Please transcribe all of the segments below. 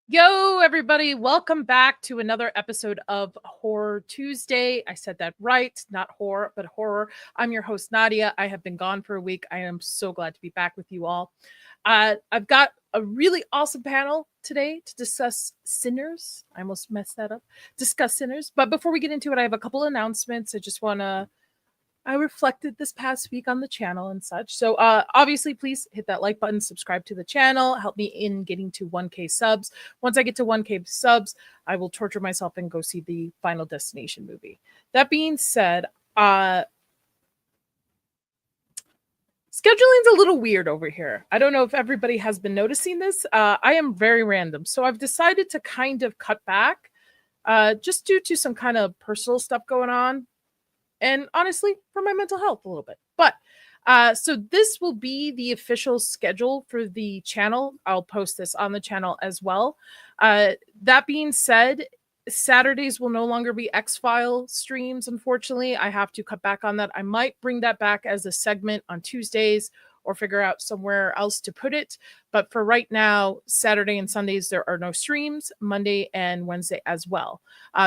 Yo, everybody, welcome back to another episode of Horror Tuesday. I said that right, not horror, but horror. I'm your host, Nadia. I have been gone for a week. I am so glad to be back with you all. I've got a really awesome panel today to discuss Sinners. I almost messed that up. Discuss Sinners. But before we get into it, I have a couple announcements. I reflected this past week on the channel and such. So obviously, please hit that like button, subscribe to the channel, help me in getting to 1K subs. Once I get to 1K subs, I will torture myself and go see the Final Destination movie. That being said, scheduling's a little weird over here. I don't know if everybody has been noticing this. I am very random. So I've decided to kind of cut back just due to some kind of personal stuff going on. And honestly, for my mental health a little bit. But so this will be the official schedule for the channel. I'll post this on the channel as well. That being said, Saturdays will no longer be X-File streams, unfortunately. I have to cut back on that. I might bring that back as a segment on Tuesdays or figure out somewhere else to put it. But for right now, Saturday and Sundays, there are no streams, Monday and Wednesday as well.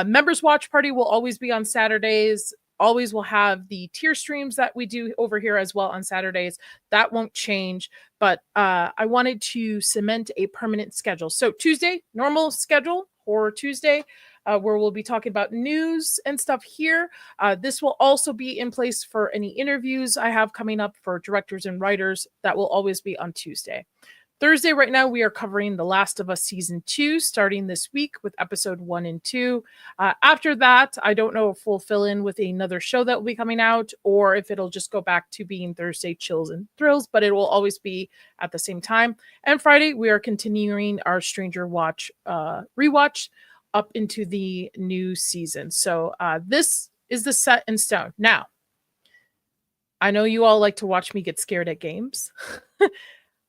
Members Watch Party will always be on Saturdays. Always will have the tier streams that we do over here as well on Saturdays. That won't change, but I wanted to cement a permanent schedule. So Tuesday, normal schedule, Horror Tuesday, where we'll be talking about news and stuff here. This will also be in place for any interviews I have coming up for directors and writers. That will always be on Tuesday. Thursday, right now, we are covering The Last of Us Season 2, starting this week with Episode 1 and 2. After that, I don't know if we'll fill in with another show that will be coming out, or if it'll just go back to being Thursday Chills and Thrills, but it will always be at the same time. And Friday, we are continuing our Stranger Watch rewatch up into the new season. So this is the set in stone. Now, I know you all like to watch me get scared at games.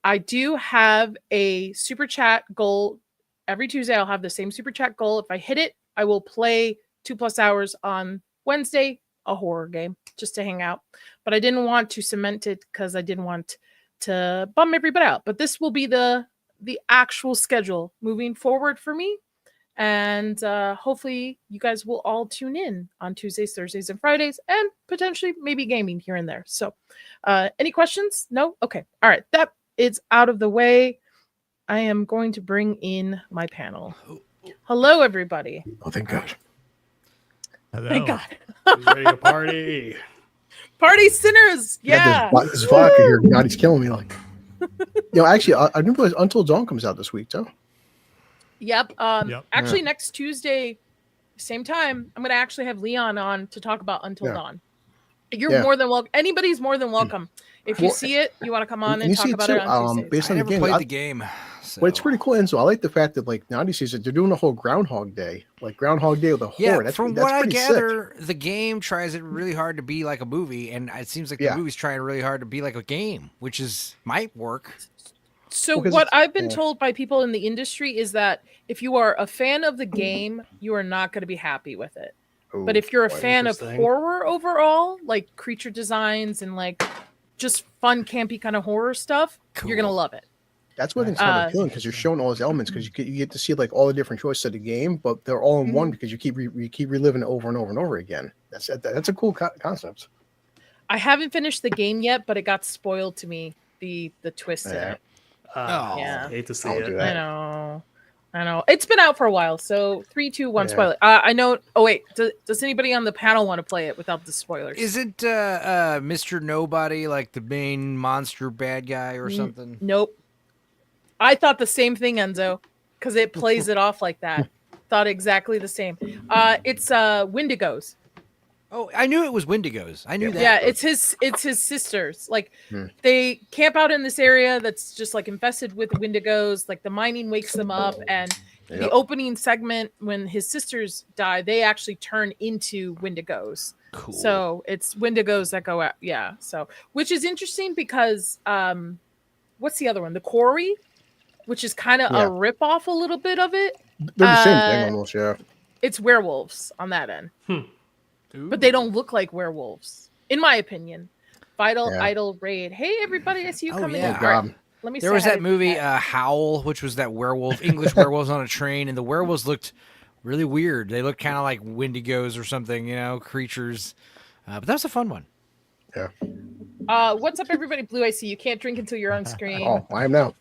I do have a super chat goal. Every Tuesday, I'll have the same super chat goal. If I hit it, I will play 2+ hours on Wednesday, a horror game, just to hang out. But I didn't want to cement it because I didn't want to bum everybody out. But this will be the actual schedule moving forward for me. And hopefully you guys will all tune in on Tuesdays, Thursdays, and Fridays, and potentially maybe gaming here and there. So any questions? No? Okay. All right. That it's out of the way. I am going to bring in my panel. Hello, everybody. Oh, thank God. Hello. Thank God. Who's ready to party? Party Sinners. Yeah. This vodka here, God, he's killing me. Like, actually, I didn't realize Until Dawn comes out this week, too. Yep. Actually, next Tuesday, same time, I'm going to actually have Leon on to talk about Until Dawn. You're more than welcome. Anybody's more than welcome. If you see it, you want to come on and talk about it on Tuesdays. Based on the game, played the game. So. But it's pretty cool, and so I like the fact that now these season they're doing a whole Groundhog Day, like Groundhog Day with a horror. Yeah, from what I gather, the game tries it really hard to be like a movie, and it seems like the movie's trying really hard to be like a game, which might work. So what I've been told by people in the industry is that if you are a fan of the game, you are not going to be happy with it. But if you're a fan of horror overall, like creature designs and like just fun, campy kind of horror stuff, you're going to love it. That's what it's kind of appealing because you're showing all those elements because you get to see like all the different choices of the game, but they're all in one because you keep reliving it over and over and over again. That's a cool concept. I haven't finished the game yet, but it got spoiled to me, the twist in it. I hate to see it. I know. It's been out for a while, so 3, 2, 1, spoiler. I know. Oh wait, does anybody on the panel want to play it without the spoilers? Is it Mr. Nobody, like the main monster bad guy or something? Nope. I thought the same thing, Enzo, because it plays it off like that. Thought exactly the same. It's Wendigos. Oh, I knew it was Wendigos. I knew that. Yeah, it's his sisters. Like they camp out in this area that's just like infested with Wendigos. Like the mining wakes them up, and the opening segment when his sisters die, they actually turn into Wendigos. Cool. So it's Wendigos that go out. Yeah. So which is interesting because what's the other one? The Quarry, which is kind of a rip off a little bit of it. They're the same thing almost. Yeah. It's werewolves on that end. But they don't look like werewolves, in my opinion. Vital Idol Raid. Hey, everybody, I see you coming in. Yeah. Let me. There say was hi that to movie Kat. Howl, which was that werewolf, English werewolves on a train, and the werewolves looked really weird. They looked kind of like Wendigos or something, creatures. But that was a fun one. Yeah. What's up, everybody? Blue, I see you can't drink until you're on screen. Oh, I am now.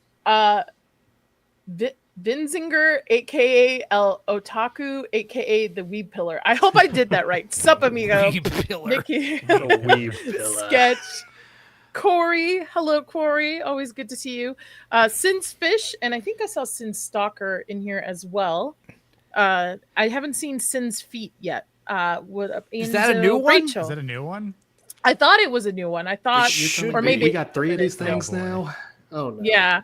Vinzinger, aka El Otaku, aka the Weeb Pillar. I hope I did that right. Sup, amigo. Weeb Pillar. Nikki. Weeb Pillar. Sketch. Corey. Hello, Corey. Always good to see you. Sin's Fish, and I think I saw Sin's Stalker in here as well. I haven't seen Sin's Feet yet. What up, Is that a new one? Rachel. Is that a new one? I thought it was a new one. I thought, or maybe we got 3 of these things now. Oh no. Yeah.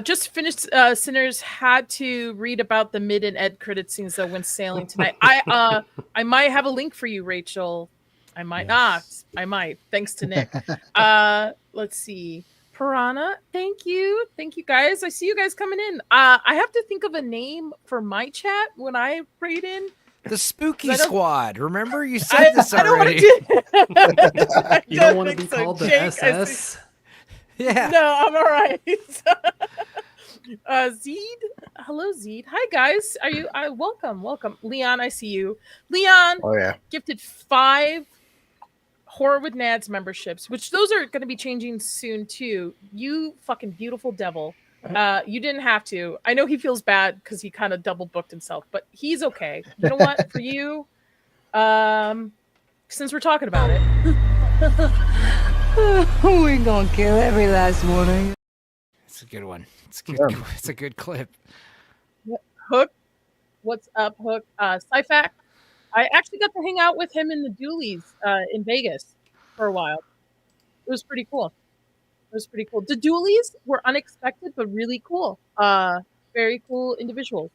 Just finished. Sinners had to read about the mid and end credit scenes that went sailing tonight. I might have a link for you, Rachel. I might not. I might. Thanks to Nick. Let's see. Piranha, thank you guys. I see you guys coming in. I have to think of a name for my chat when I raid in. The Spooky Squad. Remember, you said this already. You don't want to be called the Jake, SS. Yeah. No, I'm all right. Zeed, hello, Zeed. Hi, guys. Are you? Welcome. Leon, I see you. Leon. Oh yeah. Gifted 5 Horror with Nads memberships, which those are going to be changing soon too. You fucking beautiful devil. You didn't have to. I know he feels bad because he kind of double booked himself, but he's okay. You know what? For you, since we're talking about it. We're gonna kill every last one of you. It's a good one. It's good. It's a good clip. Hook, what's up, Hook? Sci-Fac. I actually got to hang out with him in the Doolies in Vegas for a while. It was pretty cool. The Doolies were unexpected but really cool. Very cool individuals.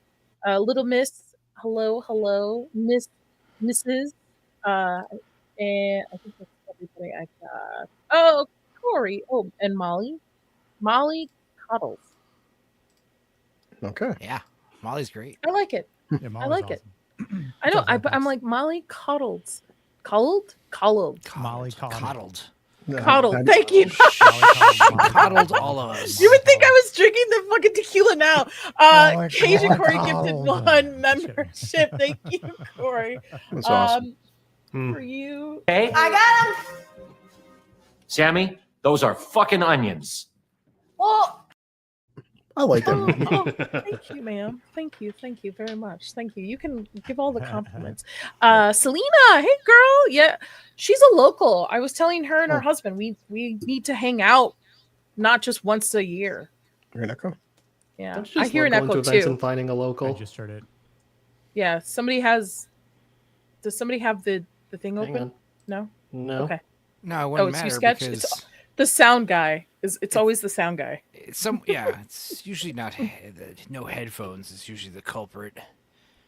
Little Miss, hello, Mrs. And I think that's everybody I got. Oh, Corey. Oh, and Molly. Molly Cuddles. Okay. Yeah, Molly's great. I like it. Yeah, I like it. I know. I'm like Molly Cuddles. Cuddled? Molly Coddled. Coddled. Thank you. Coddled all of us. You would think I was drinking the fucking tequila now. Cajun Corey gifted 1 membership. Thank you, Corey. That's awesome. For you. Hey, I got him. Sammy, those are fucking onions. Well, I like them. thank you, ma'am. Thank you very much. Thank you. You can give all the compliments. Selena, hey girl. Yeah, she's a local. I was telling her and her husband we need to hang out, not just once a year. You're an echo? Yeah, I hear an echo too. And finding a local. I just heard it. Yeah, somebody has. Does somebody have the thing Hang open? on. No. No. Okay. No, it wouldn't It's you, matter Sketch. because It's the sound guy. It's always the sound guy. it's usually not no headphones. It's usually the culprit.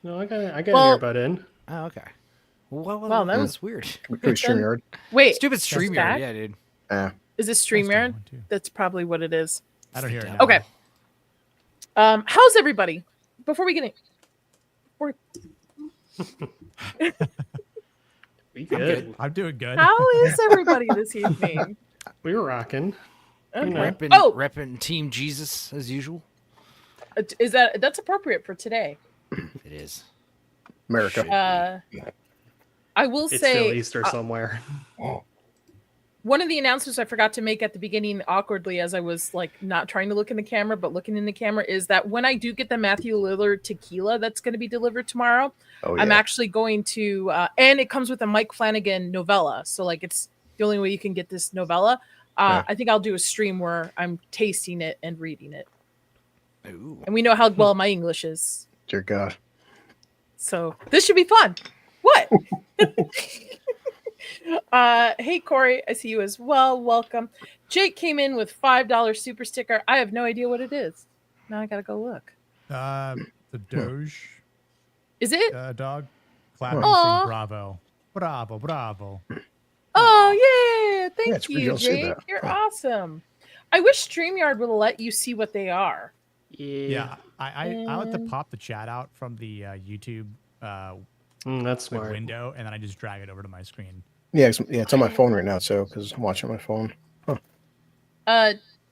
No, I got an earbud in. Oh, okay. Well, Wow, that was weird. StreamYard. Wait, Stupid back? StreamYard, yeah, dude. is this StreamYard? That's probably what it is. I don't hear it now. Okay. How's everybody? Before we get in, We good. I'm doing good. how is everybody this evening? We were rocking. Okay. Repping Team Jesus as usual. Is that's appropriate for today? It is. America. I will It's say still Easter somewhere. one of the announcements I forgot to make at the beginning awkwardly as I was like not trying to look in the camera but looking in the camera is that when I do get the Matthew Lillard tequila that's going to be delivered tomorrow, I'm actually going to and it comes with a Mike Flanagan novella. So like it's the only way you can get this novella. I think I'll do a stream where I'm tasting it and reading it. Ooh. And we know how well my English is. Dear God. So this should be fun. What? Hey Corey, I see you as well. Welcome. Jake came in with $5 super sticker. I have no idea what it is. Now I gotta go look. The Doge. Is it? Dog. Clapping, Aw. saying bravo. Bravo, bravo. Oh yeah, Yeah, thank it's weird you, you don't see Jake. that. You're awesome. I wish StreamYard would let you see what they are. Yeah, I like to pop the chat out from the YouTube That's smart. window, and then I just drag it over to my screen. Yeah, it's on my phone right now, so because I'm watching my phone.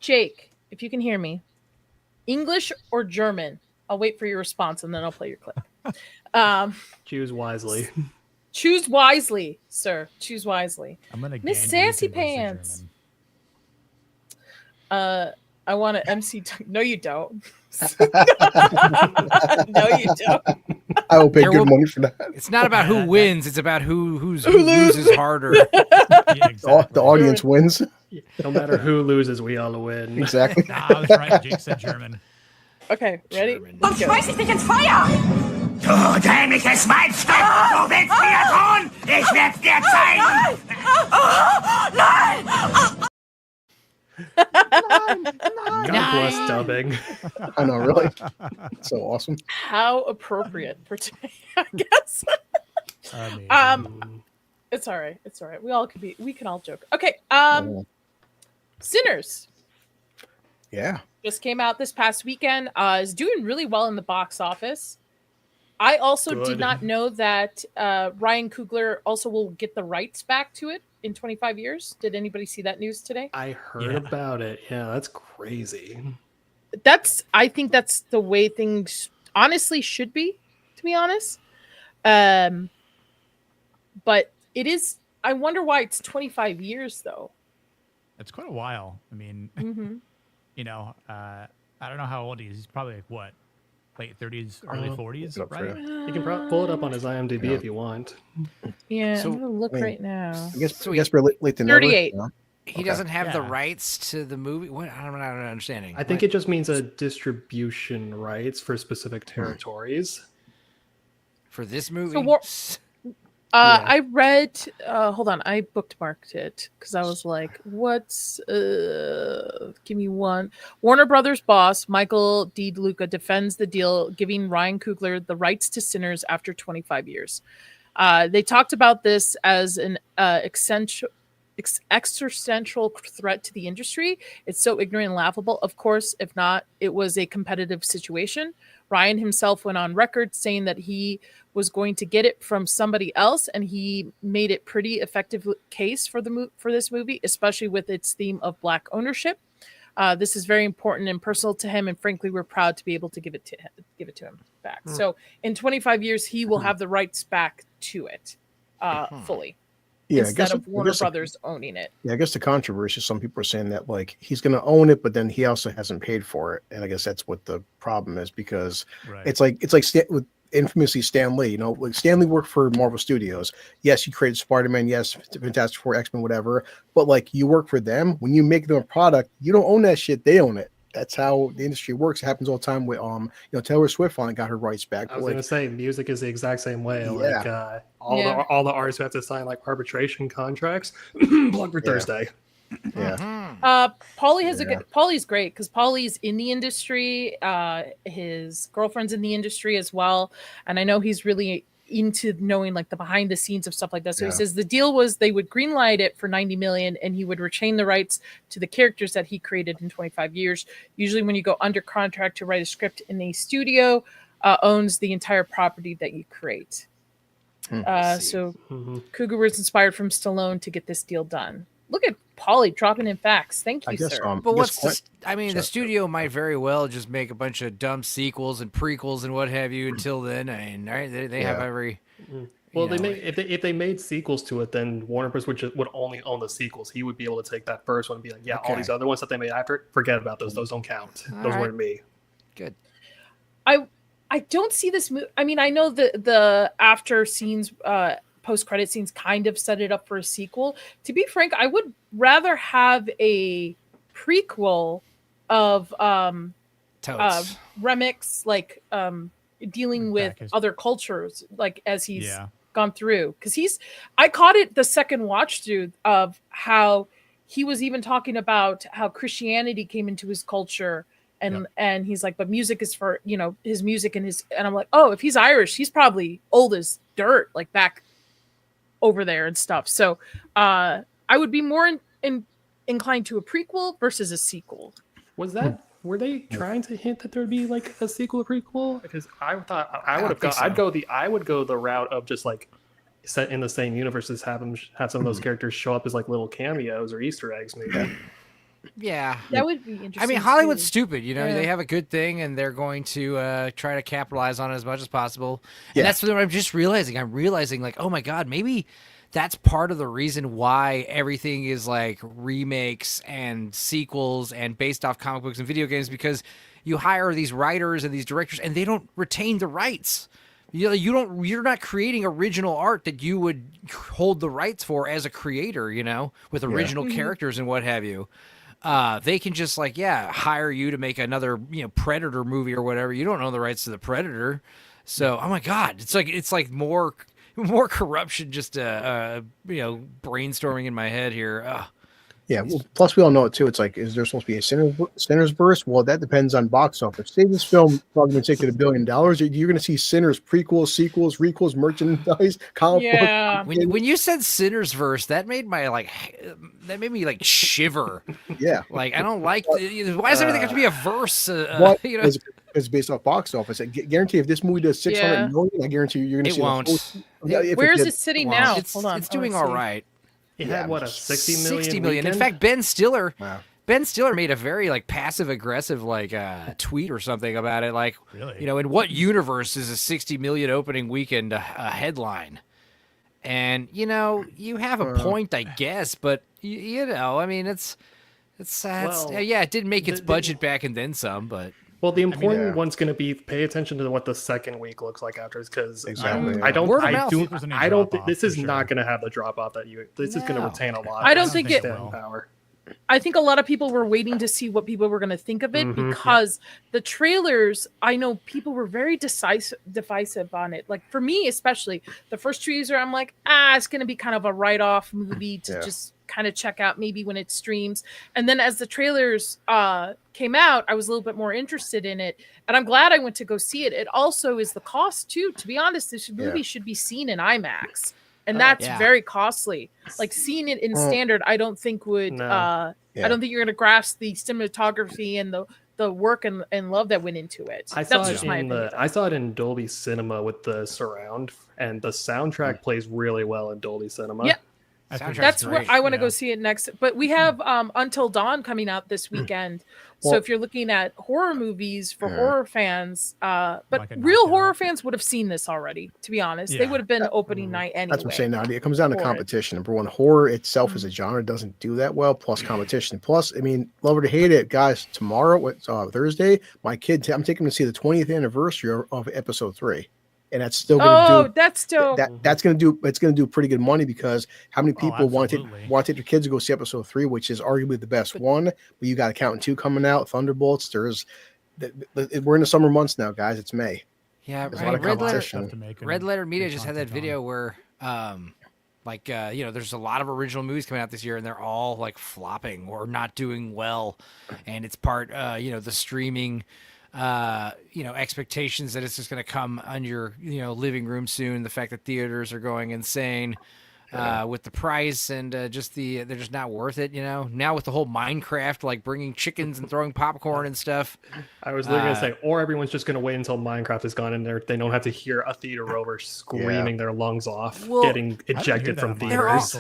Jake, if you can hear me, English or German? I'll wait for your response and then I'll play your clip. Choose wisely. Choose wisely, sir. Choose wisely. I'm gonna Miss gander Sassy convince the Pants. German. I want to MC. No, you don't. No, you don't. I will pay There good will- money for that. It's not about who wins; it's about who loses. loses harder. Yeah, The, exactly. the audience wins. No matter who loses, we all win. Exactly. Nah, I was right. Jake said German. Okay, ready? German. Let's go. Schmeiß dich ins Feuer! Du dämliches Weibstück! Du willst mir tun? Ich werd's dir zeigen! God bless dubbing. I know, really. So awesome. How appropriate for today, I guess. Amazing. It's all right. It's all right. We can all joke. Okay. Sinners Yeah. just came out this past weekend. Is doing really well in the box office. I also did Good. not know that Ryan Coogler also will get the rights back to it in 25 years. Did anybody see that news today? I heard Yeah. about it. Yeah, that's crazy. I think that's the way things honestly should be, to be honest. But it is. I wonder why it's 25 years though. It's quite a while. I mean, Mm-hmm. you know, I don't know how old he is. He's probably like what, late 30s, early 40s, up right? there. You can pull it up on his IMDb if you want. Yeah, So- I'm gonna look I mean, right now. I guess, So I guess we're late to never. 38. you know? He doesn't have the Yeah. rights to the movie. What? I'm not understanding. I think it just means a distribution rights for specific territories. for this movie. So War- Yeah. I read. Hold on, I bookmarked it because I was like, "What's?" Give me one. Warner Brothers boss Michael D. DeLuca defends the deal, giving Ryan Coogler the rights to Sinners after 25 years. They talked about this as an existential threat to the industry. It's so ignorant and laughable. Of course, if not, it was a competitive situation. Ryan himself went on record saying that he was going to get it from somebody else, and he made it pretty effective case for this movie, especially with its theme of Black ownership. This is very important and personal to him, and frankly, we're proud to be able to give it to him back. So, in 25 years, he will have the rights back to it fully, Yeah, instead of Warner Brothers owning it. Yeah, I guess the controversy. Some people are saying that like he's going to own it, but then he also hasn't paid for it, and I guess that's what the problem is because Right. it's like with infamously Stan Lee. You know, like Stan Lee worked for Marvel Studios. Yes, he created Spider-Man. Yes, Fantastic Four, X-Men, whatever. But like you work for them, when you make them a product, you don't own that shit. They own it. That's how the industry works. It happens all the time with Taylor Swift finally got her rights back. I was Like, gonna say music is the exact same way. Like all Yeah. the artists who have to sign like arbitration contracts. Plug for Yeah. Thursday. yeah, Paulie has a good. Paulie's great because Paulie's in the industry. His girlfriend's in the industry as well, and I know he's really into knowing like the behind the scenes of stuff like that. So Yeah. he says the deal was they would greenlight it for 90 million, and he would retain the rights to the characters that he created in 25 years. Usually, when you go under contract to write a script in a studio, owns the entire property that you create. So Mhm. Cougar was inspired from Stallone to get this deal done. Look at Paulie dropping in facts. Thank you, I guess. sir. But I what's guess the, I mean, the Sorry. studio might very well just make a bunch of dumb sequels and prequels and what have you until then. I mean, right? They have Yeah. every. Well, you know, if they made sequels to it, then Warner Bros. would only own the sequels. He would be able to take that first one and be like, yeah, all Okay. these other ones that they made after it, forget about those. Those don't count. All Those right. weren't me. Good. I don't see this movie. I mean, I know the after scenes, post credit scenes, kind of set it up for a sequel. To be frank, I would rather have a prequel of Totes. Remix, like dealing with Back as- other cultures, like as he's Yeah. gone through. Because I caught it the second watch through of how he was even talking about how Christianity came into his culture. And he's like, but music is for, his music and I'm like, oh, if he's Irish, he's probably old as dirt, like back over there and stuff. So I would be more inclined to a prequel versus a sequel. Was that? Were they trying to hint that there'd be like a sequel or prequel? Because I thought I would have think gone. so. I would go the route of just like set in the same universes, have some of those characters show up as like little cameos or Easter eggs, maybe. Yeah. That would be interesting. I mean, Hollywood's too. stupid. You know, Yeah. they have a good thing, and they're going to try to capitalize on it as much as possible. Yeah. And that's what I'm just realizing. I'm realizing, like, oh my god, maybe that's part of the reason why everything is like remakes and sequels and based off comic books and video games, because you hire these writers and these directors, and they don't retain the rights. You're not creating original art that you would hold the rights for as a creator, you know, with original characters and what have you. They can just like, hire you to make another, Predator movie or whatever. You don't own the rights to the Predator. So, oh my God, it's like more corruption, just, brainstorming in my head here. Ugh. Yeah. Well, plus we all know it too. It's like, is there supposed to be a Sinners verse? Well, that depends on box office. Say this film probably going to take it $1 billion. You're going to see Sinners prequels, sequels, requels, merchandise, comic book. Yeah. When you said Sinner's verse, that made me like shiver. Yeah. Like, I don't like. Why does everything have to be a verse? What is based off box office? I guarantee if this movie does 600 million, I guarantee you're going to It see won't. Where is it sitting now? It's, Hold on. it's doing I wanna all see. right. It had what, a 60 million? 60 million. In weekend? fact, Ben Stiller. Wow. Ben Stiller made a very like passive aggressive tweet or something about it. Like, Really? in what universe is a 60 million opening weekend a headline? And you have a point, I guess, but I mean, it did make its budget back and then some, but. Well, the important one's going to be pay attention to what the second week looks like after, because Exactly, I don't, Word of I mouth. do, There's any I don't. drop-off, This is for sure. not going to have the drop off that this is going to No. retain a lot. I of don't think it staying will. power. I think a lot of people were waiting to see what people were going to think of it Mhm. because the trailers, I know people were very divisive on it. Like for me, especially the first teaser, I'm like, it's going to be kind of a write-off movie to just kind of check out maybe when it streams. And then as the trailers came out, I was a little bit more interested in it. And I'm glad I went to go see it. It also is the cost too. To be honest, this movie should be seen in IMAX. And that's very costly. Like seeing it in standard, I don't think would. No. I don't think you're going to grasp the cinematography and the work and love that went into it. I saw it in Dolby Cinema with the surround, and the soundtrack plays really well in Dolby Cinema. Yeah. That's where I want to go see it next. But we have Until Dawn coming out this weekend. So if you're looking at horror movies for horror fans, but Like a real knockout. horror fans would have seen this already, to be honest. They Yeah. would have been opening night anyway. That's what I'm saying now. It comes down to for it. competition. Number one, horror itself as a genre doesn't do that well, plus competition. Plus, I mean, love it or hate it, guys, tomorrow, Thursday, my kid, I'm taking him to see the 20th anniversary of episode 3. And that's still going to do that's dope. that's going to do pretty good money, because how many people want to absolutely. take their kids to go see episode 3, which is arguably the best one, but you got Accountant 2 coming out, Thunderbolts. We're in the summer months now, guys. It's May. Yeah, There's a lot of competition. Red Letter Media just had that video where, there's a lot of original movies coming out this year, and they're all like flopping or not doing well, and it's part, the streaming, expectations that it's just going to come on your, living room soon. The fact that theaters are going insane with the price and they're just not worth it. Now with the whole Minecraft, like bringing chickens and throwing popcorn and stuff. I was literally going to say, or everyone's just going to wait until Minecraft is gone and they don't have to hear a theater rover screaming their lungs off, getting ejected from theaters.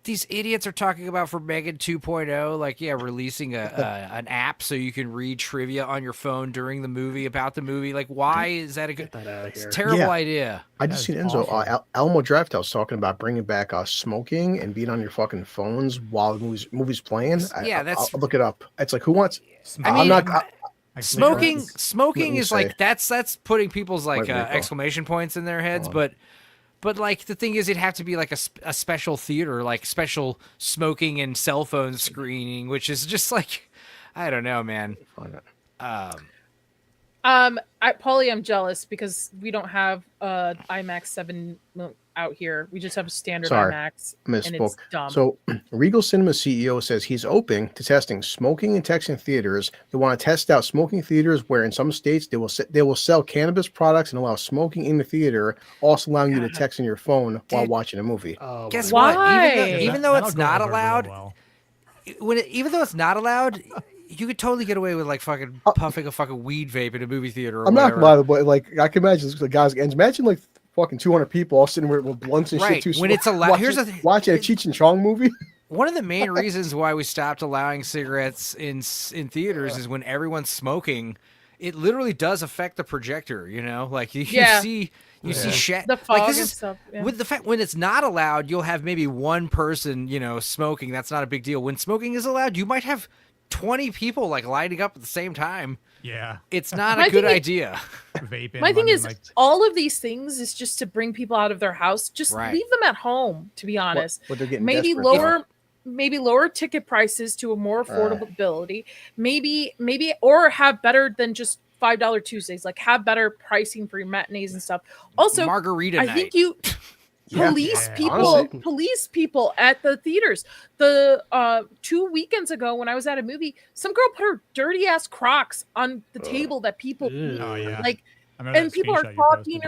These idiots are talking about for Megan 2.0, releasing an app so you can read trivia on your phone during the movie about the movie. Like, why is that it's a terrible idea? I just seen Enzo Alamo Drafthouse talking about bringing back smoking and being on your fucking phones while the movie's playing. I'll look it up. It's like, who wants? Smoking is like that's putting people's exclamation points in their heads, But like the thing is, it'd have to be like a special theater, like special smoking and cell phone screening, which is just like, I don't know, man. Paulie, I'm jealous because we don't have IMAX 7 out here. We just have a standard IMAX. Misspoke. And it's dumb. So Regal Cinema CEO says he's open to testing smoking and texting theaters. They want to test out smoking theaters where in some states they will sell cannabis products and allow smoking in the theater, also allowing you to text on your phone while watching a movie. Guess why? what? Even though it's not allowed, even though it's not allowed, you could totally get away with like fucking puffing a fucking weed vape in a movie theater. Or I'm whatever. not by the way, like I can imagine the guys. And imagine like fucking 200 people all sitting with blunts and shit. When it's allowed, here's the thing. Watching a Cheech and Chong movie. One of the main reasons why we stopped allowing cigarettes in theaters is when everyone's smoking, it literally does affect the projector. You know, like you see shit. The fog like this and is, stuff. Yeah. With the fact when it's not allowed, you'll have maybe one person, smoking. That's not a big deal. When smoking is allowed, you might have 20 people like lighting up at the same time. Yeah. It's not a good idea. Vaping. My thing is, like, all of these things is just to bring people out of their house. Just leave them at home, to be honest. What they're getting maybe desperate lower ticket prices to a more affordability. Maybe or have better than just $5 Tuesdays. Like have better pricing for your matinees and stuff. Also, margarita I night. think you police people at the theaters. The 2 weekends ago when I was at a movie, some girl put her dirty ass Crocs on the table that people like, and people are talking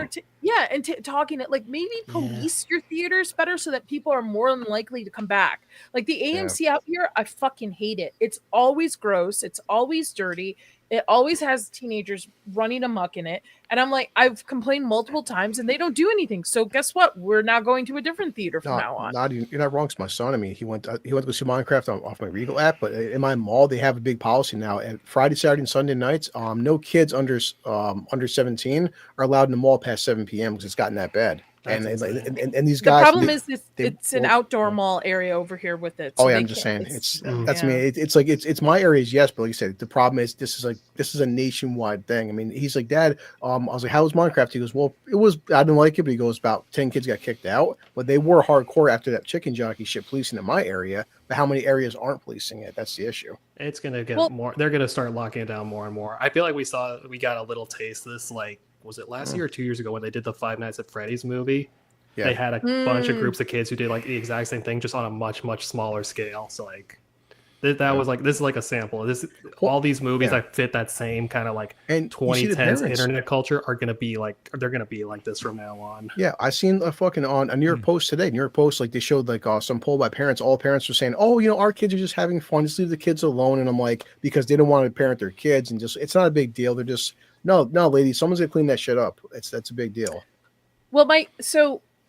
talking it like maybe police your theaters better so that people are more than likely to come back. Like the AMC out here, I fucking hate it. It's always gross. It's always dirty. It always has teenagers running amok in it. And I'm like, I've complained multiple times and they don't do anything. So guess what? We're now going to a different theater from now on. You're not wrong. It's my son. I mean, he went to go see Minecraft off my Regal app, but in my mall, they have a big policy now. And Friday, Saturday, and Sunday nights, no kids under 17 are allowed in the mall past 7 p.m. because it's gotten that bad. And these guys. The problem is it's an outdoor mall area over here with it. So I'm just saying that's me. It's like it's my areas, yes, but like you said, the problem is this is a nationwide thing. I mean, he's like, Dad, I was like, how was Minecraft? He goes, well, I didn't like it, but he goes, about 10 kids got kicked out, but they were hardcore after that chicken jockey shit policing in my area. But how many areas aren't policing it? That's the issue. It's gonna get more. They're gonna start locking it down more and more. I feel like we got a little taste of this. Like, was it last year or 2 years ago when they did the Five Nights at Freddy's movie? Yeah. They had a bunch of groups of kids who did like the exact same thing, just on a much, much smaller scale. So like that was like, this is like a sample. All these movies that fit that same kind of like 2010s internet culture are gonna be like this from now on. Yeah, I seen a fucking on a New York Post today. New York Post, like they showed like some poll by parents. All parents were saying, "Oh, our kids are just having fun. Just leave the kids alone." And I'm like, because they don't want to parent their kids, and just it's not a big deal. They're just no, lady, someone's gonna clean that shit up. That's a big deal. Well,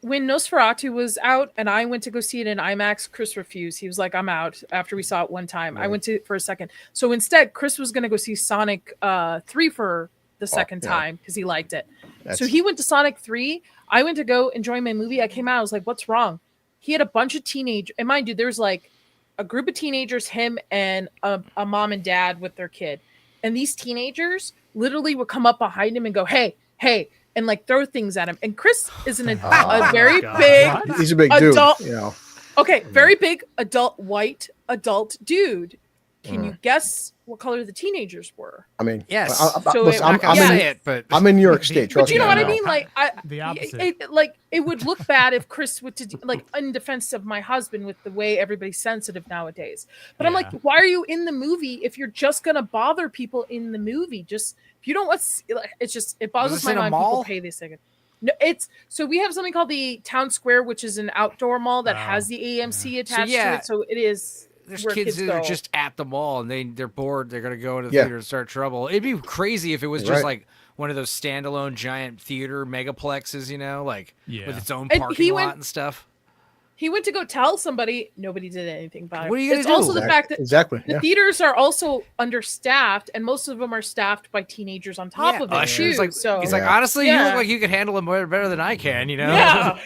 when Nosferatu was out and I went to go see it in IMAX, Chris refused. He was like, I'm out after we saw it one time. I went to for a second. So instead, Chris was going to go see Sonic 3 for the second time because he liked it. So he went to Sonic 3. I went to go enjoy my movie. I came out. I was like, what's wrong? He had a bunch of teenagers. And mind you, there's like a group of teenagers, him and a mom and dad with their kid. And these teenagers literally would come up behind him and go, hey, and like throw things at him. And Chris is a very big, he's a big adult, dude. Okay, very big white adult dude. Can you guess what color the teenagers were? I mean, yes. I'm in New York State. But you know what I mean? Like, the opposite. It would look bad if Chris would like in defense of my husband with the way everybody's sensitive nowadays. But I'm like, why are you in the movie if you're just gonna bother people in the movie? Just if you don't want, it boggles my mind. People pay this second. No, so we have something called the Town Square, which is an outdoor mall that has the AMC attached to it. So it is. There's kids that are just at the mall and they're bored. They're gonna go into the theater and start trouble. It'd be crazy if it was just like one of those standalone giant theater megaplexes, with its own parking lot and stuff. He went to go tell somebody. Nobody did anything about it. What are you gonna do? Also the fact that the theaters are also understaffed, and most of them are staffed by teenagers on top of it too. He's like, honestly, you look like you could handle it better than I can. Yeah.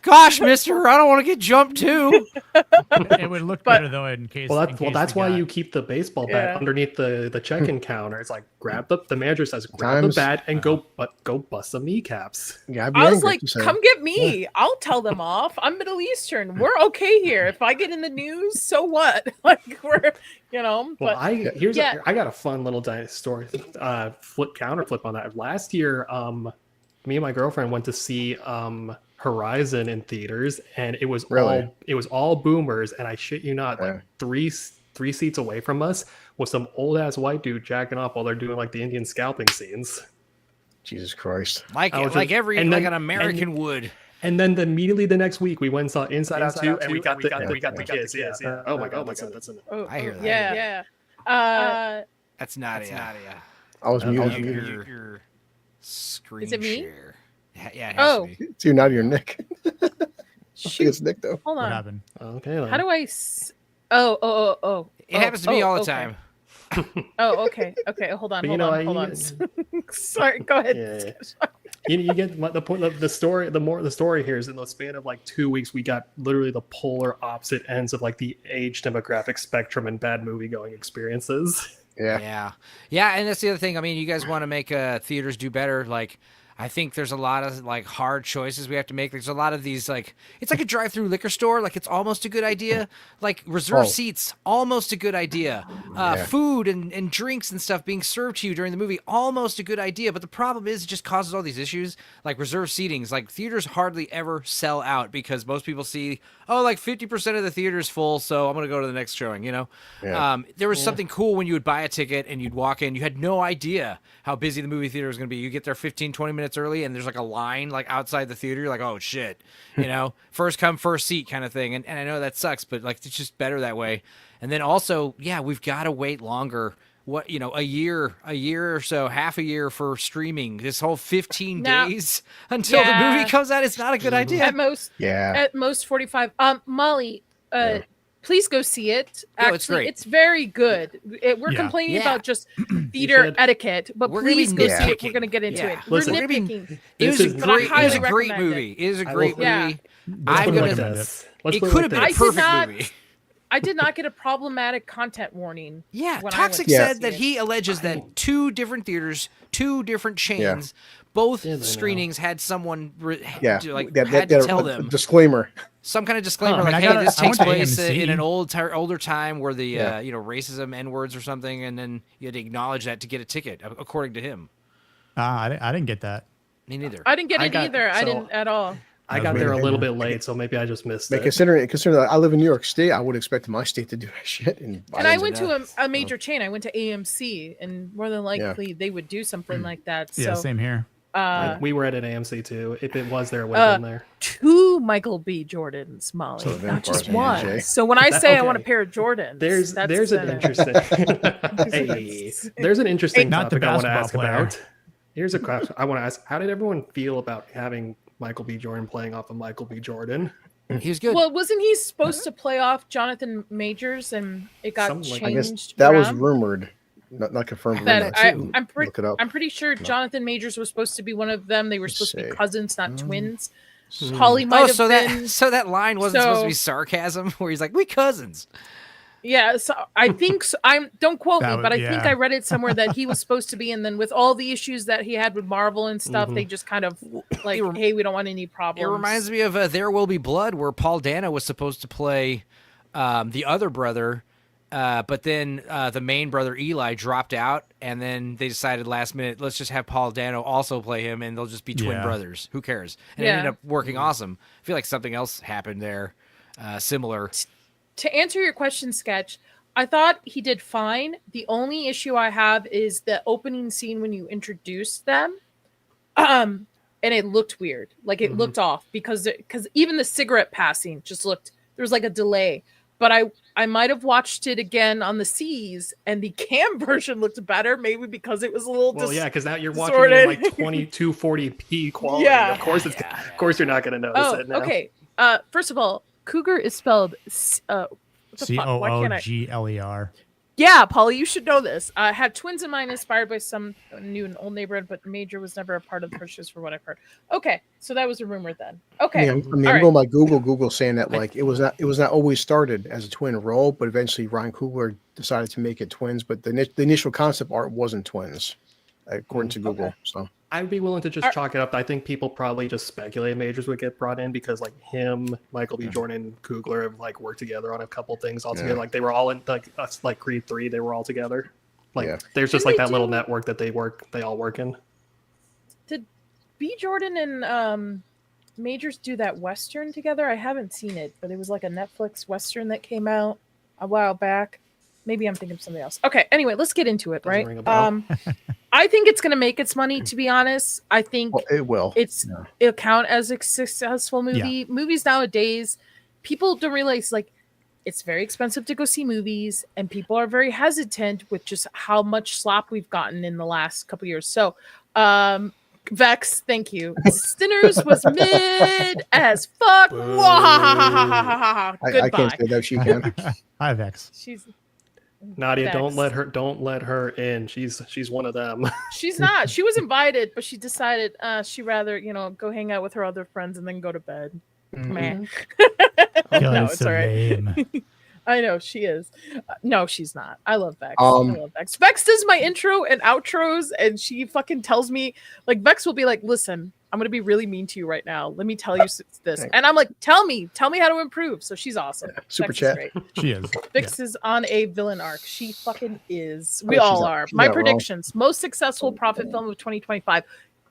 Gosh, mister, I don't want to get jumped too. It would look better though in case. That's why you keep the baseball bat underneath the check-in counter. It's like grab the manager says grab the bat and go bust some kneecaps. Yeah, I was like, come get me. Yeah. I'll tell them off. I'm Middle Eastern. We're okay here. If I get in the news, so what? Like we're But well, I got a fun little story. Counterflip on that. Last year, me and my girlfriend went to see Horizon in theaters, and it was all boomers, and I shit you not, like three seats away from us was some old ass white dude jacking off while they're doing like the Indian scalping scenes. Jesus Christ! Like an American would. And then immediately the next week we went and saw Inside Out 2, and we got the kids. Yeah. Oh my god, that's I hear that. Yeah. That's Nadia. I was muted. Your screen Is it me? share. Yeah. It's you, not your Nick. think it's Nick though. Hold What on. happened? Okay. Then. How do I? Oh. It happens to me all the okay. time. Oh, okay. Hold on. But Hold on. Sorry. Go ahead. Yeah. You get the point of the story. The story here is in the span of like 2 weeks, we got literally the polar opposite ends of like the age demographic spectrum and bad movie going experiences. Yeah. And that's the other thing. I mean, you guys want to make theaters do better. Like, I think there's a lot of like hard choices we have to make. There's a lot of these like it's like a drive-through liquor store. Like it's almost a good idea. Like reserved seats, almost a good idea. Food and drinks and stuff being served to you during the movie, almost a good idea. But the problem is it just causes all these issues. Like reserved seatings. Like theaters hardly ever sell out because most people see, like 50% of the theater's full, so I'm gonna go to the next showing. You know, there was something cool when you would buy a ticket and you'd walk in. You had no idea how busy the movie theater was gonna be. You get there 15, 20 minutes early and there's like a line like outside the theater. You're like, oh shit, first come first seat kind of thing. And I know that sucks, but like it's just better that way. And then also, we've got to wait longer. What a year or so, half a year for streaming. This whole 15 days until the movie comes out. It's not a good idea. At most 45. Molly, please go see it. Actually, it's great. It's very good. We're complaining about just theater etiquette, but please go see it. We're going to get into it. Listen, we're nitpicking. It was a great movie. It is a great movie. I'm gonna. It could have been a perfect movie. I did not get a problematic content warning. Yeah, Toxic said that he alleges that 2 different theaters, 2 different chains, both screenings had someone had to tell them disclaimer. Some kind of disclaimer, this takes place in an older time where the racism, N-words or something, and then you had to acknowledge that to get a ticket, according to him. I didn't get that. Me neither. I didn't get it either. I didn't at all. I got there a little bit late, so maybe I just missed it. Considering that I live in New York State, I would expect my state to do that shit. And I went to a major chain. I went to AMC, and more than likely they would do something like that. So, same here. We were at an AMC too. If it was there, it would have been there. 2 Michael B. Jordans, Molly, not just one. So when I say I want a pair of Jordans, there's an interesting topic I want to ask about. Here's a question I want to ask: how did everyone feel about having Michael B. Jordan playing off of Michael B. Jordan? He was good. Well, wasn't he supposed to play off Jonathan Majors, and it got changed? I guess that was rumored, not confirmed. I'm pretty sure Jonathan Majors was supposed to be one of them. They were supposed to be cousins, not twins. Holly might have been. So that line wasn't supposed to be sarcasm, where he's like, "We cousins." Yeah, so I think don't quote me, but I think I read it somewhere that he was supposed to be, and then with all the issues that he had with Marvel and stuff, they just kind of like, hey, we don't want any problems. It reminds me of There Will Be Blood, where Paul Dano was supposed to play the other brother, but then the main brother Eli dropped out, and then they decided last minute, let's just have Paul Dano also play him, and they'll just be twin brothers. Who cares? And it ended up working awesome. I feel like something else happened there, similar. To answer your question, Sketch, I thought he did fine. The only issue I have is the opening scene when you introduce them, and it looked weird. Like it looked off because even the cigarette passing just looked. There was like a delay. But I might have watched it again on the C's, and the cam version looked better, maybe because it was a little. Well, because now you're watching it at like 2240p quality. Yeah. Of course, of course, you're not going to notice it now. Okay. First of all, cougar is spelled COOGLER. Yeah, Polly, you should know this. I had twins in mine inspired by some new and old neighborhood, but Major was never a part of the purchase for what I've heard. Okay, so that was a rumor then. Okay. I'm going by Google saying that like it was not always started as a twin role, but eventually Ryan Coogler decided to make it twins, but the initial concept art wasn't twins, according to Google. So I'd be willing to just chalk it up. I think people probably just speculate Majors would get brought in because like him, Michael B. Jordan, and Coogler have like worked together on a couple things all together. Like they were all in like Creed 3, they were all together. Like there's just like that little network that they all work in. Did B. Jordan and Majors do that Western together? I haven't seen it, but it was like a Netflix Western that came out a while back. Maybe I'm thinking of something else. Okay, anyway, let's get into it, right? I think it's going to make its money, to be honest. I think it will. It'll count as a successful movie. Yeah. Movies nowadays, people don't realize, like, it's very expensive to go see movies, and people are very hesitant with just how much slop we've gotten in the last couple years. So Vex, thank you. Sinners was mid as fuck. I Goodbye. can't say that she can. Hi, Vex. She's Nadia, Vex. don't let her in. She's one of them. She's not. She was invited, but she decided she'd rather, go hang out with her other friends and then go to bed. Man. No, it's all right. I know she is. No, she's not. I love Vex. I love Vex. Vex does my intro and outros, and she fucking tells me, like, Vex will be like, "Listen, I'm gonna be really mean to you right now. Let me tell you this," and I'm like, "Tell me how to improve." So she's awesome. Super Vex chat. is great. She is. Vix is on a villain arc. She fucking is. We all are. My predictions: most successful profit film of 2025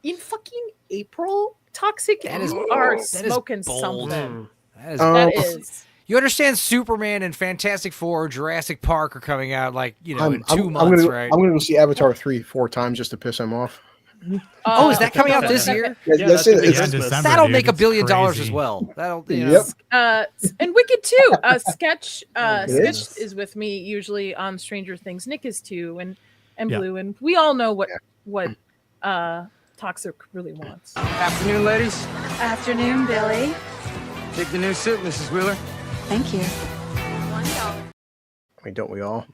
in fucking April. Toxic are smoking something. That is. You understand Superman and Fantastic Four, Jurassic Park are coming out in 2 months, right? I'm gonna go see Avatar 3-4 times just to piss him off. Oh, is that coming out this year? Yeah, that's it. That'll make $1 billion as well. That'll. Yep. And Wicked too. Sketch is with me usually on Stranger Things. Nick is too, and Blue, and we all know what Toxic really wants. Afternoon, ladies. Afternoon, Billy. Take the new suit, Mrs. Wheeler. Thank you. I mean, don't we all?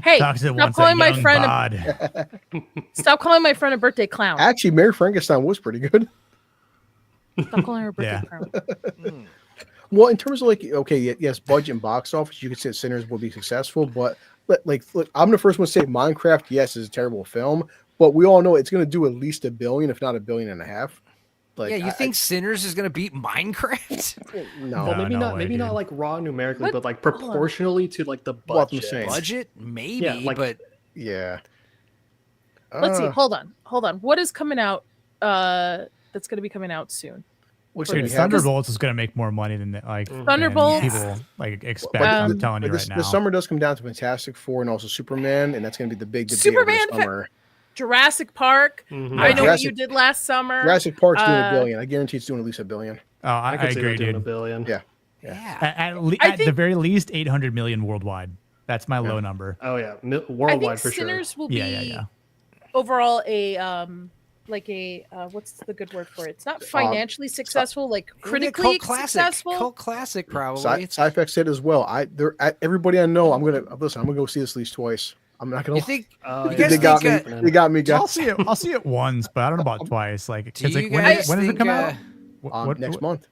Hey, Toxic stop wants calling a my young friend. bod. Stop calling my friend a birthday clown. Actually, Mary Frankenstein was pretty good. Stop calling her a birthday clown. Well, in terms of yes, budget and box office, you could say Sinners will be successful, but look, I'm the first one to say Minecraft, yes, is a terrible film, but we all know it's going to do at least $1 billion, if not $1.5 billion. You think Sinners is going to beat Minecraft? No. Well, maybe no not. way, Maybe dude. not like raw numerically, What? but proportionally to the budget. Budget, maybe, Yeah, but Yeah. Let's see. Hold on. What is coming out? That's going to be coming out soon. Looks Dude, like we have- Thunderbolts is going to make more money than Thunderbolts. people expect. but I'm telling you right now. The summer does come down to Fantastic Four and also Superman, and that's going to be the big debate Superman, over the summer. Jurassic Park. Mhm. I know what Jurassic- you did last summer. Jurassic Park's doing $1 billion. I guarantee it's doing at least $1 billion. Oh, I could see agree, them doing dude. $1 billion. Yeah. At the very least, 800 million worldwide. That's my low number. Oh yeah, I worldwide think for Sinners will be Yeah. overall a what's the good word for it? It's not financially successful, like critically successful. Cult classic, probably. Sci-Fi said as well. Everybody I know, I'm gonna go see this at least twice. I'm not gonna. You think? Oh, You yeah. guys They got think, me. They got me, I'll guys. see it. I'll see it once, but I don't know about twice. Do Because you when guys does it think, come out? Next month.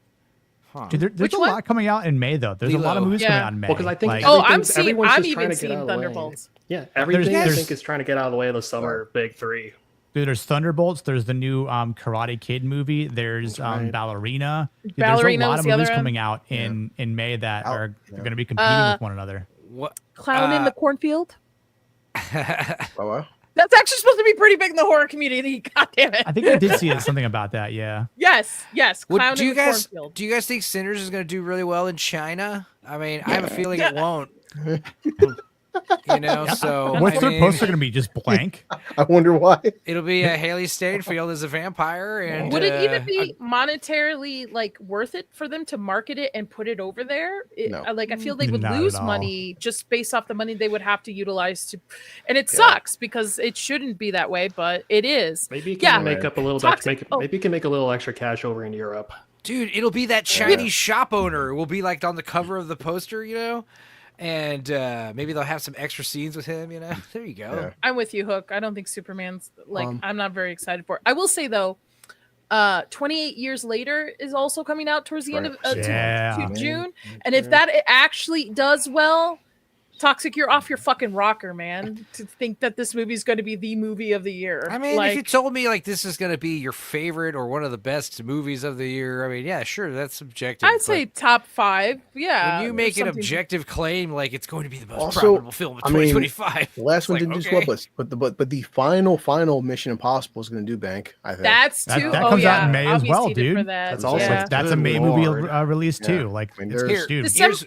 Dude, there's Which a one? lot coming out in May though. There's a lot of Lilo. movies Yeah. coming out in May. Well, 'cause I think I'm everyone's just trying even to get seeing out of the way. Thunderbolts. Yeah, everything I there's- think is trying to get out of the way of the summer big three. Dude, there's Thunderbolts. There's the new Karate Kid movie. There's Right. Ballerina. Dude, Ballerina there's a lot was of the other movies one. coming out in May that are Yeah. going to be competing with one another. What? Clown in the cornfield. Oh, well. That's actually supposed to be pretty big in the horror community. God damn it. I think I did see something about that. Yeah. Yes. Clown Do in you the guys cornfield. do you guys think Sinners is going to do really well in China? I mean, I have a feeling it won't. So What's I their mean, poster going to be? Just blank? I wonder why. It'll be a Haley Steinfeld as a vampire, and Would it even be monetarily worth it for them to market it and put it over there? No. I feel they would Not at lose all. money just based off the money they would have to utilize to, and it sucks because it shouldn't be that way, but it is. Maybe you can Yeah. make up a little. Toxic- Maybe you can make a little extra cash over in Europe. dude, it'll be that Chinese shop owner will be on the cover of the poster, and maybe they'll have some extra scenes with him. There you go. Yeah. I'm with you, Hook. I don't think Superman's Um, I'm not very excited for it. I will say though, 28 Years Later is also coming out towards the end of Yeah. June, and if that actually does well, Toxic, you're off your fucking rocker, man. To think that this movie is going to be the movie of the year. I mean, if you told me this is going to be your favorite or one of the best movies of the year, I mean, yeah, sure, that's subjective. I'd say top 5. Yeah. when you make an something- objective claim it's going to be the most Also, profitable film of I mean, 2025. The last one It's didn't like, do so okay. well, but the final Mission Impossible is going to do bank. I think. That's That too. comes out in May I'll as be well, seated dude. For that. That's also- yeah. That's a Good May movie Lord. release too. I mean, It's there's- dude. December-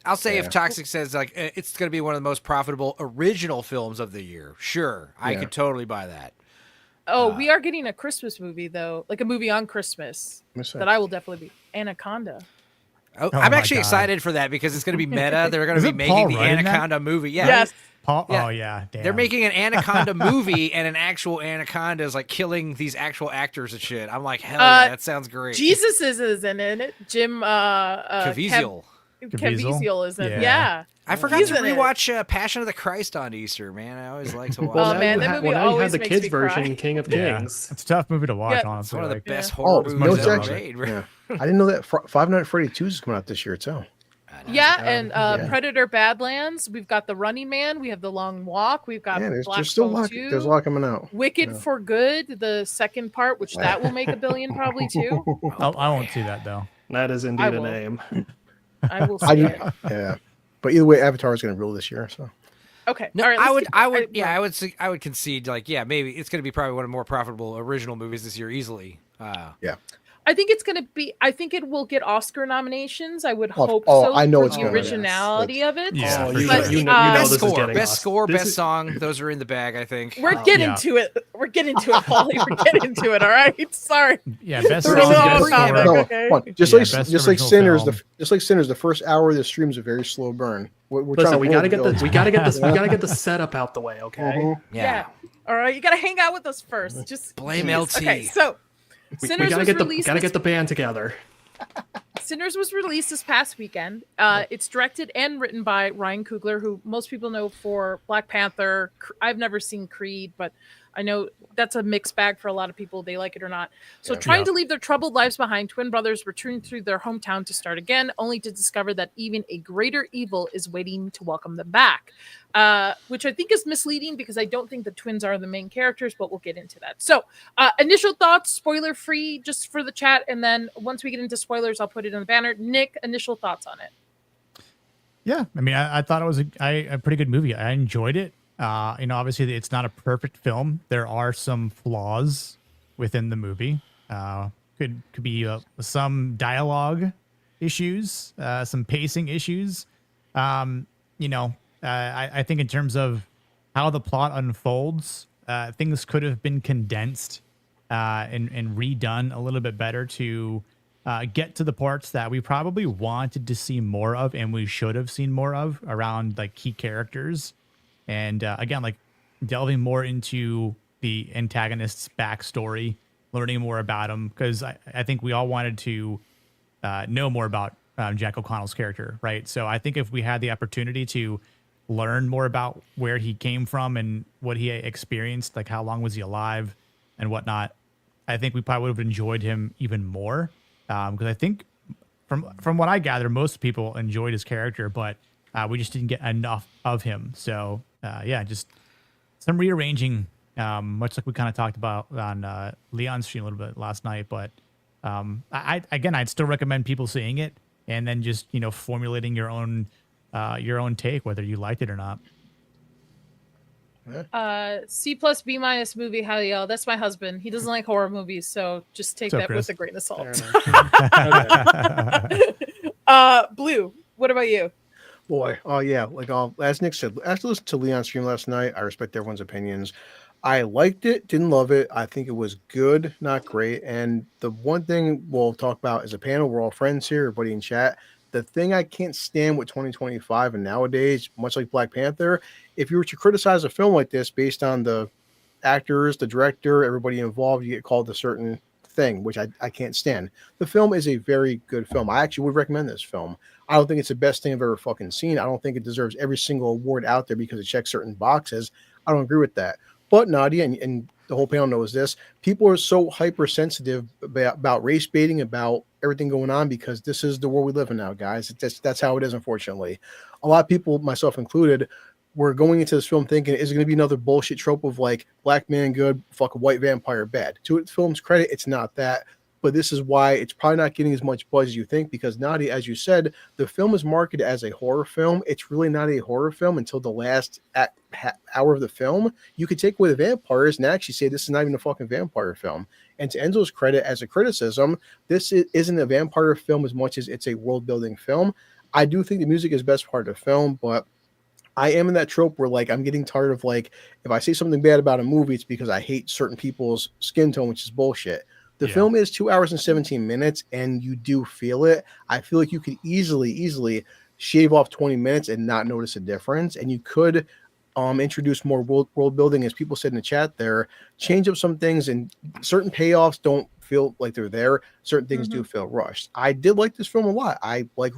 I'll say Yeah. if Toxic says it's going to be one of the most profitable original films of the year, sure, I Yeah. could totally buy that. We are getting a Christmas movie though, like a movie on Christmas What's that I will definitely be Anaconda. Oh, Oh I'm my actually God. excited for that because it's going to be meta. They're going to be Isn't Paul making the Rudd in that? Anaconda movie. Yeah. Yes. Paul. Yeah. Oh yeah, damn. They're making an Anaconda movie, and an actual anaconda is like killing these actual actors and shit. I'm like, hell yeah, that sounds great. Jesus is in it. Jim Caviezel. Caviezel is in. Yeah. Yeah. I forgot He's to in it. rewatch Passion of the Christ on Easter, man. I always like to watch Well, Oh, now that. man, you that have, movie well, now you always have the makes kids me cry. version, King of Yeah. Kings. It's a tough movie to watch, Yeah. It's honestly. one of the like- best Yeah. horror Oh, movies no, it's ever actually- made. Yeah. I didn't know that Five Nights at Freddy 2 is coming out this year too. Yeah, and Yeah. Predator Badlands. We've got The Running Man. We have The Long Walk. We've got Yeah, Black there's still a Phone lot. 2. There's a lot coming out. Wicked Yeah. for Good, the second part, which that will make $1 billion probably too. I won't see that though. That is indeed a will. name. I will I see do, it. yeah, but either way, Avatar is going to rule this year. So Okay. No, All right. I would concede like, yeah, maybe it's going to be probably one of the more profitable original movies this year easily. I think it's going to be. I think it will get Oscar nominations. I would Oh, hope oh, so. I know for it's the gonna, yes. originality of it. Yeah, Oh, for you, sure. know, you know Best this is Score, getting best Oscar. score, This best is- song. Those are in the bag, I think. We're getting Yeah. to it. We're getting to it, Paulie. We're getting to it. All right. Sorry. Yeah, best We're song, really best off topic, score. okay? come on. Just Yeah, like best just like original Sinners, film. just like Sinners, the first hour of the stream is a very slow burn. We're Listen, trying we to gotta get build- the we gotta get this we gotta get the setup out the way, okay? Mhm. Yeah. All right. You got to hang out with us first. Just Blame jeez. LT. Okay. So, We Sinners gotta was get the released. gotta get the band together. Sinners was released this past weekend. It's directed and written by Ryan Coogler, who most people know for Black Panther. I've never seen Creed, but I know that's a mixed bag for a lot of people. They like it or not. So, trying to leave their troubled lives behind, twin brothers return to their hometown to start again, only to discover that even a greater evil is waiting to welcome them back. Which I think is misleading because I don't think the twins are the main characters, but we'll get into that. So, initial thoughts, spoiler free, just for the chat, and then once we get into spoilers, I'll put it in the banner. Nick, initial thoughts on it? Yeah, I mean, I thought it was a pretty good movie. I enjoyed it. Obviously, it's not a perfect film. There are some flaws within the movie. Could be some dialogue issues, some pacing issues. I think in terms of how the plot unfolds, things could have been condensed and redone a little bit better to get to the parts that we probably wanted to see more of and we should have seen more of around like key characters. And again, like delving more into the antagonist's backstory, learning more about him, because I think we all wanted to know more about Jack O'Connell's character, right? So I think if we had the opportunity to learn more about where he came from and what he experienced, like how long was he alive and whatnot, I think we probably would have enjoyed him even more. Because I think from what I gather, most people enjoyed his character, but we just didn't get enough of him. So just some rearranging, much like we kind of talked about on Leon's stream a little bit last night. But I'd still recommend people seeing it and then just formulating your own take, whether you liked it or not. C plus B minus movie. How y'all? That's my husband. He doesn't like horror movies, so just take So, that Chris. with a grain of salt. Okay. Blue. What about you? Boy, oh yeah, as Nick said, after listening to Leon's stream last night, I respect everyone's opinions. I liked it, didn't love it. I think it was good, not great. And the one thing we'll talk about as a panel, we're all friends here, everybody in chat. The thing I can't stand with 2025 and nowadays, much like Black Panther, if you were to criticize a film like this based on the actors, the director, everybody involved, you get called a certain thing, which I can't stand. The film is a very good film. I actually would recommend this film. I don't think it's the best thing I've ever fucking seen. I don't think it deserves every single award out there because it checks certain boxes. I don't agree with that. But Nadia and the whole panel knows this. People are so hypersensitive about race baiting, about everything going on, because this is the world we live in now, guys. That's how it is, unfortunately. A lot of people, myself included, were going into this film thinking, is it going to be another bullshit trope of like black man good, fuck white vampire bad? To its film's credit, it's not that. But this is why it's probably not getting as much buzz as you think, because Nadia, as you said, the film is marketed as a horror film. It's really not a horror film until the last hour of the film. You could take away the vampires and actually say this is not even a fucking vampire film. And to Enzo's credit, as a criticism, this isn't a vampire film as much as it's a world-building film. I do think the music is the best part of the film, but I am in that trope where like I'm getting tired of like if I say something bad about a movie, it's because I hate certain people's skin tone, which is bullshit. The film is 2 hours and 17 minutes, and you do feel it. I feel like you could easily shave off 20 minutes and not notice a difference. And you could introduce more world building, as people said in the chat there, change up some things, and certain payoffs don't feel like they're there. Certain things do feel rushed. I did like this film a lot. I like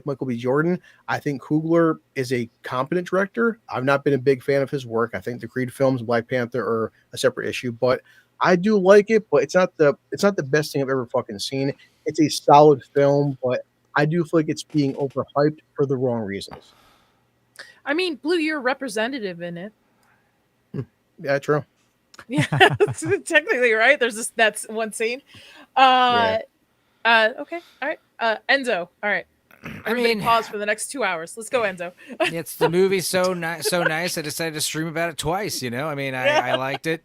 Michael B. Jordan. I think Coogler is a competent director. I've not been a big fan of his work. I think the Creed films, Black Panther, are a separate issue, but I do like it. But it's not the best thing I've ever fucking seen. It's a solid film, but I do feel like it's being overhyped for the wrong reasons. I mean, Blue, you're a representative in it. Yeah, true. Yeah, technically, right? There's that's one scene. Okay, all right. Enzo, all right. Everybody pause for the next 2 hours. Let's go, Enzo. It's the movie so nice. I decided to stream about it twice. I mean, I liked it.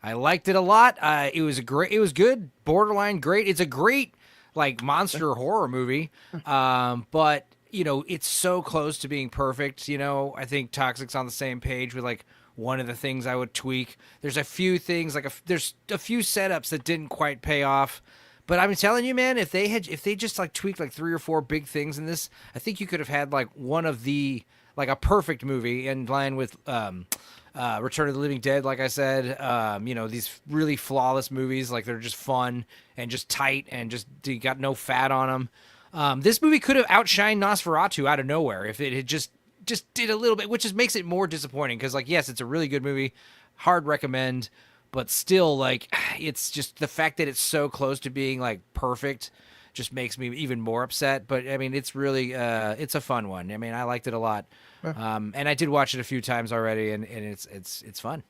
I liked it a lot. It was good, borderline great. It's a great like monster horror movie. But it's so close to being perfect. I think Toxic's on the same page with like one of the things I would tweak. There's a few things there's a few setups that didn't quite pay off. But I'm telling you, man, if they just like tweaked like 3 or 4 big things in this, I think you could have had like one of the like a perfect movie in line with Return of the Living Dead. Like I said, these really flawless movies, like they're just fun and just tight and just got no fat on them. This movie could have outshined Nosferatu out of nowhere if it had just did a little bit, which just makes it more disappointing because, like, yes, it's a really good movie, hard recommend, but still, like, it's just the fact that it's so close to being like perfect just makes me even more upset. But I mean, it's really it's a fun one. I mean, I liked it a lot, and I did watch it a few times already, and it's fun.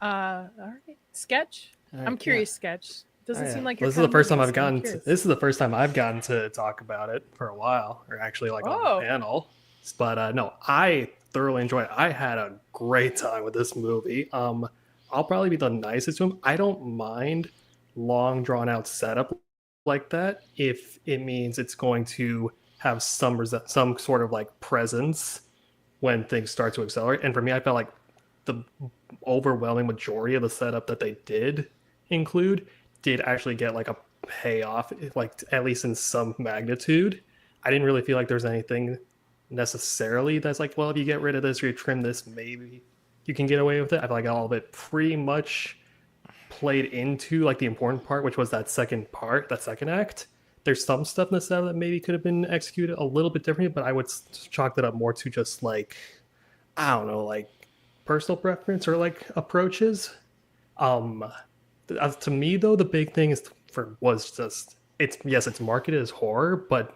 All right, Sketch. I'm curious, Sketch. Doesn't seem like this is the first time This is the first time I've gotten to talk about it for a while, or actually like on the panel. But no, I thoroughly enjoyed it. I had a great time with this movie. I'll probably be the nicest to him. I don't mind long drawn out setup like that if it means it's going to have some sort of like presence when things start to accelerate. And for me, I felt like the overwhelming majority of the setup that they did include did actually get like a payoff, like at least in some magnitude. I didn't really feel like there's anything necessarily that's like, well, if you get rid of this or you trim this, maybe you can get away with it. I feel like all of it pretty much played into like the important part, which was that second act. There's some stuff in the setup that maybe could have been executed a little bit differently, but I would chalk that up more to just like, I don't know, like personal preference or like approaches. To me though, the big thing it's marketed as horror, but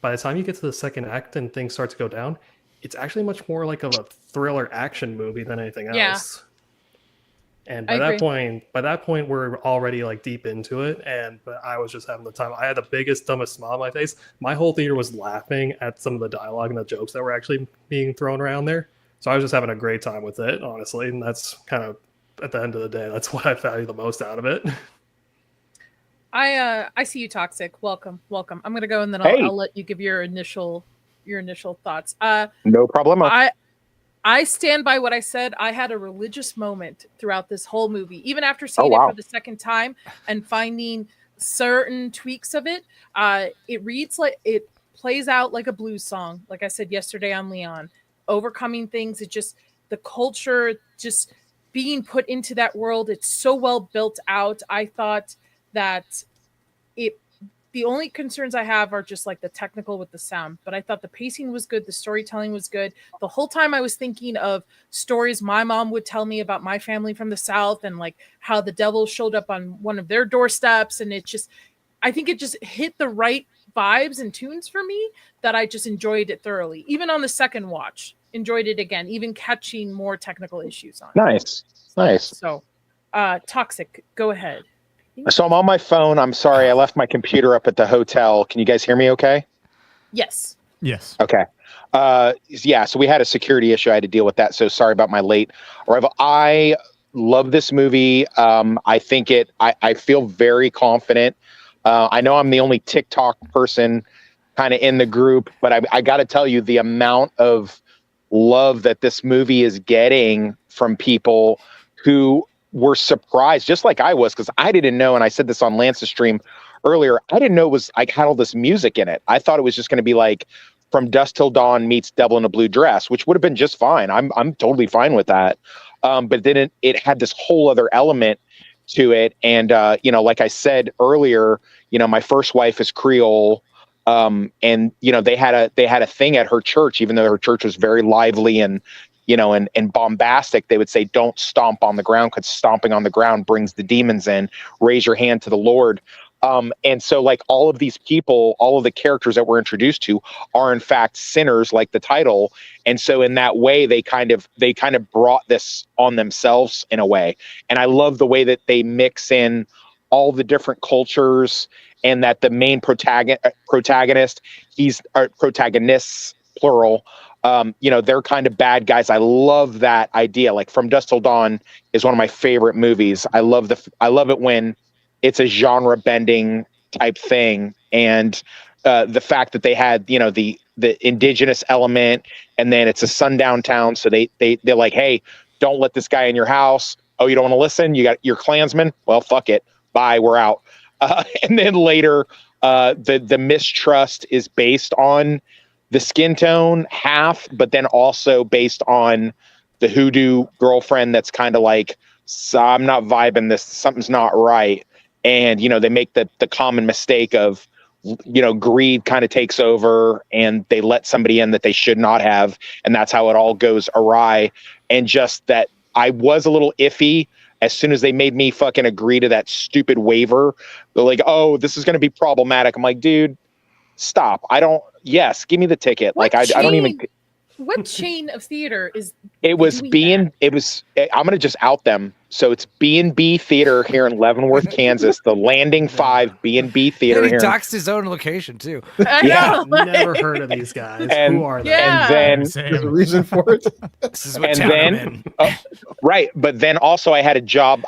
by the time you get to the second act and things start to go down, it's actually much more like of a thriller action movie than anything else. And by that point, we're already like deep into it, but I was just having the time. I had the biggest, dumbest smile on my face. My whole theater was laughing at some of the dialogue and the jokes that were actually being thrown around there. So I was just having a great time with it, honestly, and that's kind of, at the end of the day, that's what I value the most out of it. I see you, Toxic. Welcome. I'm gonna go and then I'll let you give your initial thoughts. No problem. I stand by what I said. I had a religious moment throughout this whole movie, even after seeing it for the second time and finding certain tweaks of it. It reads like it plays out like a blues song. Like I said yesterday on Leon, overcoming things. It just the culture just being put into that world. It's so well built out. I thought that the only concerns I have are just like the technical with the sound, but I thought the pacing was good. The storytelling was good. The whole time I was thinking of stories my mom would tell me about my family from the South and like how the devil showed up on one of their doorsteps. And I think it just hit the right vibes and tunes for me that I just enjoyed it thoroughly. Even on the second watch, enjoyed it again, even catching more technical issues on it. Nice. So, Toxic, go ahead. So I'm on my phone. I'm sorry. I left my computer up at the hotel. Can you guys hear me okay? Yes. Okay. So we had a security issue. I had to deal with that. So sorry about my late arrival. I love this movie. I think I feel very confident. I know I'm the only TikTok person kind of in the group, but I got to tell you the amount of love that this movie is getting from people who were surprised, just like I was, because I didn't know, and I said this on Lance's stream earlier, I didn't know it was like had all this music in it. I thought it was just going to be like From Dusk Till Dawn meets Devil in a Blue Dress, which would have been just fine. I'm totally fine with that. But then it had this whole other element to it, and you know, like I said earlier, you know, my first wife is Creole. And you know, they had a thing at her church, even though her church was very lively and, you know, and bombastic. They would say, don't stomp on the ground, because stomping on the ground brings the demons in. Raise your hand to the Lord. And so like all of these people, all of the characters that we're introduced to are in fact sinners, like the title. And so in that way, they kind of brought this on themselves in a way. And I love the way that they mix in all the different cultures, and that the main protagonist, protagonists, plural, you know, they're kind of bad guys. I love that idea. Like From Dusk Till Dawn is one of my favorite movies. I love it when it's a genre bending type thing. And the fact that they had, you know, the indigenous element, and then it's a sundown town. So they're like, hey, don't let this guy in your house. Oh, you don't want to listen? You got your Klansman? Well, fuck it. Bye. We're out. And then later, the mistrust is based on the skin tone half, but then also based on the hoodoo girlfriend that's kind of like, so I'm not vibing this, something's not right. And, you know, they make the common mistake of, you know, greed kind of takes over, and they let somebody in that they should not have. And that's how it all goes awry. And just that I was a little iffy as soon as they made me fucking agree to that stupid waiver. They're like, oh, this is going to be problematic. I'm like, dude, stop. Yes, give me the ticket. What like, I don't even. What chain of theater is I'm going to just out them. So it's B&B Theater here in Leavenworth, Kansas, the Landing 5 B&B Theater He here. doxed his own location too. Yeah. Never heard of these guys. Who are they? Yeah. And then There's a reason for it. This is what And town then- I'm in. right, but then also I had a job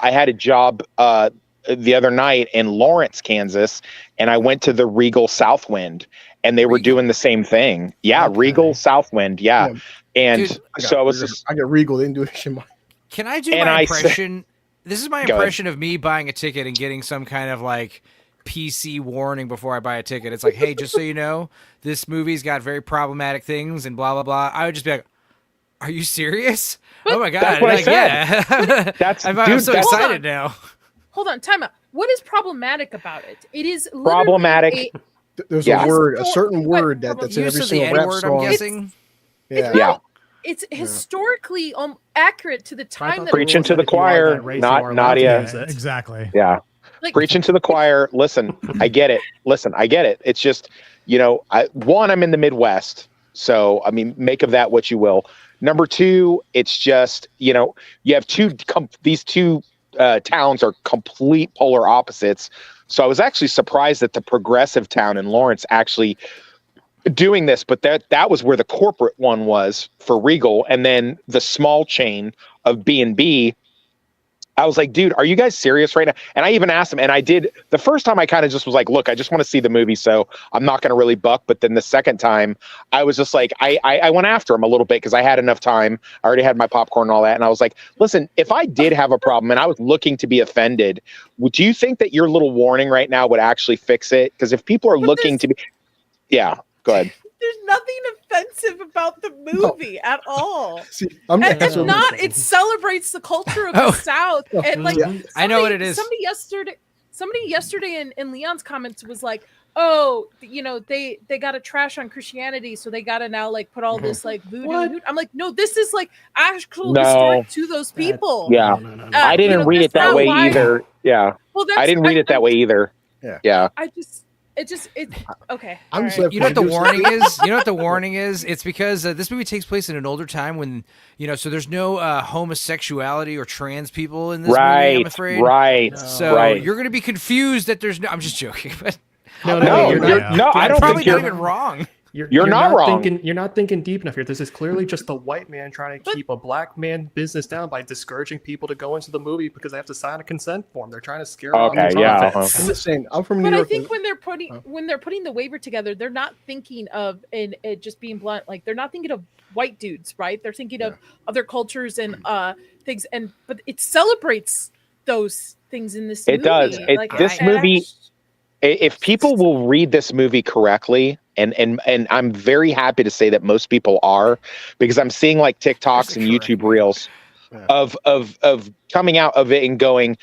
the other night in Lawrence, Kansas, and I went to the Regal Southwind, and they were doing the same thing. Yeah, Okay. Regal Southwind, yeah. Yeah. And Dude, so I was just, I got Regal. They didn't do shit. Can I do And my I said- impression? This is my Go ahead. impression of me buying a ticket and getting some kind of like PC warning before I buy a ticket. It's like, hey, just so you know, this movie's got very problematic things and blah blah blah. I would just be like, are you serious? Oh my god! That's what I Like, said. Yeah, That's I'm dude, so that's excited now. Hold on, time out. What is problematic about it? It is literally Problematic. There's Yeah. a word, a certain What- word that's in Use every of the single rap N-word, I'm song. guessing. Yeah. Yeah. It's historically accurate to the time that Preaching to the choir, not Nadia. Yeah, exactly. Yeah. like, Preaching to the choir. Listen, I get it. It's just, you know, I'm in the Midwest. So, I mean, make of that what you will. Number two, it's just, you know, you have these two towns are complete polar opposites. So I was actually surprised that the progressive town in Lawrence actually doing this, but that was where the corporate one was for Regal, and then the small chain of B&B. I was like, dude, are you guys serious right now? And I even asked him, and I did the first time I kind of just was like, look, I just want to see the movie, so I'm not going to really buck. But then the second time I was just like, I went after him a little bit because I had enough time. I already had my popcorn and all that. And I was like, listen, if I did have a problem and I was looking to be offended, do you think that your little warning right now would actually fix it? Because if people are looking to be, yeah, go ahead. there's nothing offensive about the movie at all. See, And if not, it celebrates the culture of the South. And like, I know what it is. Somebody yesterday in Leon's comments was like, "Oh, you know, they got to trash on Christianity, so they got to now like put all this like voodoo." I'm like, no, this is like actual historic to those people. Yeah, No. I didn't read it that way either. Yeah, Well, I didn't read it that way either. Yeah. Okay. I'm all just right. like- You know what the warning is? You know what the warning is? It's because this movie takes place in an older time when, you know, so there's no homosexuality or trans people in this movie, I'm afraid. Right. So you're going to be confused that there's no. I'm just joking, but No, you're not. I don't probably think you're not even wrong. You're not wrong. You're not thinking deep enough here. This is clearly just the white man trying to keep a black man business down by discouraging people to go into the movie because they have to sign a consent form. They're trying to scare them. Okay, yeah. I'm just saying, I'm from New But York. I think when they're putting the waiver together, they're not thinking of it just being blunt. Like they're not thinking of white dudes, right? They're thinking of other cultures and things, but it celebrates those things in this It movie. does. This movie, if people will read this movie correctly, and I'm very happy to say that most people are, because I'm seeing like TikToks and YouTube reels of coming out of it and going,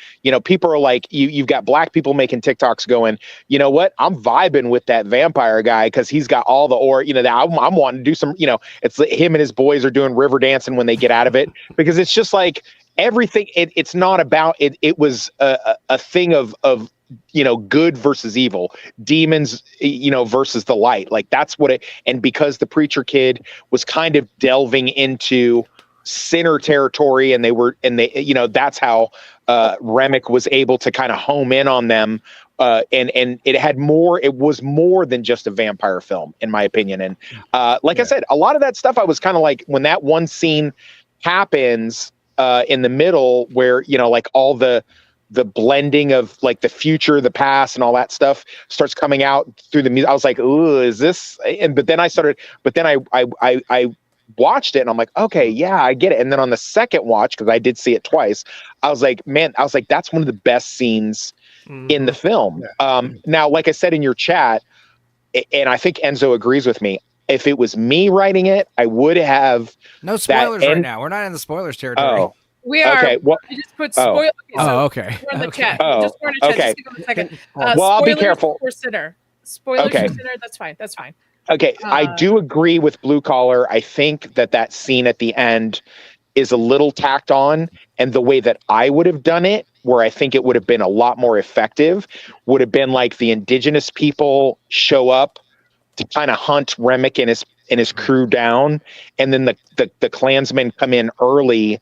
people are like, you've got black people making TikToks going, you know what, I'm vibing with that vampire guy because he's got all the that I'm wanting to do some, it's like him and his boys are doing river dancing when they get out of it, because it's just like everything. It's not about it. It was a thing of good versus evil, demons, versus the light. Like that's what it. And because the preacher kid was kind of delving into sinner territory, and that's how Remick was able to kind of home in on them. And it was more than just a vampire film, in my opinion. And I said, a lot of that stuff, I was kind of like, when that one scene happens in the middle where, like all the blending of like the future, the past, and all that stuff starts coming out through the music. I was like, ooh, is this? But then I watched it and I'm like, okay, yeah, I get it. And then on the second watch, because I did see it twice, I was like, that's one of the best scenes in the film. Now, like I said in your chat, and I think Enzo agrees with me, if it was me writing it, I would have no spoilers right now. We're not in the spoilers territory. Oh, we are. Okay, well, I just put spoiler. Okay. We're in the chat. Oh, Just we're in the chat. okay. Just give us a second. Well, I'll be careful. For Sinner. Spoilers Okay. for Sinner. That's fine. That's fine. Okay, I do agree with Blue Collar. I think that scene at the end is a little tacked on, and the way that I would have done it, where I think it would have been a lot more effective, would have been like the indigenous people show up to kind of hunt Remick and his crew down, and then the Klansmen come in early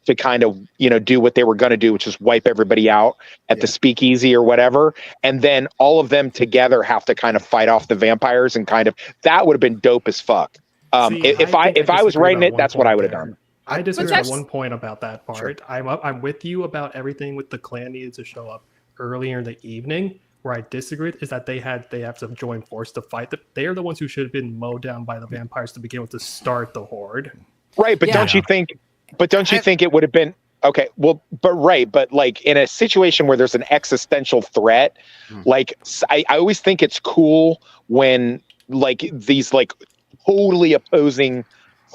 to kind of do what they were going to do, which is wipe everybody out at the speakeasy or whatever, and then all of them together have to kind of fight off the vampires, and kind of that would have been dope as fuck. If I was writing it, that's what I would have done. I disagree on one point about that part. Sure. I'm with you about everything with the clan needed to show up earlier in the evening. Where I disagree is that they have to join force to fight. They are the ones who should have been mowed down by the vampires to begin with, to start the horde. Right, but don't you think? But don't you think it would have been okay? Well, but like in a situation where there's an existential threat, like I always think it's cool when like these like totally opposing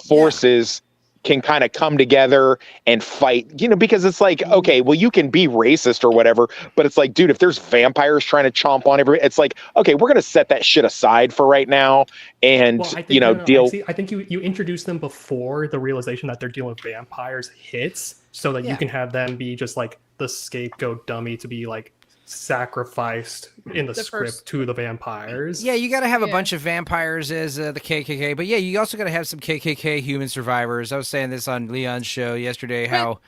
forces can kind of come together and fight, because it's like, okay, well, you can be racist or whatever, but it's like, dude, if there's vampires trying to chomp on it's like, okay, we're going to set that shit aside for right now and, deal. I think you introduce them before the realization that they're dealing with vampires hits, so that you can have them be just like the scapegoat dummy to be like sacrificed in the script to the vampires. Yeah, you got to have a bunch of vampires as the KKK, but you also got to have some KKK human survivors. I was saying this on Leon's show yesterday, how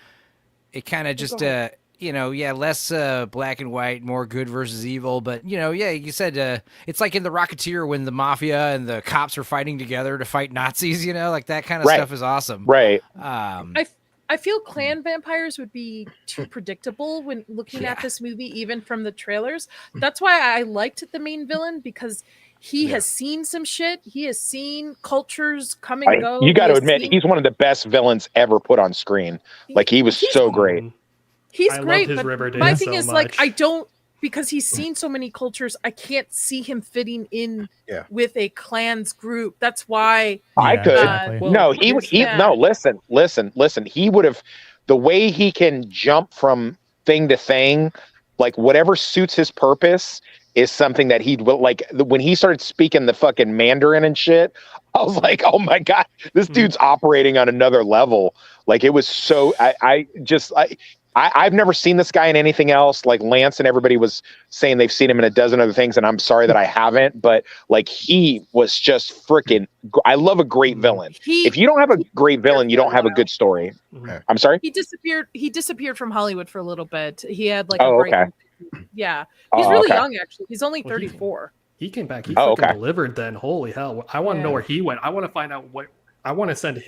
it kind of just less black and white, more good versus evil, but you said it's like in The Rocketeer when the mafia and the cops are fighting together to fight Nazis, like that kind of stuff is awesome. Right. I feel clan vampires would be too predictable when looking at this movie, even from the trailers. That's why I liked the main villain, because he has seen some shit. He has seen cultures come and go. You got to admit, he's one of the best villains ever put on screen. Like, he was so great. He's great, but my thing is, like, I don't, because he's seen so many cultures, I can't see him fitting in with a clan's group. That's why I could. Listen. He would have, the way he can jump from thing to thing, like whatever suits his purpose is something that he'd like. When he started speaking the fucking Mandarin and shit, I was like, oh my God, this dude's operating on another level. Like, it was so, I've never seen this guy in anything else. Like, Lance and everybody was saying they've seen him in a dozen other things, and I'm sorry that I haven't, but like, he was just freaking, I love a great villain. If you don't have a great villain, you don't have a good story. I'm sorry? He disappeared from Hollywood for a little bit. He had like a break. Yeah. He's really young, actually. He's only 34. He came back. He delivered then. Holy hell. I want to know where he went. I want to find out what, I want to send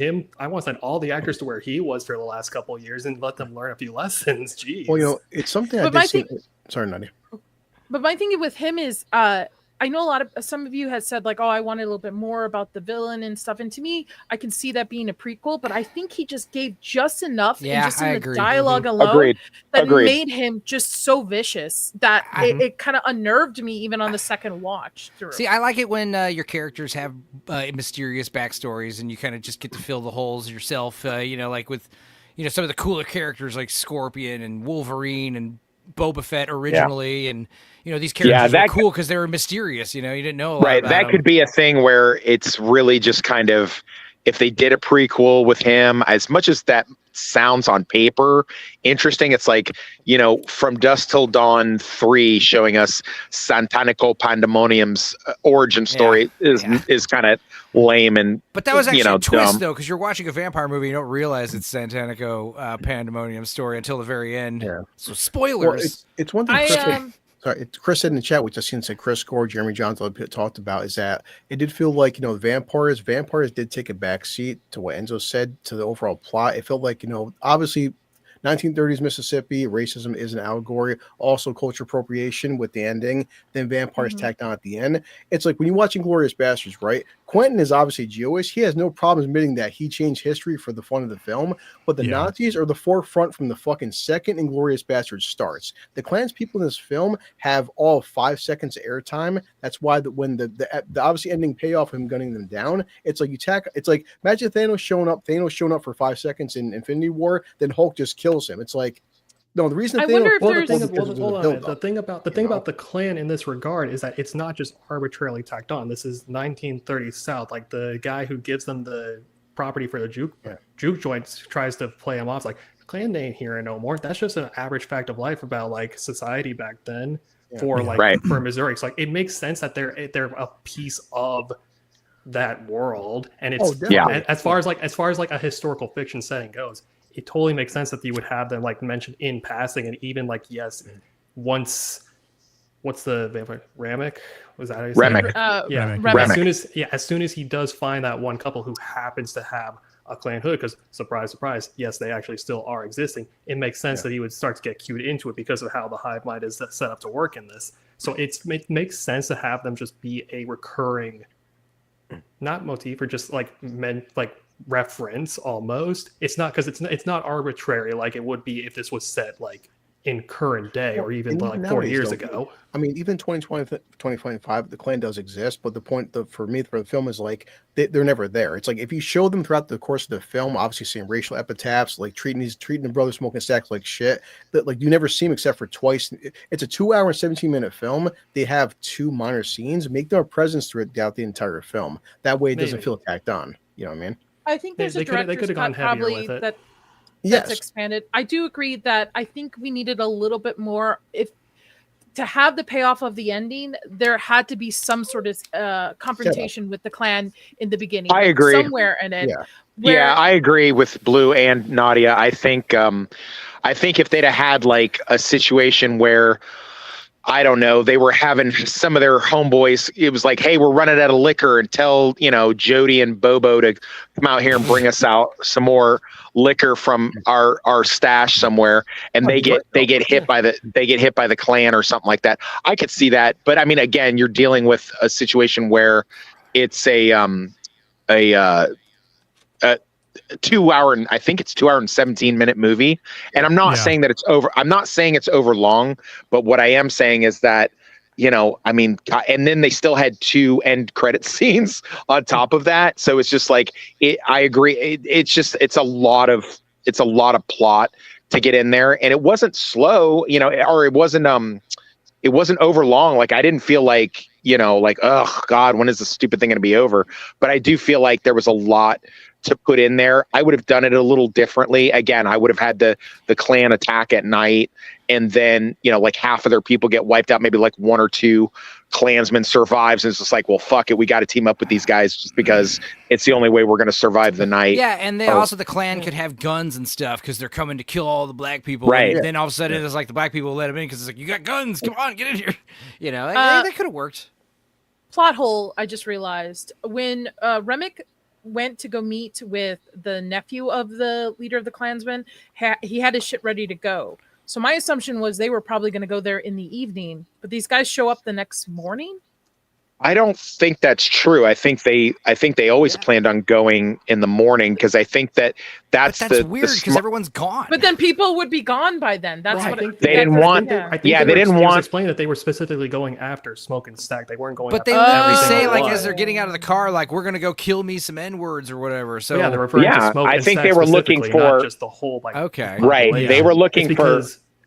all the actors to where he was for the last couple of years and let them learn a few lessons. Jeez. Well, it's something I did see. Sorry, Nadia. But my thing with him is I know some of you had said like, oh, I wanted a little bit more about the villain and stuff. And to me, I can see that being a prequel, but I think he just gave just enough and just in the dialogue alone that made him just so vicious that it kind of unnerved me even on the second watch through. See, I like it when your characters have mysterious backstories and you kind of just get to fill the holes yourself, like with, some of the cooler characters like Scorpion and Wolverine and Boba Fett originally, and these characters were cool because they were mysterious. You didn't know a lot about that them. could be a thing where it's really just kind of, if they did a prequel with him, as much as that sounds on paper interesting, it's like, From Dusk Till Dawn 3 showing us Santanico Pandemonium's origin story is kind of lame. But that was actually a twist, dumb. though, because you're watching a vampire movie, you don't realize it's Santanico Pandemonium's story until the very end. Yeah. So spoilers. Well, it's one thing. Chris said in the chat, which I seen said Chris Gore, Jeremy Johns talked about, is that it did feel like, vampires did take a backseat to what Enzo said to the overall plot. It felt like, obviously 1930s Mississippi, racism is an allegory, also culture appropriation with the ending, then vampires tacked on at the end. It's like when you're watching Glorious Bastards, right? Quentin is obviously Jewish. He has no problem admitting that he changed history for the fun of the film, but the Nazis are the forefront from the fucking second Inglourious Bastards starts. The Klan's people in this film have all 5 seconds of airtime. That's why when the obviously ending payoff of him gunning them down, it's like it's like imagine Thanos showing up for 5 seconds in Infinity War, then Hulk just kills him. It's like, no, the reason I wonder if there's the thing about the Klan in this regard is that it's not just arbitrarily tacked on. This is 1930s South. Like the guy who gives them the property for the juke joints tries to play him off like Klan ain't here no more. That's just an average fact of life about like society back then for Missouri. So like it makes sense that they're a piece of that world, and it's as far as like a historical fiction setting goes. It totally makes sense that you would have them like mentioned in passing, and even like once what's the vampire Ramek? Was that how you say Ramek? Ramek. As soon as he does find that one couple who happens to have a Klan hood, because surprise, surprise, yes, they actually still are existing. It makes sense that he would start to get cued into it because of how the hive mind is set up to work in this. So it makes sense to have them just be a recurring, not motif or just like reference almost. It's not because it's not arbitrary like it would be if this was set like in current day or even like 40 years ago. I mean, even 2020, 2025, the Klan does exist, but the point for me for the film is like they're never there. It's like if you show them throughout the course of the film, obviously seeing racial epitaphs, like treating the brother smoking stacks like shit, that like you never see them except for twice. It's a 2 hour and 17-minute film. They have 2 minor scenes. Make their presence throughout the entire film. That way it doesn't feel tacked on. You know what I mean? I think there's a director's cut probably that's expanded. I do agree that I think we needed a little bit more. If to have the payoff of the ending, there had to be some sort of confrontation with the Klan in the beginning. I agree. Somewhere in it. Yeah, I agree with Blue and Nadia. I think if they'd have had like a situation where, I don't know, they were having some of their homeboys, it was like, hey, we're running out of liquor, and tell, Jody and Bobo to come out here and bring us out some more liquor from our stash somewhere, and they get hit by the Klan or something like that. I could see that. But I mean, again, you're dealing with a situation where it's a 2 hour, and I think it's 2 hour and 17-minute movie. And I'm not saying that it's over. I'm not saying it's over long, but what I am saying is that, I mean, and then they still had 2 end credit scenes on top of that. So it's just like, I agree. It's a lot of plot to get in there, and it wasn't slow, or it wasn't over long. Like I didn't feel like, oh God, when is this stupid thing going to be over? But I do feel like there was a lot to put in there. I would have done it a little differently. Again, I would have had the Klan attack at night, and then, like half of their people get wiped out. Maybe like 1 or 2 Klansmen survives, and it's just like, well, fuck it, we got to team up with these guys just because it's the only way we're going to survive the night. Yeah, and also the Klan could have guns and stuff because they're coming to kill all the black people. Right. And then all of a sudden it's like the black people let them in because it's like, you got guns, come on, get in here. That could have worked. Plot hole, I just realized. When Remick went to go meet with the nephew of the leader of the Klansmen, he had his shit ready to go. So my assumption was they were probably going to go there in the evening, but these guys show up the next morning. I don't think that's true. I think they always planned on going in the morning because I think that's But that's the weird because everyone's gone. But then people would be gone by then. That's Well, what I think they didn't want. I think Yeah, they didn't It was want. explained that they were specifically going after Smoke and Stack. They weren't going. But after they literally everything say at like once. as they're getting out of the car, like we're gonna go kill me some N-words or whatever. So yeah, they're referring to Smoke I and think Stack they were looking specifically, for not just the whole like. Okay. Right, population. they were looking It's for.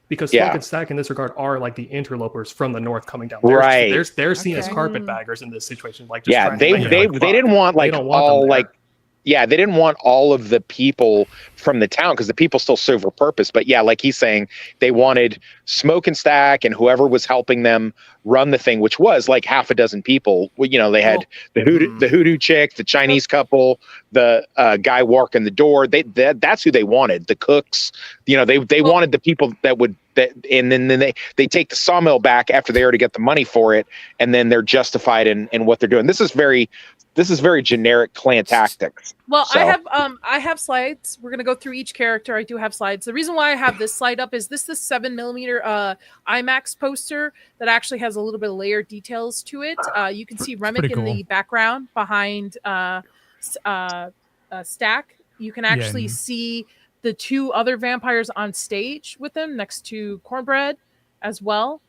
because Smoke Yeah. and Stack in this regard are like the interlopers from the north coming down. Right. They're seen as Okay. carpetbaggers in this situation. Like just Yeah, trying to make it they like, didn't want they like don't want them all there. like. Yeah, they didn't want all of the people from the town because the people still serve a purpose. But yeah, like he's saying, they wanted Smoke and Stack and whoever was helping them run the thing, which was like half a dozen people. Well, you know, they had the hoodoo chick, the Chinese couple, the guy walking the door. That's who they wanted. The cooks. You know, they wanted the people that would. And then they take the sawmill back after they already get the money for it, and then they're justified in what they're doing. This is very generic clan tactics. Well, So- I have slides. We're gonna go through each character. I do have slides. The reason why I have this slide up is this the 7mm IMAX poster that actually has a little bit of layered details to it. You can see Remick in the background behind Stack. You can actually see the two other vampires on stage with them next to Cornbread as well.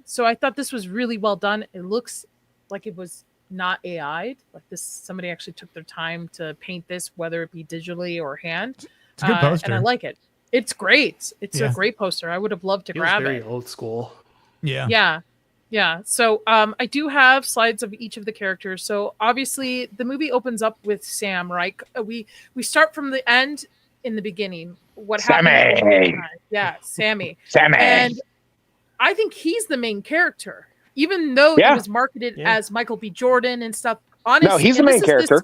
So I thought this was really well done. It looks like it was not AI'd. Like this, somebody actually took their time to paint this, whether it be digitally or hand. It's a good poster. And I like it. It's great. It's a great poster. I would have loved to grab very it. old school. Yeah. Yeah. So I do have slides of each of the characters. So obviously the movie opens up with Sam, right? We start from the end in the beginning. What happened? Sammy. Yeah, Sammy. Sammy. And I think he's the main character, even though it was marketed as Michael B. Jordan and stuff. Honestly, No, he's the main character.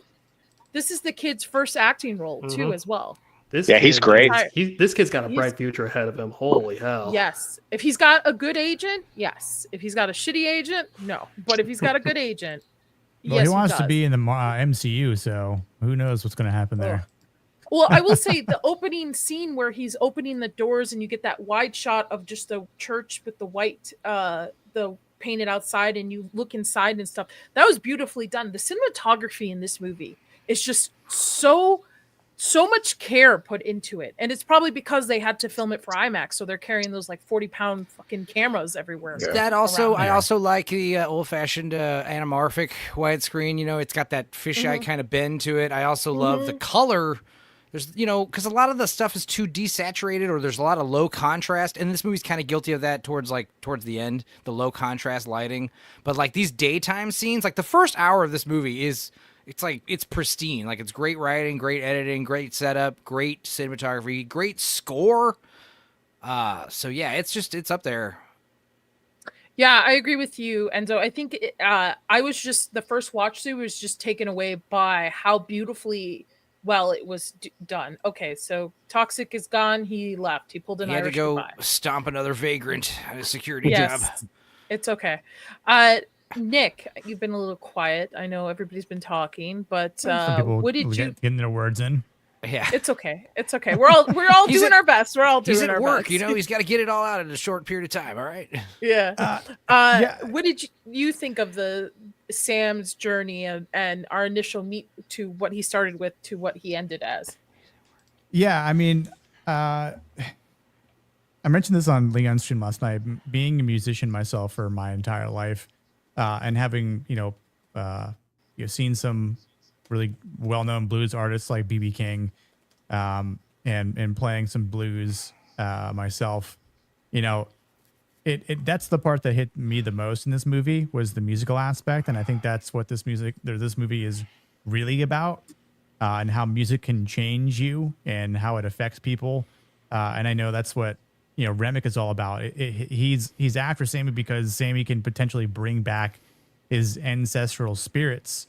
This is the kid's first acting role too, as well. He's great. This kid's got a bright future ahead of him. Holy hell! Yes, if he's got a good agent, yes. If he's got a shitty agent, no. But if he's got a good agent, Well, yes, he wants to does. be in the MCU, so who knows what's going to happen there. Well, I will say the opening scene where he's opening the doors and you get that wide shot of just the church with the white, the painted outside, and you look inside and stuff. That was beautifully done. The cinematography in this movie is just so much care put into it, and it's probably because they had to film it for IMAX, so they're carrying those like 40-pound fucking cameras everywhere. That also, around. I also like the old-fashioned anamorphic widescreen. You know, it's got that fisheye kind of bend to it. I also love the color. There's, you know, because a lot of the stuff is too desaturated, or there's a lot of low contrast, and this movie's kind of guilty of that towards the end, the low contrast lighting. But like these daytime scenes, like the first hour of this movie it's pristine. Like it's great writing, great editing, great setup, great cinematography, great score. So yeah, it's up there. Yeah, I agree with you, Enzo. I think I was just the first watch through was just taken away by how beautifully well it was done. Okay, so Toxic is gone. He left. He pulled an He had to Irish go goodbye. stomp another vagrant at a security job. It's okay. Nick, you've been a little quiet. I know everybody's been talking, but Some people what did you? getting their words in? Yeah, It's okay. It's okay. We're all He's doing at- our best. We're all doing he's our at work. best. You know, he's got to get it all out in a short period of time. All right. Yeah. What did you think of the Sam's journey and our initial meet to what he started with to what he ended as? Yeah, I mean, I mentioned this on Leon's stream last night. Being a musician myself for my entire life, and having seen some really well-known blues artists like B.B. King, and playing some blues myself, that's the part that hit me the most in this movie was the musical aspect, and I think that's what this movie is really about, and how music can change you and how it affects people, and I know that's what Remick is all about. He's after Sammy because Sammy can potentially bring back his ancestral spirits,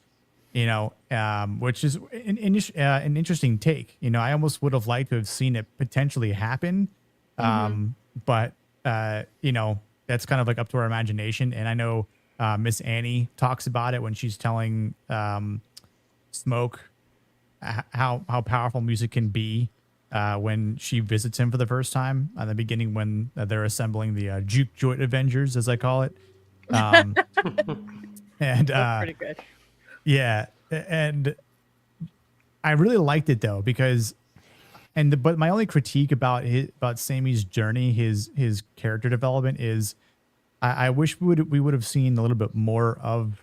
which is an interesting take. I almost would have liked to have seen it potentially happen, but that's kind of like up to our imagination. And I know Miss Annie talks about it when she's telling Smoke how powerful music can be when she visits him for the first time at the beginning when they're assembling the Juke Joint Avengers, as I call it. And That's pretty good. yeah, and I really liked it though because, but my only critique about Sammy's journey, his character development is, I wish we would have seen a little bit more of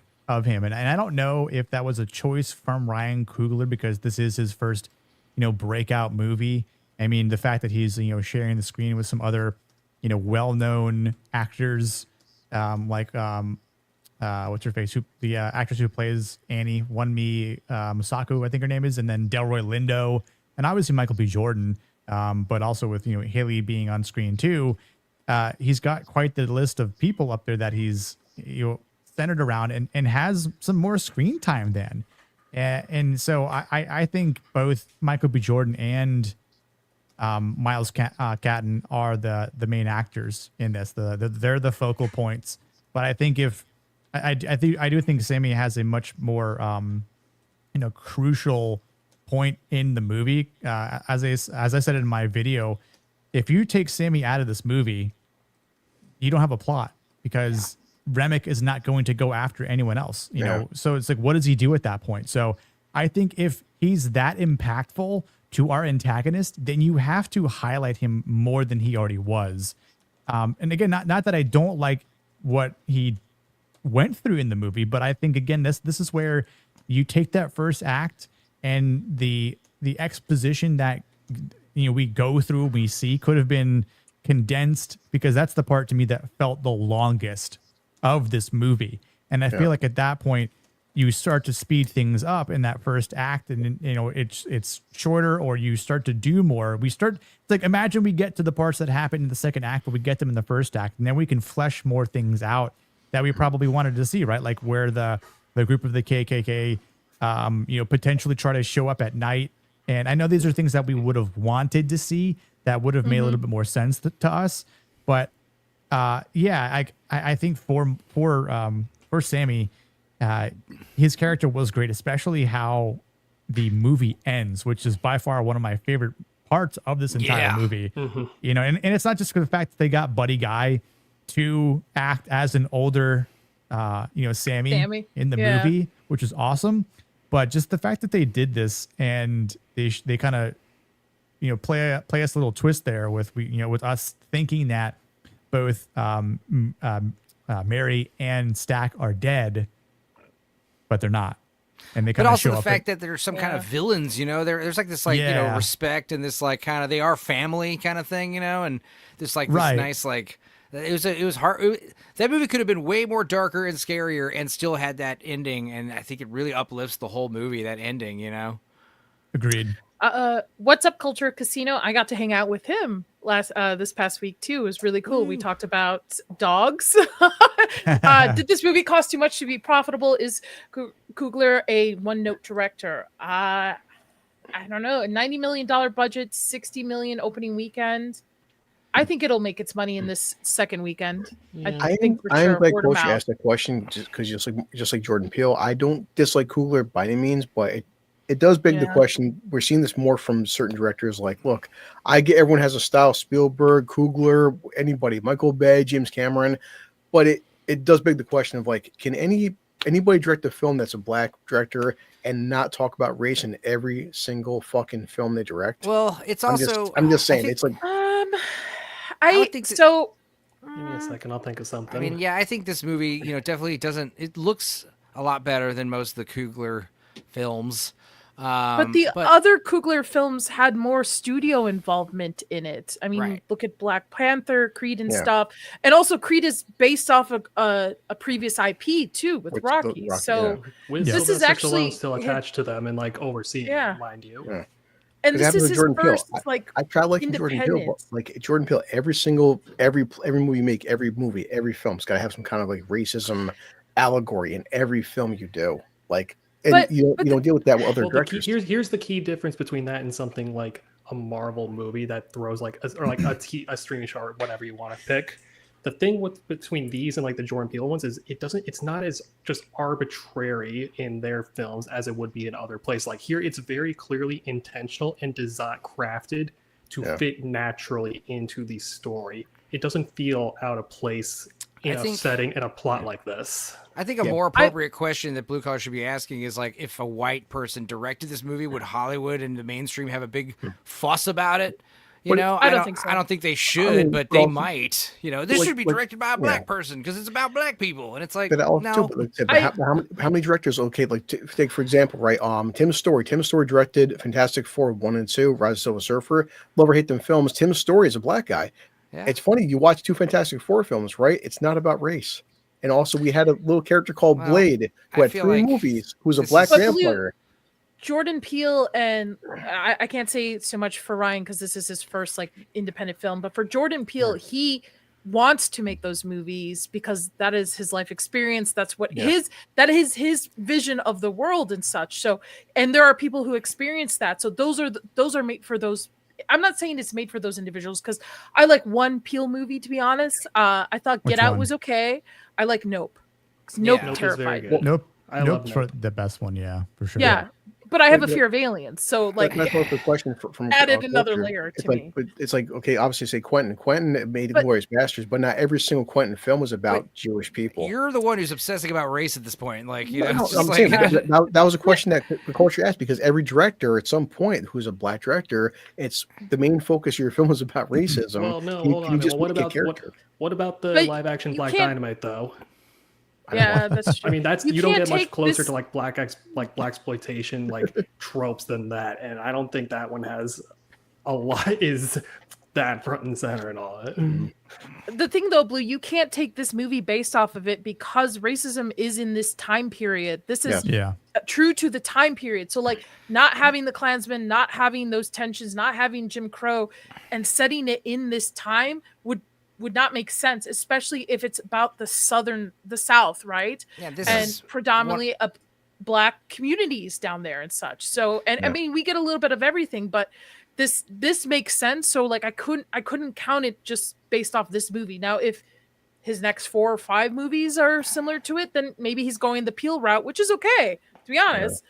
him, and I don't know if that was a choice from Ryan Coogler because this is his first, breakout movie. I mean, the fact that he's sharing the screen with some other, well-known actors, what's her face? The actress who plays Annie, Wunmi Masako, I think her name is, and then Delroy Lindo, and obviously Michael B. Jordan, but also with Haley being on screen too. He's got quite the list of people up there that he's centered around and has some more screen time than. And so I think both Michael B. Jordan and Miles Catton are the main actors in this. They're the focal points. But I think I do think Sammy has a much more crucial point in the movie. As I said in my video, if you take Sammy out of this movie, you don't have a plot because Remick is not going to go after anyone else. You know, so it's like, what does he do at that point? So I think if he's that impactful to our antagonist, then you have to highlight him more than he already was. And again, not that I don't like what he went through in the movie, but I think again, this is where you take that first act and the exposition that we go through, we see could have been condensed, because that's the part to me that felt the longest of this movie. And I feel like at that point you start to speed things up in that first act, and it's shorter, or you start to do more. It's like, imagine we get to the parts that happen in the second act, but we get them in the first act, and then we can flesh more things out that we probably wanted to see, right? Like where the group of the KKK potentially try to show up at night. And I know these are things that we would have wanted to see that would have made a little bit more sense to us. But I think for Sammy, his character was great, especially how the movie ends, which is by far one of my favorite parts of this entire movie. And it's not just for the fact that they got Buddy Guy to act as an older Sammy in the movie, which is awesome. But just the fact that they did this and they kind of play us a little twist there with with us thinking that both Mary and Stack are dead, but they're not. And they kind of show up. But also the fact that there's some kind of villains, there's like this respect and this like kind of, they are family kind of thing, and this like this nice like, it was hard. That movie could have been way more darker and scarier and still had that ending, and I think it really uplifts the whole movie, that ending, Agreed. What's Up Culture Casino, I got to hang out with him this past week too. It was really cool. We talked about dogs. Did this movie cost too much to be profitable? Is Coogler a one-note director? I don't know. A $90 million budget, $60 million opening weekend. I think it'll make its money in this second weekend. I think for sure. I'm like glad you asked that question, just because just like Jordan Peele, I don't dislike Coogler by any means, but it does beg the question. We're seeing this more from certain directors. Like, look, I get everyone has a style: Spielberg, Coogler, anybody, Michael Bay, James Cameron, but it does beg the question of like, can anybody direct a film that's a black director and not talk about race in every single fucking film they direct? Well, it's also I'm just saying, it's like I think so. Give me a second, I'll think of something. I mean, I think this movie, definitely doesn't. It looks a lot better than most of the Coogler films. But the other Coogler films had more studio involvement in it. I mean, look at Black Panther, Creed, and stuff. And also, Creed is based off of a previous IP too, with Rocky. So this is actually still attached to them and like overseeing, mind you. Yeah. And this is his first, I try liking Jordan Peele, but like Jordan Peele, every movie you make, every film's got to have some kind of like racism allegory in every film you do. Like, and you don't deal with that with other directors. Here's the key difference between that and something like a Marvel movie that throws like a screenshot or whatever you want to pick. The thing between these and like the Jordan Peele ones is it's not as just arbitrary in their films as it would be in other places. Like here, it's very clearly intentional and crafted to fit naturally into the story. it doesn't feel out of place in a setting and a plot like this. I think a more appropriate question that Blue Collar should be asking is like, if a white person directed this movie, would Hollywood and the mainstream have a big fuss about it? You know, I don't think so. I don't think they should, but they might. You know, this should be directed by a black person because it's about black people, and it's like, no. How many directors? Okay, like take for example, right? Tim Story. Tim Story directed Fantastic Four 1 and 2, Rise of the Silver Surfer. Love or hate them films. Tim Story is a black guy. Yeah. It's funny, you watch 2 Fantastic Four films, right? It's not about race. And also, we had a little character called Blade who had 3 movies, who was a black vampire. Jordan Peele, and I can't say so much for Ryan because this is his first like independent film, but for Jordan Peele, he wants to make those movies because that is his life experience. That's what his vision of the world and such. So, and there are people who experience that. So those are made for those. I'm not saying it's made for those individuals because I like one Peele movie, to be honest. I thought Get Out was okay. I like Nope. Nope terrified. Nope. Nope's for the best one, for sure. Yeah. But I have a fear of aliens, so like that's the question from added another layer to me. But it's like, okay, obviously say Quentin. Quentin made Inglourious Basterds, but not every single Quentin film was about Jewish people. You're the one who's obsessing about race at this point. Like, you know, I'm saying that was a question that the culture asked because every director at some point who's a black director, it's the main focus of your film is about racism. Well, no, hold on. What about the live action Black Dynamite though? Yeah, that's true. I mean, you don't get much closer to like black exploitation like tropes than that, and I don't think that one has a lot is that front and center and all that. The thing though, Blue, you can't take this movie based off of it because racism is in this time period. This is true to the time period. So like not having the Klansmen, not having those tensions, not having Jim Crow, and setting it in this time would not make sense, especially if it's about the South, right? Yeah, this is predominantly black communities down there and such. So, and I mean, we get a little bit of everything, but this makes sense. So, like, I couldn't count it just based off this movie. Now, if his next 4 or 5 movies are similar to it, then maybe he's going the Peele route, which is okay. To be honest,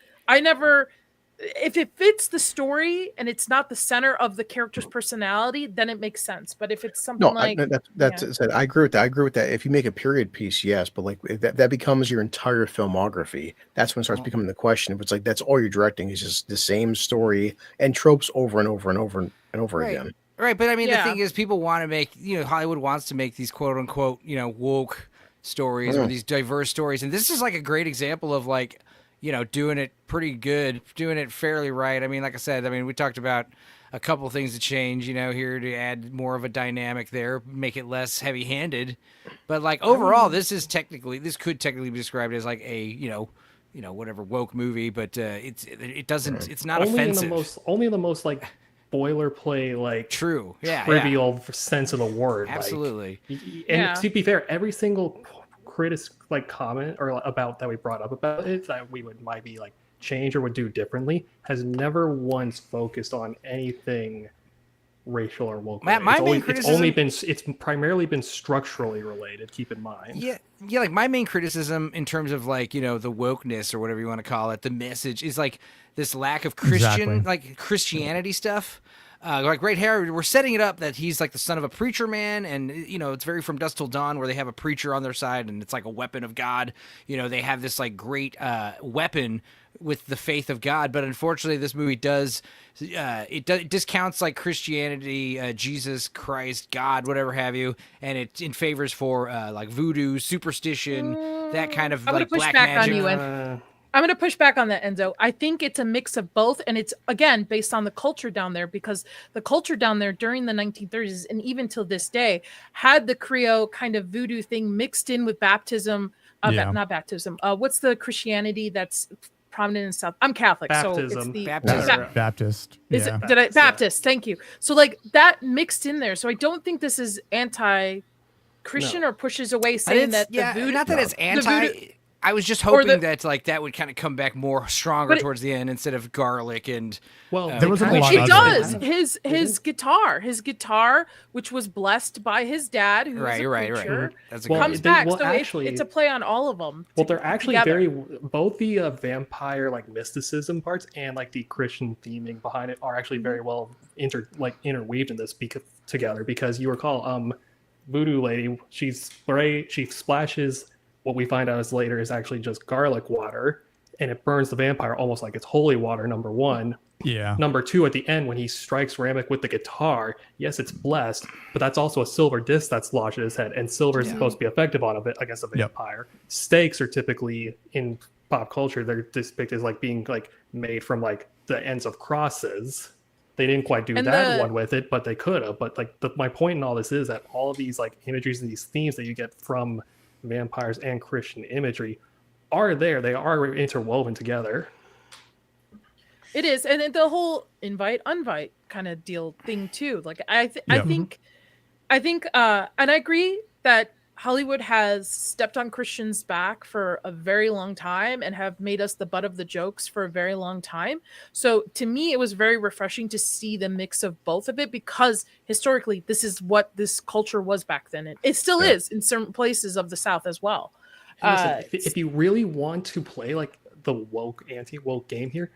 if it fits the story and it's not the center of the character's personality, then it makes sense. But if it's something I agree with that. I agree with that. If you make a period piece, yes, but like that becomes your entire filmography. That's when it starts becoming the question. If it's like that's all you're directing is just the same story and tropes over and over and over and over again. Right, but I mean, the thing is, people want to make, Hollywood wants to make these quote unquote, woke stories or these diverse stories, and this is like a great example of like, doing it pretty good, doing it fairly right. I mean, like I said, we talked about a couple of things to change, here to add more of a dynamic there, make it less heavy-handed. But like overall, this could technically be described as like a, whatever woke movie, but it's not offensive. Only in the most like boilerplate, like trivial sense of the word. Absolutely. To be fair, every single comment or about that we brought up about it that we might be like change or would do differently has never once focused on anything racial or woke. It's primarily been structurally related. Keep in mind. Yeah. Like my main criticism in terms of like the wokeness or whatever you want to call it, the message is like this lack of Christianity stuff. Like right here, we're setting it up that he's like the son of a preacher man, and it's very From Dusk Till Dawn, where they have a preacher on their side, and it's like a weapon of God. They have this like great weapon with the faith of God, but unfortunately, this movie it discounts like Christianity, Jesus Christ, God, whatever have you, and it in favors for like voodoo, superstition, that kind of like black magic. I'm going to push back on that, Enzo. I think it's a mix of both, and it's, again, based on the culture down there, because the culture down there during the 1930s, and even till this day, had the Creole kind of voodoo thing mixed in with baptism. Not baptism. What's the Christianity that's prominent in South? I'm Catholic, Baptism. so it's the Baptist. Baptist? Thank you. So, like, that mixed in there. So I don't think this is anti-Christian or pushes away saying that the voodoo... Not that it's anti... I was just hoping that like that would kind of come back more stronger towards the end instead of garlic and there was a lot. It does. His guitar, which was blessed by his dad, who was a preacher, That's comes back. So it's a play on all of them. Well, they're actually both the vampire like mysticism parts and like the Christian theming behind it are actually very well interweaved in this together because you recall voodoo lady, she splashes what we find out as later is actually just garlic water, and it burns the vampire almost like it's holy water. Number one. Yeah. Number two, at the end when he strikes Ramek with the guitar, yes, it's blessed, but that's also a silver disc that's lodged in his head, and silver is supposed to be effective on against a vampire. Yep. Stakes are typically in pop culture, they're depicted as like being like made from like the ends of crosses. They didn't quite do that one with it, but they could have. But like my point in all this is that all of these like imageries and these themes that you get from vampires and Christian imagery are there. They are interwoven together. It is, and the whole invite kind of deal thing too. Like I think, and I agree that Hollywood has stepped on Christians' back for a very long time and have made us the butt of the jokes for a very long time. So to me, it was very refreshing to see the mix of both of it, because historically, this is what this culture was back then, and it still is in certain places of the South as well. Listen, if you really want to play like the woke anti-woke game here,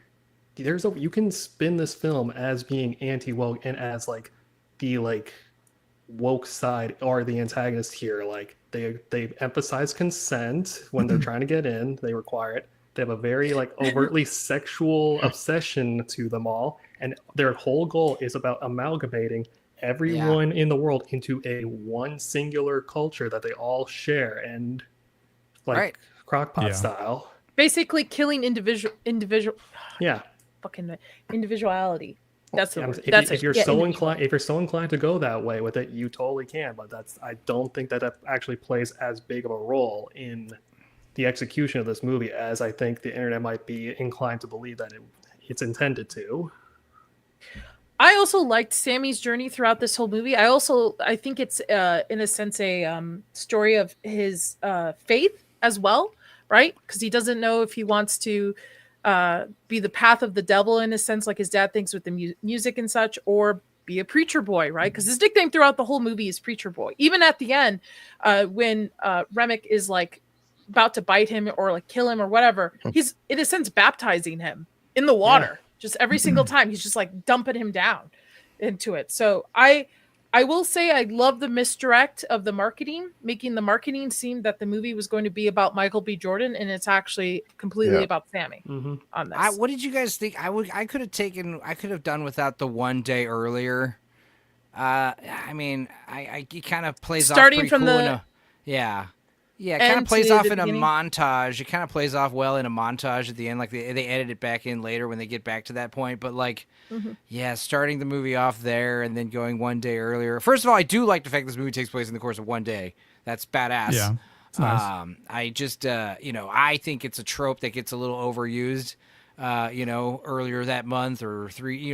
you can spin this film as being anti-woke and as like the like woke side are the antagonist here. Like they emphasize consent when they're trying to get in, they require it. They have a very like overtly sexual obsession to them all, and their whole goal is about amalgamating everyone in the world into a one singular culture that they all share, and like crockpot style, basically killing individual fucking individuality. That's the word. If you're so inclined to go that way with it, you totally can. But I don't think that actually plays as big of a role in the execution of this movie as I think the internet might be inclined to believe that it's intended to. I also liked Sammy's journey throughout this whole movie. I think it's in a sense a story of his faith as well, right? Because he doesn't know if he wants to be the path of the devil in a sense, like his dad thinks with the music and such, or be a preacher boy, right? Because his nickname throughout the whole movie is preacher boy. Even at the end, when Ramek is like about to bite him or like kill him or whatever, he's in a sense baptizing him in the water. Just every single time he's just like dumping him down into it. So I will say I love the misdirect of the marketing, making the marketing seem that the movie was going to be about Michael B. Jordan, and it's actually completely about Sammy on this. What did you guys think? I could have done without the one day earlier. I mean, it kind of plays starting off from cool the it kind of plays off in a montage. It kind of plays off well in a montage at the end. Like they edit it back in later when they get back to that point. But like, starting the movie off there and then going one day earlier. First of all, I do like the fact this movie takes place in the course of one day. That's badass. Yeah, it's nice. I just, I think it's a trope that gets a little overused. Earlier that month or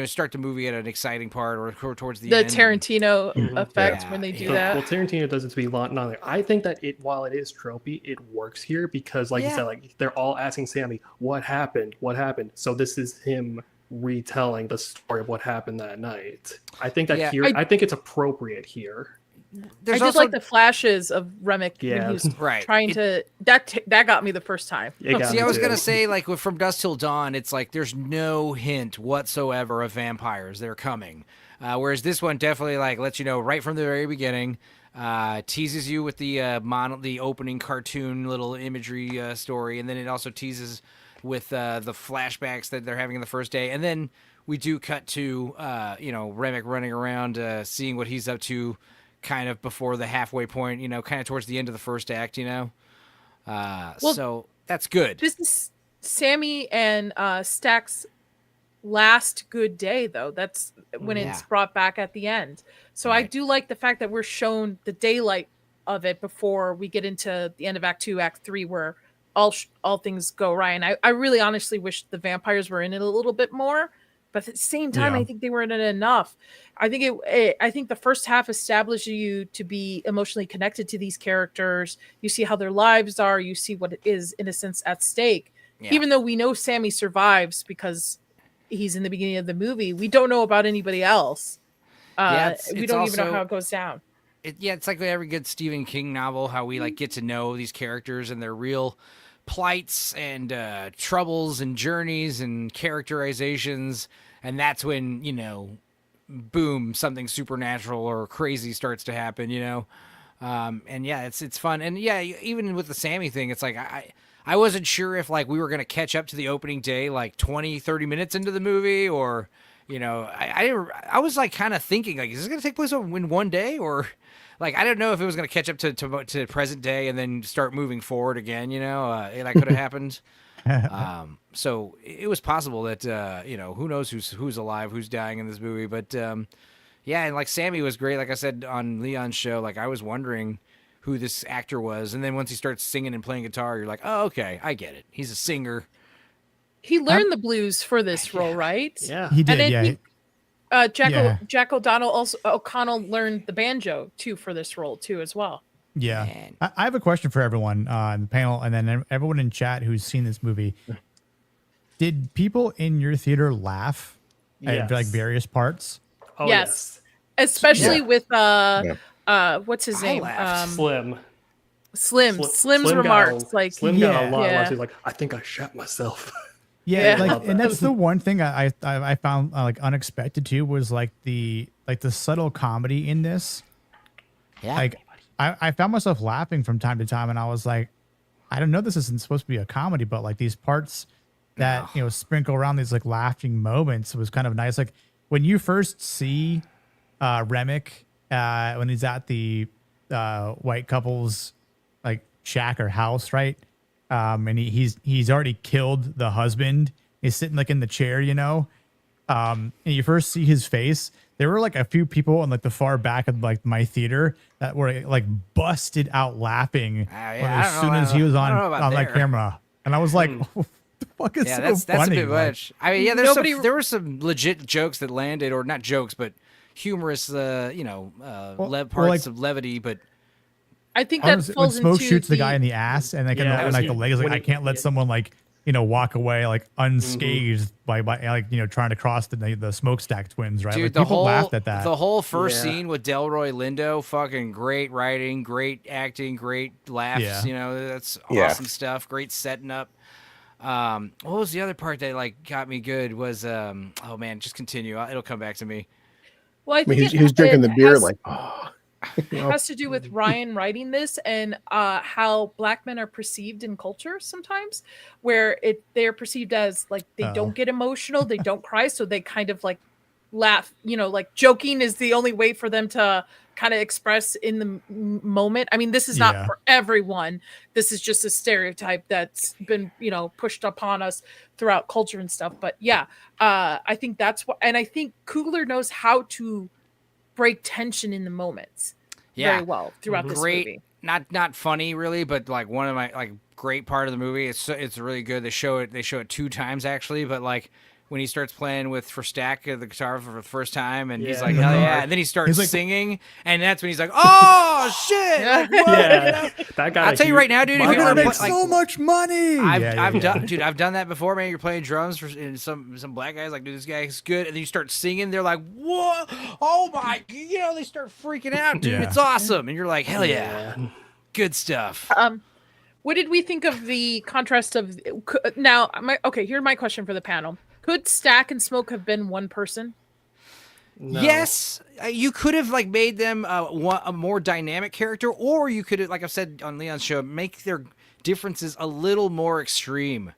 start the movie at an exciting part or towards the end. The Tarantino effect when they do that. Well, Tarantino does it to be non there. I think that while it is tropey, it works here because, like you said, like they're all asking Sammy, "What happened? What happened?" So this is him retelling the story of what happened that night. I think that I think it's appropriate here. I did like the flashes of Ramek when he was trying to. That got me the first time. I was gonna say, like, From Dusk Till Dawn, it's like there's no hint whatsoever of vampires. They're coming. Whereas this one definitely like lets you know right from the very beginning. Teases you with the opening cartoon little imagery story, and then it also teases with the flashbacks that they're having in the first day, and then we do cut to Ramek running around, seeing what he's up to. Kind of before the halfway point, kind of towards the end of the first act, so that's good. This is Sammy and Stack's last good day, though. That's when it's brought back at the end. So I do like the fact that we're shown the daylight of it before we get into the end of Act 2, Act 3, where all things go right. And I really honestly wish the vampires were in it a little bit more. But at the same time, I think they weren't enough. I think I think the first half establishes you to be emotionally connected to these characters. You see how their lives are. You see what is, in a sense, at stake. Yeah. Even though we know Sammy survives because he's in the beginning of the movie, we don't know about anybody else. We don't even know how it goes down. It's like every good Stephen King novel, how we like get to know these characters and their real plights and troubles and journeys and characterizations, and that's when boom, something supernatural or crazy starts to happen. And yeah, it's fun. And yeah, even with the Sammy thing, it's like I wasn't sure if like we were gonna catch up to the opening day like 20, 30 minutes into the movie, or I was like kind of thinking like, is this gonna take place in one day, or like I don't know if it was gonna catch up to present day and then start moving forward again. That could have happened. So it was possible that who knows who's alive, who's dying in this movie, but yeah, and like Sammy was great. Like I said on Leon's show, like I was wondering who this actor was, and then once he starts singing and playing guitar, you're like, oh, okay, I get it. He's a singer. He learned the blues for this role, right? Yeah, He did. And then Yeah. Jack O'Connell learned the banjo too for this role too as well. Yeah. Man. I have a question for everyone on the panel, and then everyone in chat who's seen this movie. Did people in your theater laugh at like various parts? Oh, yes. Especially with what's his I name? laughed. Slim's remarks. Slim got a lot. Yeah. He's like, I think I shot myself. Yeah, Yeah. like, and that's the one thing I found like unexpected too, was like the subtle comedy in this. Yeah. Like I found myself laughing from time to time, and I was like, I don't know, this isn't supposed to be a comedy, but like these parts that sprinkle around these like laughing moments was kind of nice. Like when you first see Remick when he's at the white couple's like shack or house, right? And he's already killed the husband. He's sitting like in the chair, and you first see his face. There were like a few people in like the far back of like my theater that were like busted out laughing as soon as he was on that camera, and I was like, "What the fuck is so that's funny?" a bit much. I mean, yeah, there were some legit jokes that landed, or not jokes, but humorous, parts of levity, but. I think that when falls Smoke into shoots the guy in the ass, and like the leg is like, I can't let someone like walk away like unscathed by like trying to cross the smokestack twins, right? Dude, like, people laughed at that. The whole first scene with Delroy Lindo, fucking great writing, great acting, great laughs. Yeah. That's awesome stuff. Great setting up. What was the other part that like got me good was oh man, just continue. It'll come back to me. Well, I think he was drinking the beer like, oh. It has to do with Ryan writing this and how black men are perceived in culture sometimes, where they're perceived as like they don't get emotional, they don't cry, so they kind of like laugh. Like joking is the only way for them to kind of express in the moment. I mean, this is not for everyone. This is just a stereotype that's been pushed upon us throughout culture and stuff. But yeah, I think that's what, and I think Coogler knows how to break tension in the moments very well throughout this movie. Not funny really, but like one of my like great part of the movie. It's really good. They show it 2 times actually, but like when he starts playing for Stack the guitar for the first time, and he's like, hell yeah, and then he starts singing, and that's when he's like, oh shit, like, that guy. I'll tell you right now, dude, if You're you gonna ever make so much money. I've done that before, man. You're playing drums for some black guys, like, dude, this guy's good, and then you start singing, they're like, what? Oh my, they start freaking out, dude. It's awesome, and you're like, hell yeah, good stuff. What did we think of the contrast of now? Here's my question for the panel. Could Stack and Smoke have been one person? No. Yes, you could have like made them a more dynamic character, or you could have, like I've said on Leon's show, make their differences a little more extreme.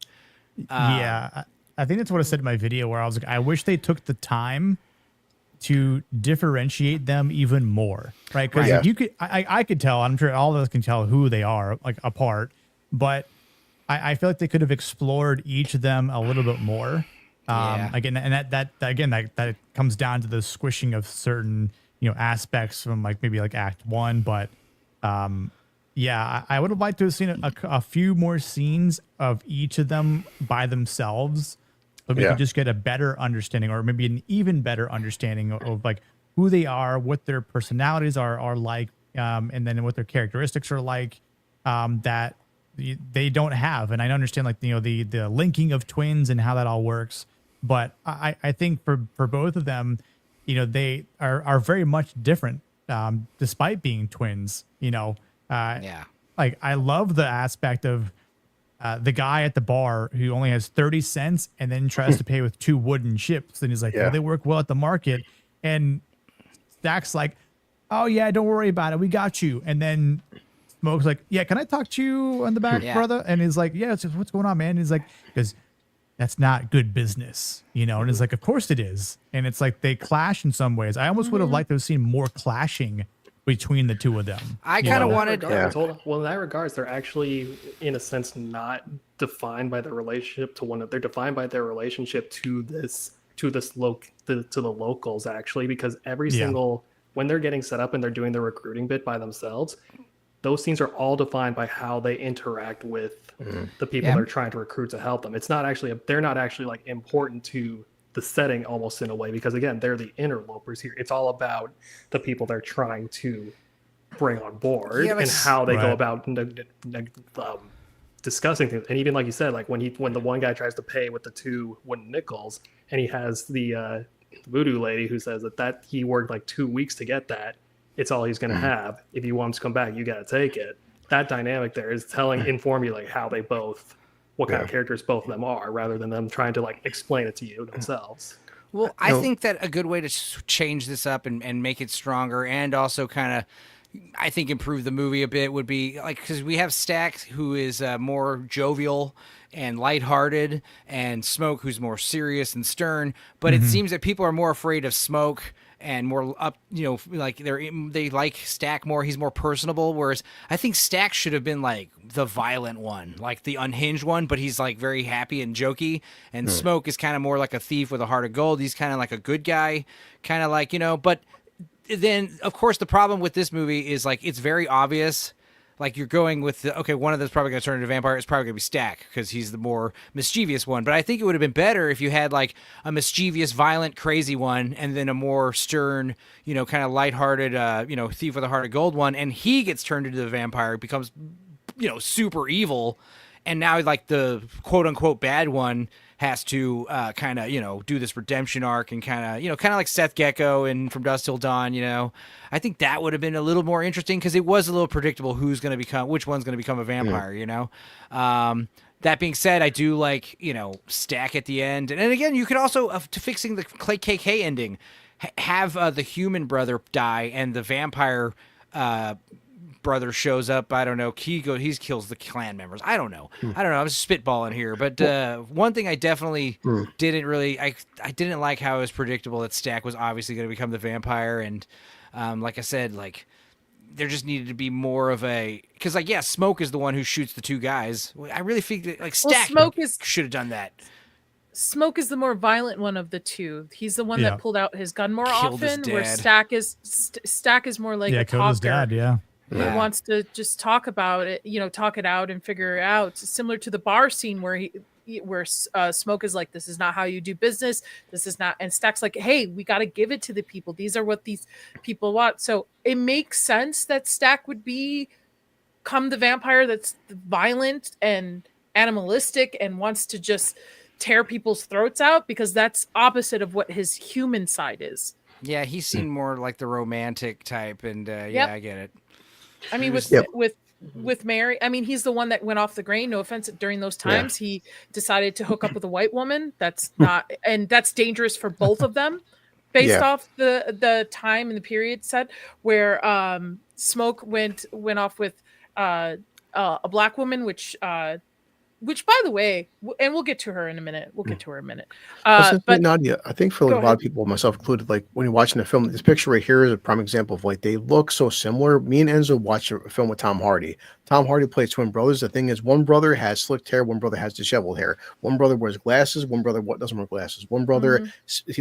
I think that's what I said in my video, where I was like, I wish they took the time to differentiate them even more, right? Because you could, I could tell, I'm sure all of us can tell who they are like apart, but I feel like they could have explored each of them a little bit more. Again, and that comes down to the squishing of certain aspects from like maybe like Act 1, but I would have liked to have seen a few more scenes of each of them by themselves, so we could just get a better understanding, or maybe an even better understanding of like who they are, what their personalities are like, and then what their characteristics are like, that they don't have. And I understand like the linking of twins and how that all works. But I think for both of them, they are very much different, despite being twins. Like I love the aspect of the guy at the bar who only has 30 cents and then tries to pay with 2 wooden chips. And he's like, well, they work well at the market. And Stack's like, oh yeah, don't worry about it, we got you. And then Smoke's like, yeah, can I talk to you on the back, brother? And he's like, yeah, what's going on, man? And he's like, because that's not good business, you know? And it's like, of course it is. And it's like they clash in some ways. I almost would have liked to have seen more clashing between the two of them. I kind of wanted. Well, in that regards, they're actually, in a sense, not defined by their relationship to one of. They're defined by their relationship to the locals, actually, because every single when they're getting set up and they're doing the recruiting bit by themselves, those scenes are all defined by how they interact with the people they're trying to recruit to help them. It's not actually they're not actually like important to the setting almost in a way, because again, they're the interlopers here. It's all about the people they're trying to bring on board and how they go about discussing things. And even like you said, like when the one guy tries to pay with the 2 wooden nickels, and he has the voodoo lady who says that he worked like 2 weeks to get that. It's all he's going to have. If you want him to come back, you got to take it. That dynamic there is inform you like how they both, what kind of characters both of them are, rather than them trying to like explain it to you themselves. Well, I think that a good way to change this up and make it stronger, and also kind of, I think, improve the movie a bit would be like, because we have Stack, who is more jovial and lighthearted, and Smoke, who's more serious and stern. But it seems that people are more afraid of Smoke and more up, like they like Stack more. He's more personable, whereas I think Stack should have been like the violent one, like the unhinged one, but he's like very happy and jokey. And Smoke is kind of more like a thief with a heart of gold. He's kind of like a good guy, kind of like, but then of course the problem with this movie is like, it's very obvious. Like you're going with one of them's probably going to turn into a vampire. It's probably going to be Stack because he's the more mischievous one. But I think it would have been better if you had like a mischievous, violent, crazy one, and then a more stern, kind of lighthearted, thief with a heart of gold one, and he gets turned into the vampire, becomes, super evil, and now like the quote unquote bad one has to kind of do this redemption arc and kind of like Seth Gecko and From Dusk Till Dawn. I think that would have been a little more interesting because it was a little predictable which one's going to become a vampire. That being said, I do like Stack at the end, and again, you could also to fixing the KKK ending, have the human brother die and the vampire brother shows up. I don't know. He kills the clan members. I don't know. I was spitballing here, but one thing I definitely didn't really, I didn't like how it was predictable that Stack was obviously going to become the vampire, and like I said, like there just needed to be more of a, because like Smoke is the one who shoots the 2 guys. I really think that like Stack should have done that. Smoke is the more violent one of the 2. He's the one that pulled out his gun more Killed often, where Stack is more like a killed his dad. He wants to just talk about it, talk it out and figure it out. Similar to the bar scene where Smoke is like, this is not how you do business. This is not. And Stack's like, hey, we got to give it to the people. These are what these people want. So it makes sense that Stack would become the vampire that's violent and animalistic and wants to just tear people's throats out, because that's opposite of what his human side is. Yeah, he seemed more like the romantic type, and I get it. I mean, with Mary, I mean, he's the one that went off the grain. No offense. During those times, he decided to hook up with a white woman. That's not, and that's dangerous for both of them, based off the time and the period set where Smoke went off with a black woman, which by the way, and we'll get to her in a minute. But Nadia, I think for like, a lot of people, myself included, like when you're watching the film, this picture right here is a prime example of like they look so similar. Me and Enzo watched a film with Tom Hardy. Tom Hardy plays twin brothers. The thing is, one brother has slicked hair, one brother has disheveled hair. One brother wears glasses, one brother doesn't wear glasses. One brother,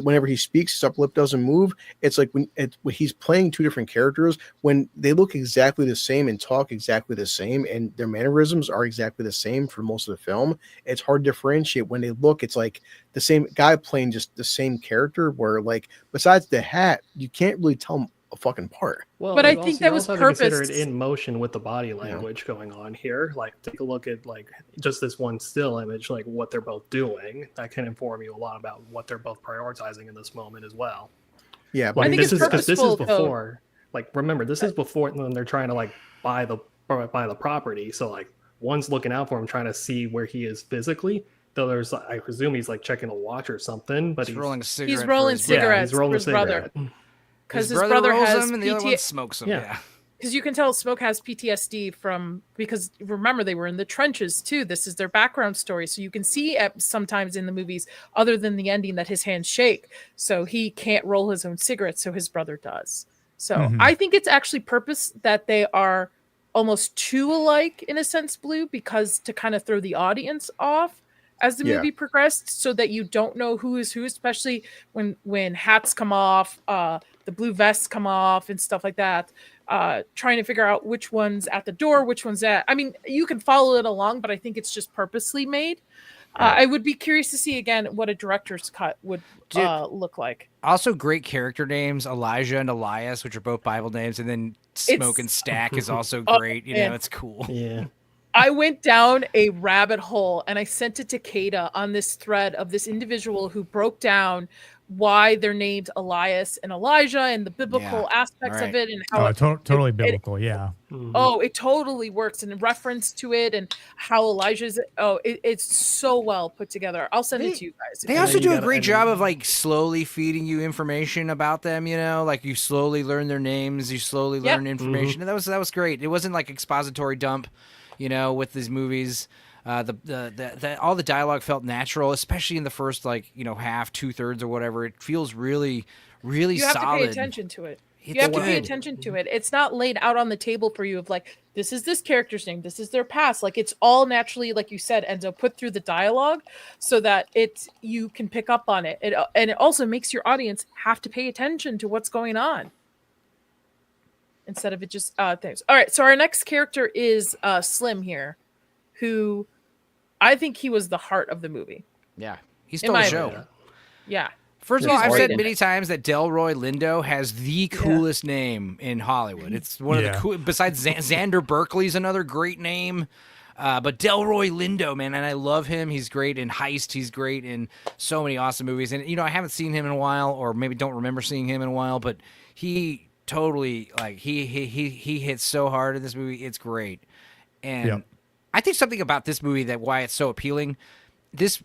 whenever he speaks, his upper lip doesn't move. It's like when he's playing 2 different characters, when they look exactly the same and talk exactly the same, and their mannerisms are exactly the same for most of the film. It's hard to differentiate when they look. It's like the same guy playing just the same character, where like besides the hat, you can't really tell them a fucking part. Well, but I think that was purpose. Consider it in motion with the body language going on here. Like, take a look at like just this one still image, like what they're both doing. That can inform you a lot about what they're both prioritizing in this moment as well. Yeah, but I think this is before. Like, remember, this is before when they're trying to like buy the property. So like one's looking out for him, trying to see where he is physically. Though there's, I presume he's like checking a watch or something. But he's rolling a cigarette. He's rolling cigarettes. Yeah, he's rolling for his a cigarette. brother. because His his brother rolls has them and the other one PTSD. smokes them. Yeah. Yeah. Because you can tell Smoke has PTSD because remember they were in the trenches too. This is their background story, so you can see sometimes in the movies, other than the ending, that his hands shake, so he can't roll his own cigarettes, so his brother does. So I think it's actually purpose that they are almost too alike in a sense, Blue, because to kind of throw the audience off as the movie progressed, so that you don't know who is who, especially when hats come off, the blue vests come off and stuff like that. Trying to figure out which one's at the door, which one's at. I mean, you can follow it along, but I think it's just purposely made. I would be curious to see again what a director's cut would look like. Also, great character names: Elijah and Elias, which are both Bible names, and then Smoke and Stack is also great. You know, it's cool. Yeah. I went down a rabbit hole and I sent it to Kata on this thread of this individual who broke down why they're named Elias and Elijah and the biblical aspects of it and how totally biblical. It totally works, and in reference to it and how Elijah's it's so well put together. I'll send it to you guys. They also do a great job of like slowly feeding you information about them, you know, like you slowly learn their names, you slowly learn information. And that was great. It wasn't like expository dump, you know, with these movies. All the dialogue felt natural, especially in the first, like, you know, half, 2/3 or whatever. It feels really, really solid. You have to pay attention to it. You have to pay attention to it. It's not laid out on the table for you of like, this is this character's name, this is their past. Like, it's all naturally, like you said, Enzo, put through the dialogue so that you can pick up on it. And it also makes your audience have to pay attention to what's going on instead of it just things. All right, so our next character is Slim here, who I think he was the heart of the movie. Yeah, he stole the show. Opinion. Yeah. First of all, I've said many times that Delroy Lindo has the coolest name in Hollywood. It's one of the cool. Besides Xander Berkeley's another great name, but Delroy Lindo, man, and I love him. He's great in Heist. He's great in so many awesome movies. And you know, I haven't seen him in a while, or maybe don't remember seeing him in a while, but he totally he hits so hard in this movie. It's great, and I think something about this movie that why it's so appealing.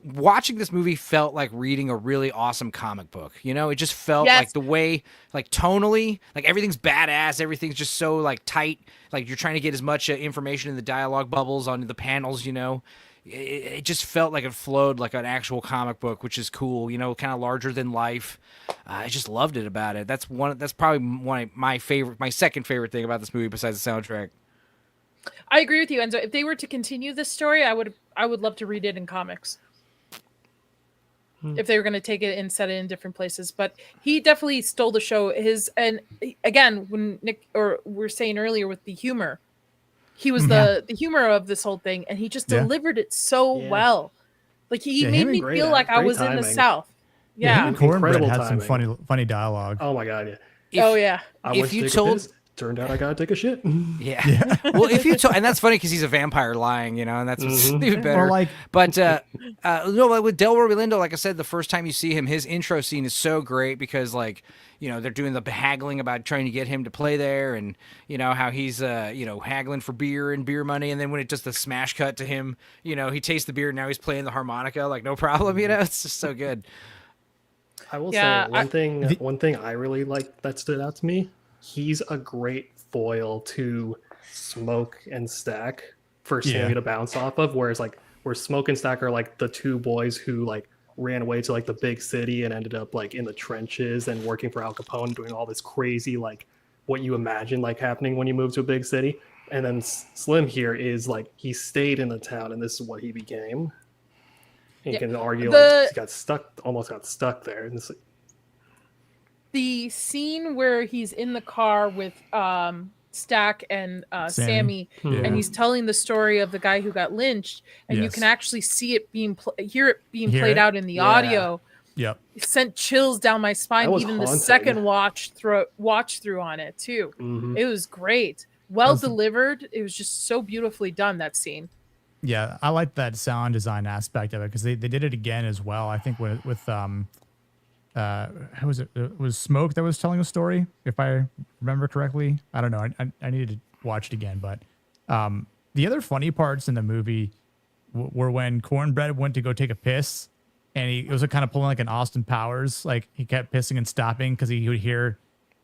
Watching this movie felt like reading a really awesome comic book. You know, it just felt like the way, like tonally, like everything's badass. Everything's just so like tight. Like you're trying to get as much information in the dialogue bubbles on the panels, you know, it just felt like it flowed like an actual comic book, which is cool, you know, kind of larger than life. I just loved it about it. That's probably one of my second favorite thing about this movie besides the soundtrack. I agree with you, Enzo. If they were to continue this story, I would love to read it in comics. If they were going to take it and set it in different places, but he definitely stole the show. And again, when Nick or we're saying earlier with the humor, he was the humor of this whole thing, and he just delivered it so well. Like he made me feel like I was in the South. Yeah, him and Cornbread had some funny dialogue. Oh my god, yeah. If you told. Turned out I gotta take a shit. Yeah. Well, if you and that's funny because he's a vampire lying, you know, and that's even better. Or like, but no, with Delroy Lindo, like I said, the first time you see him, his intro scene is so great because, like, you know, they're doing the haggling about trying to get him to play there, and you know how he's you know, haggling for beer and beer money, and then when it just the smash cut to him, you know, he tastes the beer and now he's playing the harmonica like no problem, you know, it's just so good. I will say one thing I really like that stood out to me. He's a great foil to Smoke and Stack for Sammy to bounce off of. Whereas like where Smoke and Stack are like the two boys who like ran away to like the big city and ended up like in the trenches and working for Al Capone, doing all this crazy like what you imagine like happening when you move to a big city. And then Slim here is like he stayed in the town and this is what he became. And you can argue like he almost got stuck there. And it's like, the scene where he's in the car with Stack and Sammy, and he's telling the story of the guy who got lynched, and you can actually see it hear it being played out in the audio. Yep, it sent chills down my spine. Even haunting. The second watch through on it too. It was great, delivered. It was just so beautifully done, that scene. Yeah, I like that sound design aspect of it because they did it again as well. I think with how was it? It was Smoke that was telling a story, if I remember correctly. I don't know. I needed to watch it again. But the other funny parts in the movie were when Cornbread went to go take a piss, and he was kind of pulling like an Austin Powers. Like he kept pissing and stopping because he would hear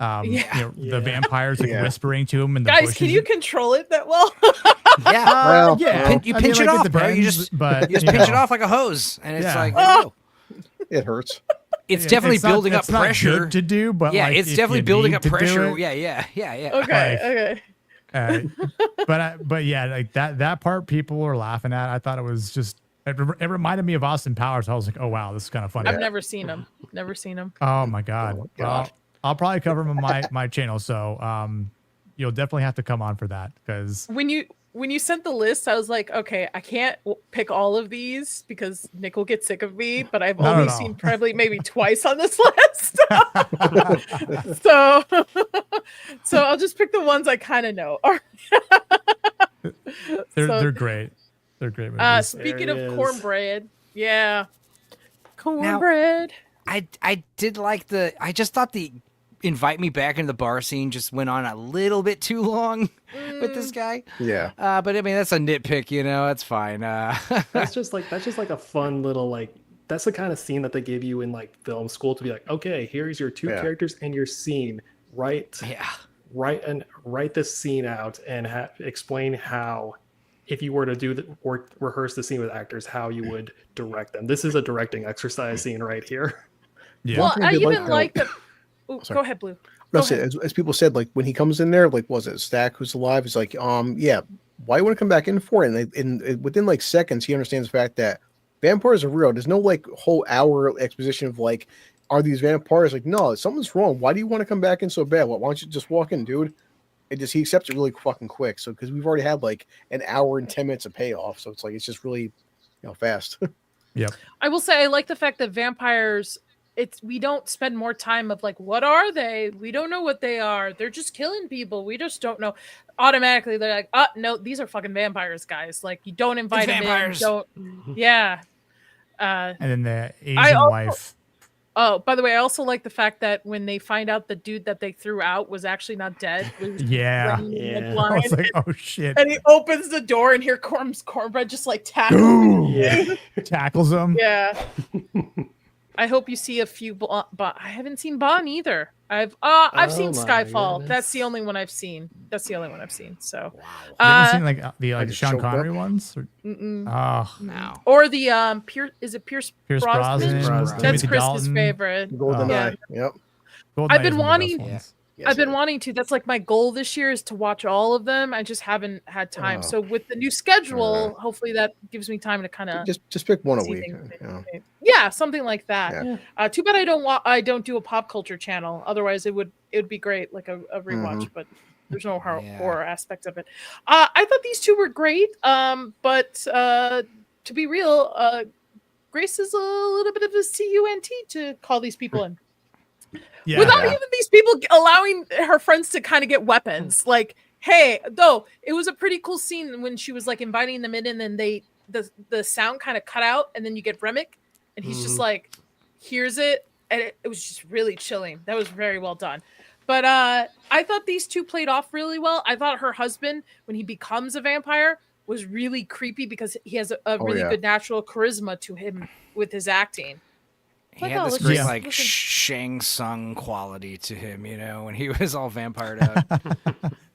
The vampires like whispering to him in the Guys, bushes. can you control it that well? Yeah. Well, yeah. You pinch it off, bro. You just pinch it off like a hose, and it's like, there you go. It hurts. It's definitely building up it's not pressure good to do, but yeah, like, it's if definitely you building need up to do pressure. it, Yeah. Okay. but yeah, like that part people were laughing at. I thought it was just it reminded me of Austin Powers. I was like, oh wow, this is kind of funny. I've never seen him. Never seen him. Oh my god. Oh my God. Well, I'll probably cover him on my channel. So you'll definitely have to come on for that because When you sent the list, I was like, okay, I can't pick all of these because Nick will get sick of me, but I've only seen probably maybe twice on this list. so I'll just pick the ones I kind of know. they're great. They're great movies. Speaking of cornbread, yeah. Cornbread. Now, I did like I just thought the invite me back into the bar scene just went on a little bit too long with this guy. Yeah. But I mean, that's a nitpick, That's fine. That's just like a fun little that's the kind of scene that they give you in like film school to be like, okay, here's your two characters and your scene. Write this scene out and explain how, if you were to do or rehearse the scene with actors, how you would direct them. This is a directing exercise scene right here. Yeah. Well, I even like the. Go ahead, Blue. As people said, like when he comes in there, like was it Stack who's alive? He's like, yeah, why you want to come back in for it? And within like seconds, he understands the fact that vampires are real. There's no like whole hour exposition of like, are these vampires? Like, no, something's wrong. Why do you want to come back in so bad? Why don't you just walk in, dude? He accepts it really fucking quick. So because we've already had like an hour and 10 minutes of payoff, so it's like it's just really fast. Yep. I will say I like the fact that vampires. We don't spend more time of like, what are they? We don't know what they are. They're just killing people. We just don't know. Automatically, they're like, oh no, these are fucking vampires, guys. Like, you don't invite them in. Don't. Yeah. And then the Asian wife. Oh, by the way, I also like the fact that when they find out the dude that they threw out was actually not dead. Yeah. I was like, oh shit. And he opens the door and here comes Cornbread just like tackles tackles him. Yeah. I hope you see a few. I haven't seen Bond either. I've seen Skyfall. Goodness. That's the only one I've seen. So. You haven't seen like the Sean Connery ones? Oh no. Or the Pierce Brosnan? Brosnan. That's Chris's favorite. GoldenEye. Yep. I've been wanting. I've been wanting to. That's like my goal this year is to watch all of them. I just haven't had time. So with the new schedule, hopefully that gives me time to kind of just pick one a week. Yeah, something like that. Yeah. Too bad I don't do a pop culture channel. Otherwise, it would be great, like a rewatch. But there's no horror aspect of it. I thought these two were great. But to be real, Grace is a little bit of a CUNT to call these people in. Yeah, without even these people allowing her friends to kind of get weapons. Like, hey, though, it was a pretty cool scene when she was like inviting them in and then the sound kind of cut out and then you get Remick and he's just like, here's it. And it was just really chilling. That was very well done. But I thought these two played off really well. I thought her husband, when he becomes a vampire, was really creepy because he has a really good natural charisma to him with his acting. He had this great like Shang Tsung quality to him, when he was all vampired out.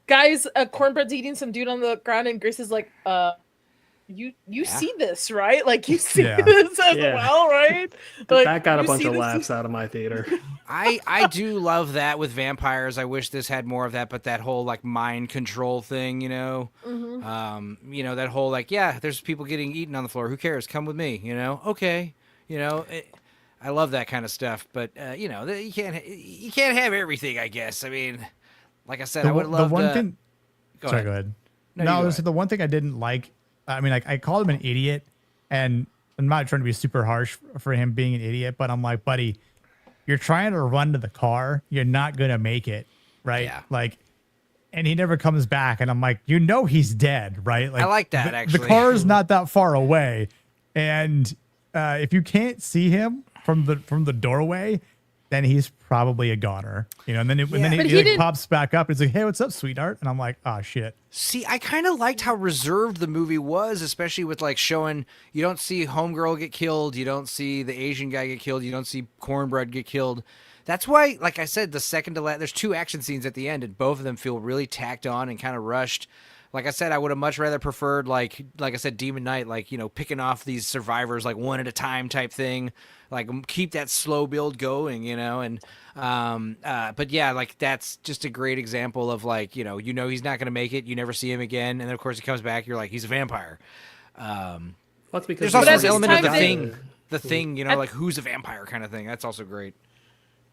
Guys, Cornbread's eating some dude on the ground, and Grace is like, you see this, right? Like you see this as well, right? Like, that got a bunch of laughs out of my theater. I do love that with vampires. I wish this had more of that, but that whole like mind control thing, Mm-hmm. That whole like, there's people getting eaten on the floor. Who cares? Come with me, Okay, I love that kind of stuff, but you can't have everything, I guess. I mean, like I said, I would love the one to... thing. Go ahead. No, the one thing I didn't like. I mean, like I called him an idiot, and I'm not trying to be super harsh for him being an idiot, but I'm like, buddy, you're trying to run to the car, you're not gonna make it, right? Yeah. Like, and he never comes back, and I'm like, he's dead, right? Like, I like that actually. The car is not that far away, and if you can't see him from the doorway, then he's probably a goner, and then he pops back up and he's like, hey, what's up, sweetheart? And I'm like, oh shit. See, I kind of liked how reserved the movie was, especially with like showing you don't see Homegirl get killed, you don't see the Asian guy get killed, you don't see Cornbread get killed. That's why, like I said, the second to last, there's 2 action scenes at the end, and both of them feel really tacked on and kind of rushed. Like I said, I would have much rather preferred, like I said, Demon Knight, like, picking off these survivors like one at a time type thing, like keep that slow build going, and but yeah, like that's just a great example of like, he's not gonna make it, you never see him again, and then of course he comes back, you're like, he's a vampire. That's because there's also this this element of time the thing, like who's a vampire kind of thing. That's also great.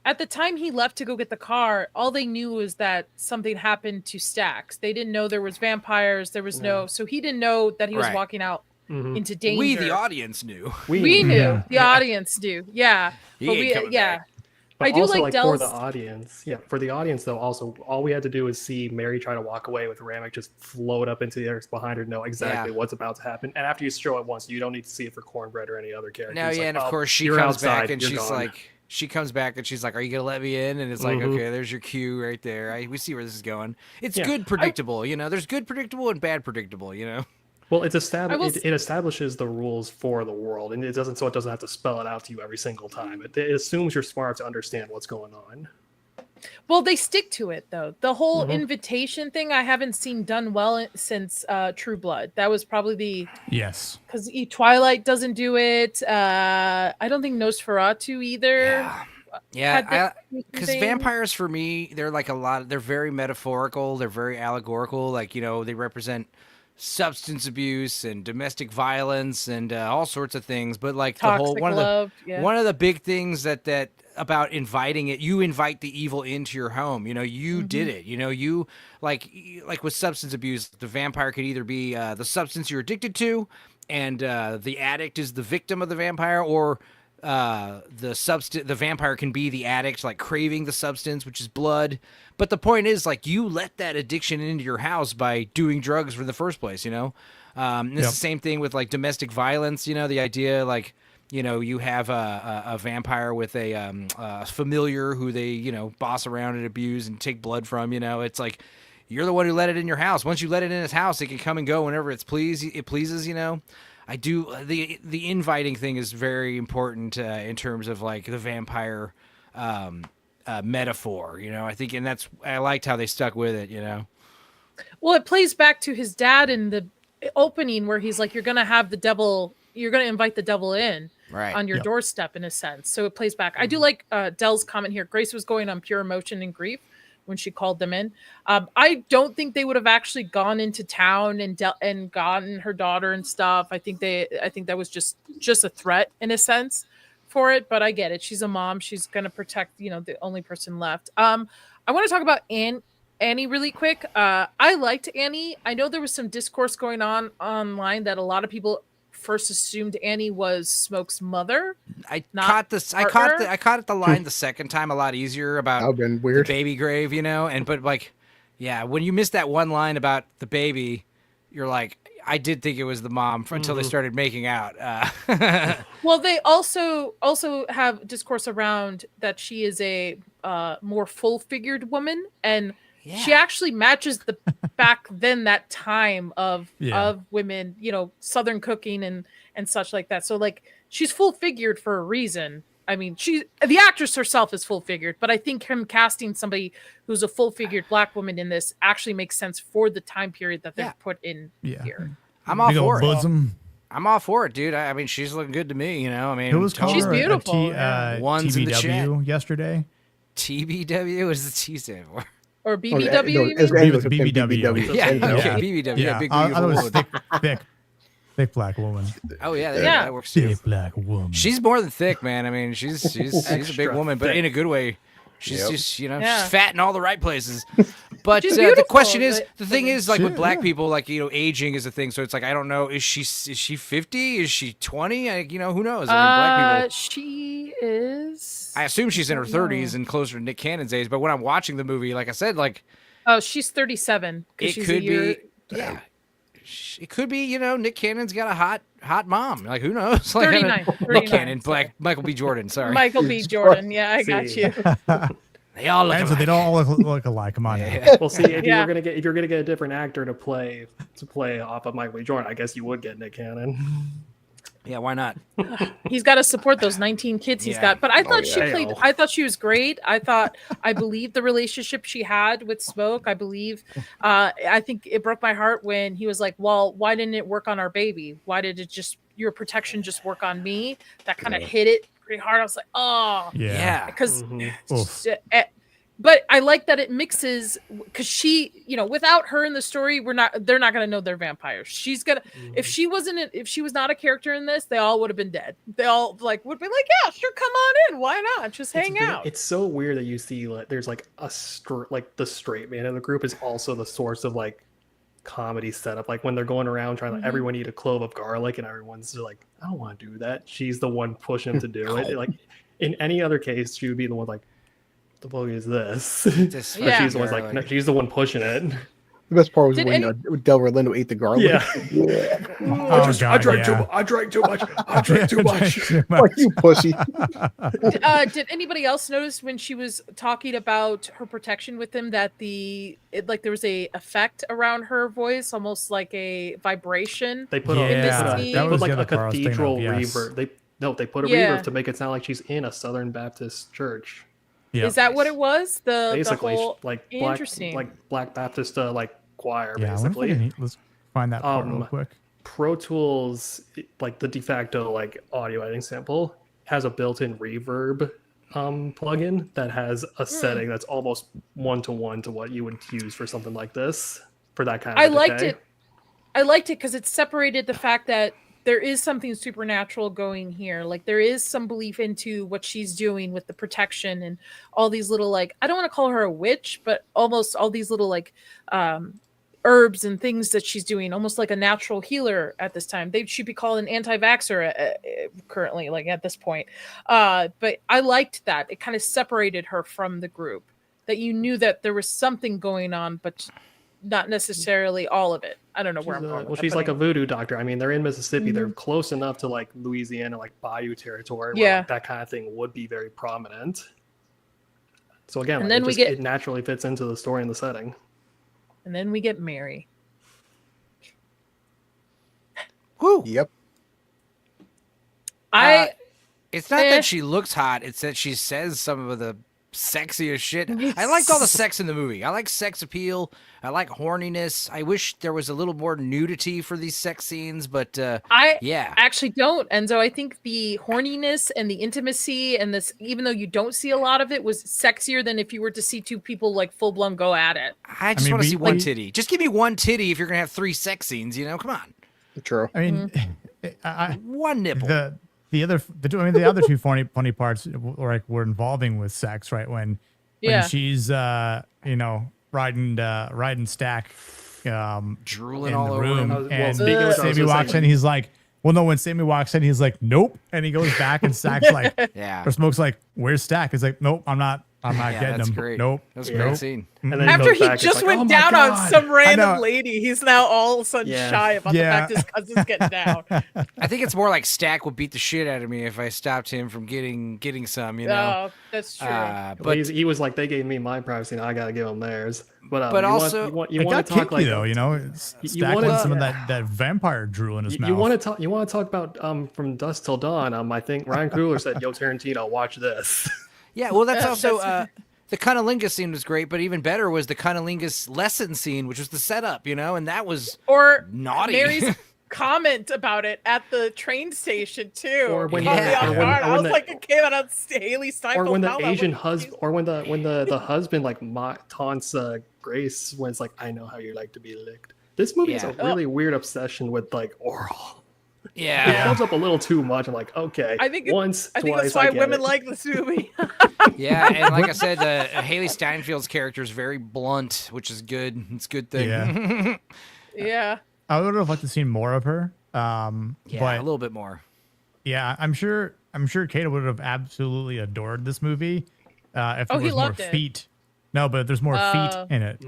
At the time he left to go get the car, all they knew was that something happened to Stax. They didn't know there was vampires. There was so he didn't know that he was walking out into danger. We, the audience, knew. We knew. The audience knew. Yeah. But I do also, like for Dell's... the audience. Yeah, for the audience, though, also, all we had to do is see Mary try to walk away with Ramek just float up into the air behind her, know exactly what's about to happen. And after you show it once, you don't need to see it for Cornbread or any other character. No, yeah, and of course she comes back and she's like... She comes back and she's like, "Are you gonna let me in?" And it's like, "Okay, there's your cue right there. We see where this is going." It's good predictable, There's good predictable and bad predictable, Well, it establishes the rules for the world, and it doesn't have to spell it out to you every single time. It assumes you're smart to understand what's going on. Well, they stick to it though. The whole invitation thing I haven't seen done well since True Blood. That was probably because Twilight doesn't do it. I don't think Nosferatu either. Yeah, because vampires for me, they're like they're very metaphorical. They're very allegorical. Like they represent substance abuse and domestic violence and all sorts of things. But like toxic one love, of the big things that about inviting it, you invite the evil into your home. You did it. You like with substance abuse, the vampire could either be the substance you're addicted to, and the addict is the victim of the vampire, or the vampire can be the addict, like craving the substance, which is blood. But the point is, like, you let that addiction into your house by doing drugs in the first place. It's the same thing with like domestic violence. The idea like, you have a vampire with a familiar who they, boss around and abuse and take blood from, it's like, you're the one who let it in your house. Once you let it in his house, it can come and go whenever it pleases, I do. The inviting thing is very important in terms of like the vampire metaphor, I think, and I liked how they stuck with it, Well, it plays back to his dad in the opening where he's like, you're going to invite the devil in on your doorstep in a sense. So it plays back. I do like Dell's comment here. Grace was going on pure emotion and grief when she called them in. I don't think they would have actually gone into town and gotten her daughter and stuff. I think that was just a threat in a sense for it, but I get it. She's a mom. She's going to protect, the only person left. I want to talk about Annie really quick. I liked Annie. I know there was some discourse going on online that a lot of people first assumed Annie was Smoke's mother. I caught the line the second time a lot easier about the baby grave, but like, yeah, when you miss that one line about the baby, you're like, I did think it was the mom until they started making out. Well, they also have discourse around that she is a more full-figured woman, and she actually matches the back then that time of women, Southern cooking and such like that. So like she's full-figured for a reason. I mean, the actress herself is full-figured, but I think him casting somebody who's a full-figured Black woman in this actually makes sense for the time period that they're put in here. I'm all for it. I'm all for it, dude. I mean, she's looking good to me. I mean, who was she's beautiful. One's in the chat yesterday. TBW is the T stand for. Or BBW? It was BBW. Yeah, okay, BBW. Yeah, big I was thick black woman. Oh yeah, that works too. Thick black woman. She's more than thick, man. I mean, she's a big woman, but in a good way. She's just, she's fat in all the right places. But the question is, the thing is, like with black people, like, aging is a thing. So it's like, I don't know, is she 50? Is she 20? Who knows? I mean, black people. She is. I assume she's in her 30s and closer to Nick Cannon's age. But when I'm watching the movie, like I said, like. Oh, she's 37. It could be. Yeah. It could be, Nick Cannon's got a hot mom. Like, who knows? Like, 39. Nick Cannon, Michael B. Jordan. Sorry, Michael B. Jordan. Yeah, I got you. They all look alike. They don't all look alike. Come on. Well, see, if you're gonna get a different actor to play off of Michael B. Jordan, I guess you would get Nick Cannon. Yeah, why not? He's got to support those 19 kids he's got. But I thought I thought she was great. I believed the relationship she had with Smoke. I think it broke my heart when he was like, well, why didn't it work on our baby? Why did it just, your protection just work on me? That kind of hit it pretty hard. I was like, oh, Yeah. Because but I like that it mixes, because she, without her in the story, they're not gonna know they're vampires. She's gonna, if she was not a character in this, they all would have been dead. They all would be like, yeah, sure, come on in, why not, just hang out. It's so weird that you see there's like the straight man in the group is also the source of like comedy setup. Like when they're going around trying to everyone eat a clove of garlic and everyone's like, I don't want to do that. She's the one pushing him to do it. Like in any other case, she would be the one like, the fuck is this? She's the one like, no, she's the one pushing it. The best part was when Del Orlando ate the garlic. Yeah. I drank too much. Like, you pussy. Did anybody else notice when she was talking about her protection with him that there was a effect around her voice, almost like a vibration? They put like a cathedral reverb. They put a reverb to make it sound like she's in a Southern Baptist church. Yep. Is that what it was? Basically, the whole, like interesting, Black Baptist choir. Yeah, basically. Let's find that part real quick. Pro Tools, like the de facto audio editing sample, has a built-in reverb plugin that has a setting that's almost 1-to-1 to what you would use for something like this for that kind of. I liked it because it separated the fact that there is something supernatural going here. Like there is some belief into what she's doing with the protection and all these little, I don't want to call her a witch, but almost all these little herbs and things that she's doing, almost like a natural healer at this time. They should be called an anti-vaxxer currently, at this point. But I liked that. It kind of separated her from the group, that you knew that there was something going on, but not necessarily all of it. I don't know where I'm going. Well, she's like a voodoo doctor. I mean, they're in Mississippi. They're close enough to Louisiana, Bayou territory, where that kind of thing would be very prominent. So again, and then it naturally fits into the story and the setting. And then we get Mary. Woo. Yep. It's not that she looks hot. It's that she says some of the sexiest shit. I liked all the sex in the movie. I like sex appeal. I like horniness. I wish there was a little more nudity for these sex scenes, but I actually don't. And so I think the horniness and the intimacy and this, even though you don't see a lot of it, was sexier than if you were to see two people full blown go at it. I just want to see one titty. Just give me one titty if you're gonna have 3 sex scenes. Come on. True. I mean, one nipple. The other two funny parts were involving with sex, right? When she's riding Stack drooling in all the over room, him. and Sammy walks in, he's like, when Sammy walks in, he's like, nope, and he goes back, and Stack's like, or Smoke's like, where's Stack? He's like, nope, I'm not getting him. Great. Nope. That's a great scene. And then after he just went down on some random lady, he's now all of a sudden shy about the fact his cousin's getting down. I think it's more like Stack would beat the shit out of me if I stopped him from getting some, Oh, that's true. But he was like, they gave me my privacy, and I gotta give them theirs. But also, you want to talk Stack with some of that vampire drool in his mouth. You want to talk about From Dusk Till Dawn. I think Ryan Coogler said, "Yo, Tarantino, watch this." Yeah, well, that's also the cunnilingus scene was great, but even better was the cunnilingus lesson scene, which was the setup, and that was naughty. Mary's comment about it at the train station too. Or when I was like, it came out of Haley Steinfeld. Or when the Asian husband, or when the husband taunts Grace when it's like, "I know how you like to be licked." This movie has a really weird obsession with oral. Yeah, it comes up a little too much. I'm like, okay, I think twice. That's why women like this movie. Yeah, and like I said, Haley Steinfeld's character is very blunt, which is good. It's a good thing. Yeah. Yeah. I would have liked to see more of her. But a little bit more. Yeah, I'm sure Kate would have absolutely adored this movie if there was more feet. No, but if there's more feet in it,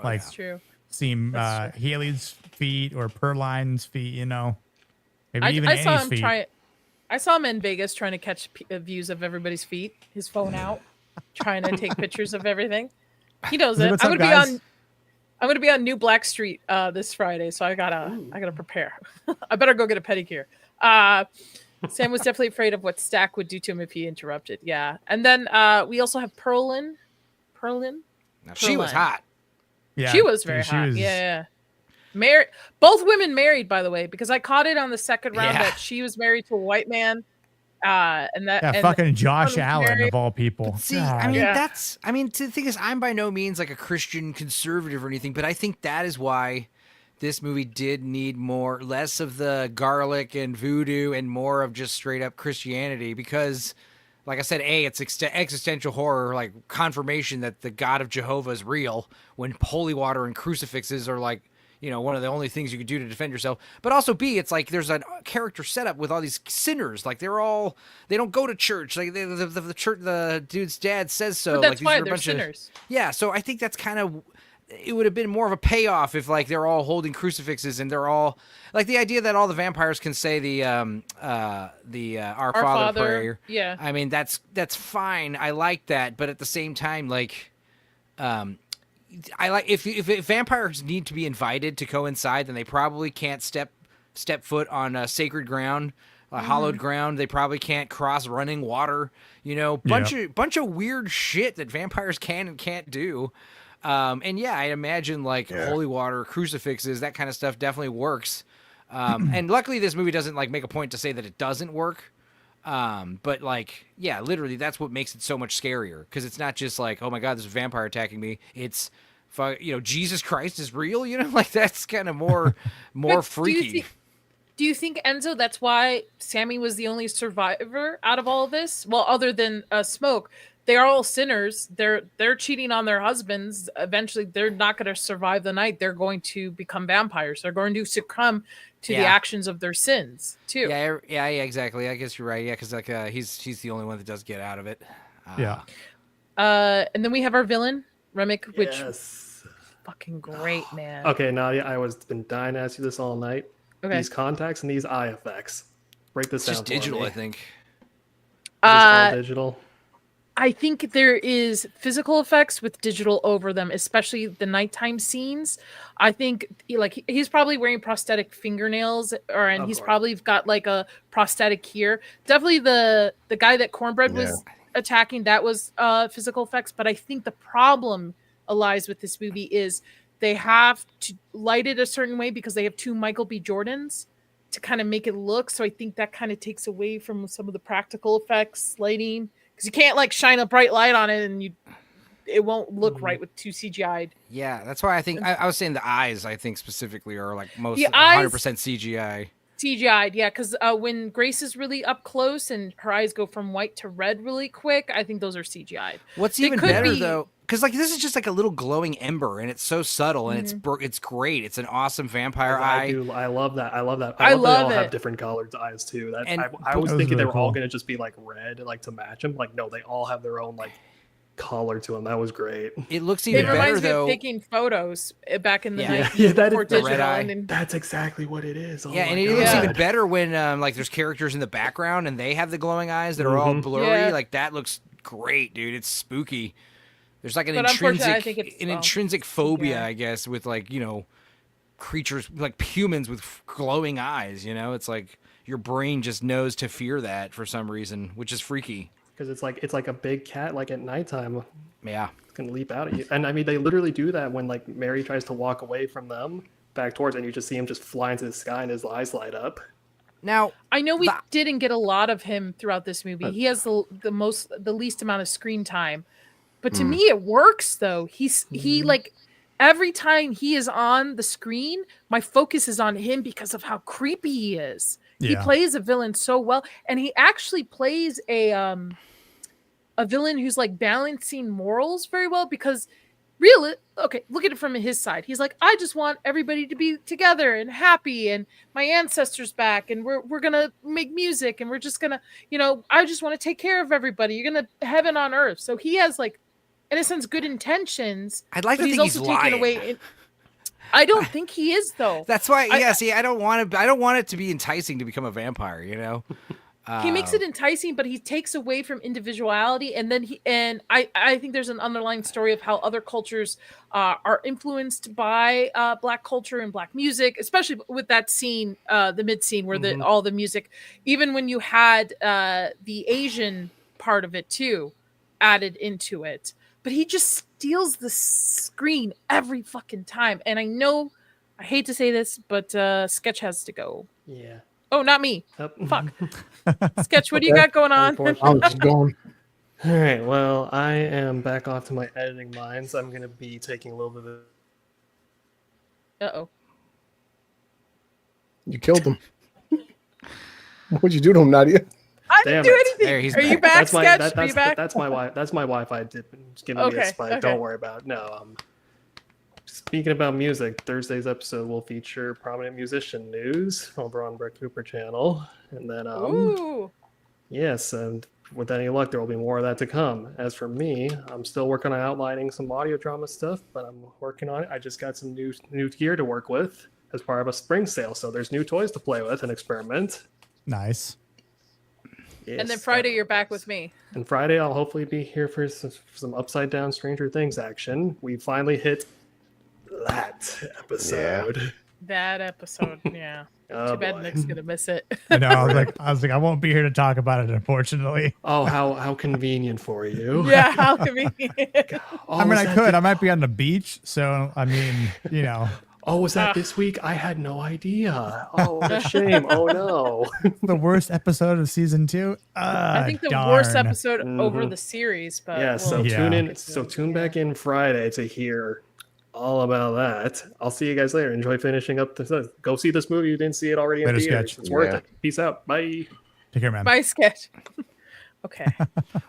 That's true. Seem Haley's feet or Perline's feet, maybe even I Annie's saw him feet. I saw him in Vegas trying to catch views of everybody's feet. His phone out, trying to take pictures of everything. He knows it. What's up, guys? I'm gonna be on New Black Street this Friday, so I gotta prepare. I better go get a pedicure. Sam was definitely afraid of what Stack would do to him if he interrupted. Yeah, and then we also have Perlin. Now, she was hot. Yeah, she was very hot. Yeah. Married, both women married, by the way, because I caught it on the second round that she was married to a white man. And fucking Josh Allen of all people. But see, I mean, the thing is, I'm by no means like a Christian conservative or anything, but I think that is why this movie did need less of the garlic and voodoo and more of just straight up Christianity, because like I said, it's existential horror, like confirmation that the God of Jehovah is real when holy water and crucifixes are like, one of the only things you could do to defend yourself. But also B, it's like there's a character setup with all these sinners. Like they don't go to church. Like the church, the dude's dad says so. But that's like, why they're sinners. So I think that's kind of, it would have been more of a payoff if like they're all holding crucifixes and they're all like the idea that all the vampires can say the Our Father prayer. Yeah. I mean, that's fine. I like that. But at the same time, like, I like if vampires need to be invited to coincide, then they probably can't step foot on sacred ground, hallowed ground. They probably can't cross running water. Bunch of weird shit that vampires can and can't do. And I imagine like holy water, crucifixes, that kind of stuff definitely works. And luckily, this movie doesn't like make a point to say that it doesn't work. But like, literally that's what makes it so much scarier. Cause it's not just like, oh my God, there's a vampire attacking me. It's, Jesus Christ is real, like that's kind of more freaky. Do you think, Enzo, that's why Sammy was the only survivor out of all of this? Well, other than Smoke, they are all sinners. They're cheating on their husbands. Eventually, they're not going to survive the night. They're going to become vampires. They're going to succumb to the actions of their sins too. Yeah, exactly. I guess you're right. Yeah, because like he's the only one that does get out of it. And then we have our villain, Remick, which fucking great, man. Okay, Nadia, I was been dying to ask you this all night. Okay. These contacts and these eye effects. Break this down. Just digital, I think. All digital. I think there is physical effects with digital over them, especially the nighttime scenes. I think he's probably wearing prosthetic fingernails, and he's probably got like a prosthetic here. Definitely the guy that Cornbread was attacking, that was physical effects. But I think the problem lies with this movie is they have to light it a certain way because they have two Michael B. Jordans to kind of make it look. So I think that kind of takes away from some of the practical effects lighting. Because you can't like shine a bright light on it and it won't look right with two CGI'd. Yeah, that's why I think I was saying the eyes. I think specifically are like most 100% CGI. CGI'd, yeah. Because when Grace is really up close and her eyes go from white to red really quick, I think those are CGI'd. What's even better though, because like this is just like a little glowing ember and it's so subtle and it's great. It's an awesome vampire eye. I love that. I love they all have different colored eyes too. I was thinking they were all gonna just be like red, like to match them. Like no, they all have their own like color to them. That was great. It looks even better though. Of taking photos back in the 90s. Yeah, that is the red eye. That's exactly what it is. Oh and it looks even better when like there's characters in the background and they have the glowing eyes that are all blurry. Yeah. Like that looks great, dude. It's spooky. There's like an intrinsic phobia, I guess, with like, creatures like humans with glowing eyes, it's like your brain just knows to fear that for some reason, which is freaky. Because it's like a big cat, like at nighttime. Yeah. It's going to leap out at you. And I mean, they literally do that when like Mary tries to walk away from them back towards, and you just see him just fly into the sky and his eyes light up. Now, I know we didn't get a lot of him throughout this movie. He has the least amount of screen time. But to me, it works though. He like every time he is on the screen, my focus is on him because of how creepy he is. Yeah. He plays a villain so well, and he actually plays a villain who's like balancing morals very well. Because really, look at it from his side. He's like, I just want everybody to be together and happy, and my ancestors back, and we're gonna make music, and we're just gonna, I just want to take care of everybody. You're gonna heaven on earth. So he has like, in a sense, good intentions. I'd like to think he's lying. I don't think he is though. That's why. See, I don't want it to be enticing to become a vampire. He makes it enticing, but he takes away from individuality. And then I think there's an underlying story of how other cultures are influenced by Black culture and Black music, especially with that scene, the mid scene where all the music, even when you had the Asian part of it too added into it. But he just steals the screen every fucking time. And I know, I hate to say this, but Sketch has to go. Yeah. Oh, not me. Fuck. Sketch, what do you got going on? I'm just going. All right. Well, I am back off to my editing mines. I'm going to be taking a little bit of. Uh-oh. You killed him. What'd you do to him, Nadia? I didn't do anything. There, he's Are you back, Sketch? Are you back? That's my wife. That's my Wi-Fi giving me a spike. Don't worry about it. No. Speaking about music, Thursday's episode will feature prominent musician news over on Brett Cooper channel, and then Ooh. yes, and with any luck, there will be more of that to come. As for me, I'm still working on outlining some audio drama stuff, but I'm working on it. I just got some new gear to work with as part of a spring sale, so there's new toys to play with and experiment. Nice. Yes, And then Friday, you're back with me. And Friday, I'll hopefully be here for some Upside Down Stranger Things action. We finally hit that episode. That episode, yeah. Oh, Too bad boy. Nick's gonna miss it. I know. I was like, I won't be here to talk about it, unfortunately. Oh, how convenient for you. Yeah, how convenient. Oh, I mean, was I that could. I might be on the beach, so I mean, you know. Oh, was that this week? I had no idea. Oh, what a shame. Oh no. The worst episode of season 2. I think the darn. worst episode over the series, but Yeah, so Yeah. tune in. So tune back in Friday to hear all about that. I'll see you guys later. Enjoy finishing up the. Go see this movie. You didn't see it already in Later, theaters. Sketch. It's worth it. Peace out. Bye. Take care, man. Bye, Sketch. Okay.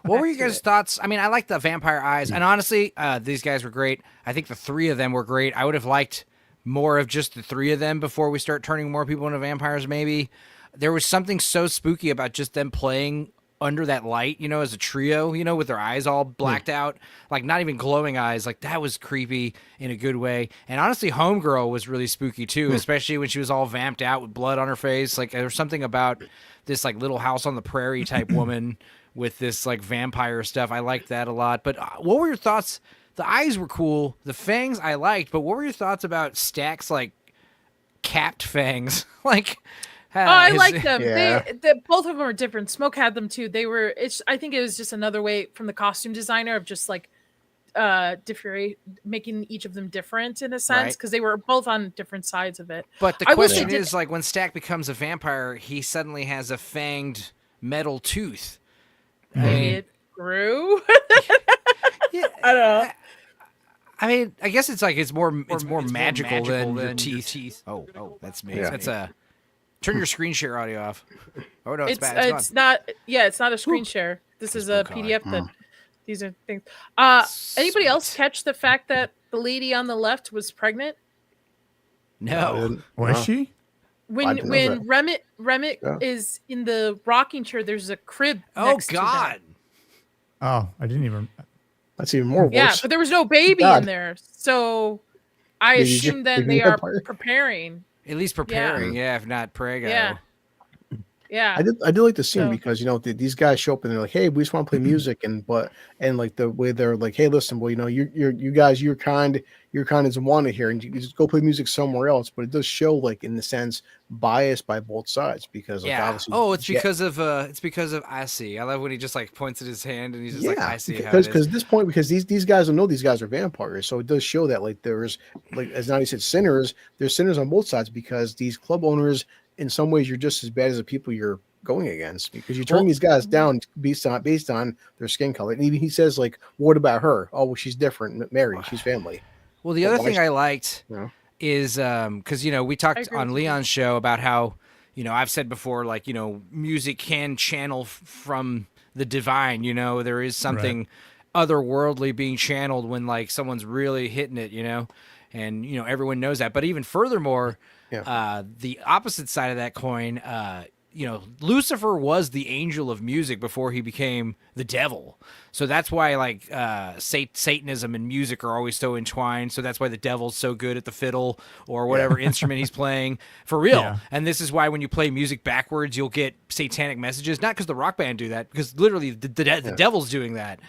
What were your guys' thoughts? I mean, I like the vampire eyes, and honestly, these guys were great. I think the 3 of them were great. I would have liked more of just the 3 of them before we start turning more people into vampires. Maybe there was something so spooky about just them playing under that light, you know, as a trio, you know, with their eyes all blacked out, like not even glowing eyes. Like that was creepy in a good way. And honestly, Homegirl was really spooky too, especially when she was all vamped out with blood on her face. Like there was something about this like Little House on the Prairie type woman with this like vampire stuff. I liked that a lot. But what were your thoughts? The eyes were cool. The fangs I liked, but what were your thoughts about Stack's like capped fangs? Like, I like them. Yeah. Both of them are different. Smoke had them too. They were. I think it was just another way from the costume designer of just like, making each of them different in a sense because they were both on different sides of it. But the question is, like, when Stack becomes a vampire, he suddenly has a fanged metal tooth. Maybe it grew. Yeah, I don't know. I mean, I guess it's like it's more magical than your teeth. Oh, that's me. Yeah. That's turn your screen share audio off. Oh no, it's bad. It's not. Yeah, it's not a screen share. This is a PDF that. These are things. Anybody else catch the fact that the lady on the left was pregnant? No. Was she? When Remit is in the rocking chair, there's a crib. Next to them. Oh, I didn't even. That's even more worse. Yeah, but there was no baby in there, so I assume that they are preparing. At least preparing, yeah, if not prego. Yeah. I did like the scene because, you know, these guys show up and they're like, hey, we just want to play music. And like the way they're like, hey, listen, well, you know, you guys, your kind isn't wanted here, and you just go play music somewhere else. But it does show, like, in the sense, bias by both sides because like, obviously. Oh, it's because of I see. I love when he just like points at his hand and he's just like, I see. Because at this point, because these guys don't know these guys are vampires, so it does show that like there's, like, as Nani said, sinners. There's sinners on both sides because these club owners, in some ways, you're just as bad as the people you're going against because you turn these guys down based on their skin color. And even he says, like, what about her? Oh, well, she's different. Mary, she's family. Well, the other thing I liked is because, you know, we talked on Leon's show about how, you know, I've said before, like, you know, music can channel from the divine. You know, there is something otherworldly being channeled when like someone's really hitting it, you know, and, you know, everyone knows that. But even furthermore, the opposite side of that coin, Lucifer was the angel of music before he became the devil. So that's why like Satanism and music are always so entwined. So that's why the devil's so good at the fiddle or whatever instrument he's playing, for real. Yeah. And this is why when you play music backwards, you'll get satanic messages. Not because the rock band do that, because literally the devil's doing that.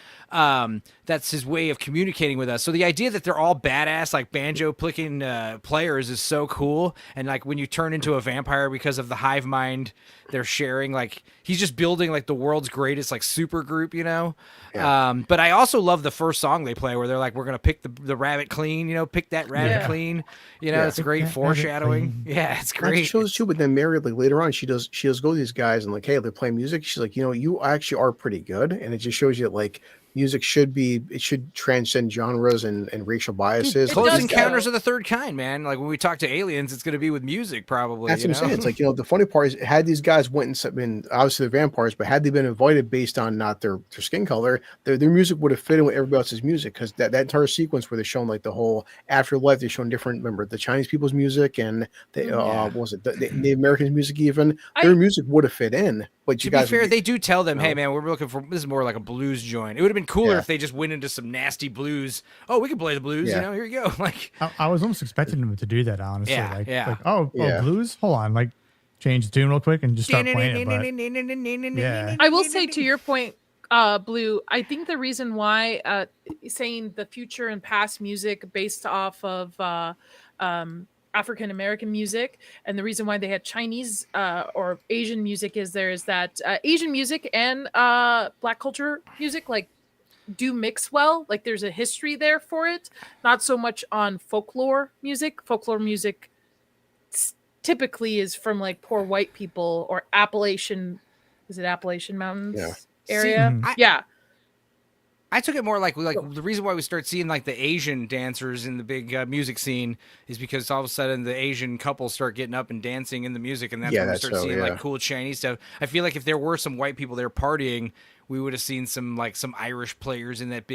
That's his way of communicating with us. So the idea that they're all badass, like banjo picking players, is so cool. And like when you turn into a vampire because of the hive mind they're sharing, like he's just building like the world's greatest like super group, But I also love the first song they play where they're like, we're gonna pick the rabbit clean, pick that rabbit clean. It's great foreshadowing. Yeah, it's great. It shows too, but then Mary, like later on, she does go to these guys and like, hey, they're playing music. She's like, you actually are pretty good, and it just shows you that like music should transcend genres and racial biases. Close Encounters of the Third Kind, man. Like when we talk to aliens, it's going to be with music, probably. That's what I'm saying. It's like, the funny part is, had these guys went and been, obviously they're vampires, but had they been invited based on not their skin color, their music would have fit in with everybody else's music, because that entire sequence where they're showing like the whole afterlife, they're showing different, remember the Chinese people's music and the Native Americans' music, even their music would have fit in. But to be fair, they do tell them, hey man, we're looking for, this is more like a blues joint. It would have been cooler if they just went into some nasty blues. Oh, we can play the blues, here you go. Like I was almost expecting them to do that, honestly. Yeah, blues? Hold on, like change the tune real quick and just start playing it. I will say, to your point, Blue, I think the reason why saying the future and past music based off of African American music, and the reason why they had Chinese or Asian music is that Asian music and Black culture music like do mix well. Like there's a history there for it, not so much on folklore music. Folklore music typically is from like poor white people or Appalachian Mountains area. I took it more like the reason why we start seeing like the Asian dancers in the big music scene is because all of a sudden the Asian couples start getting up and dancing in the music, and that's when we start seeing like cool Chinese stuff. I feel like if there were some white people there partying, we would have seen some Irish players in that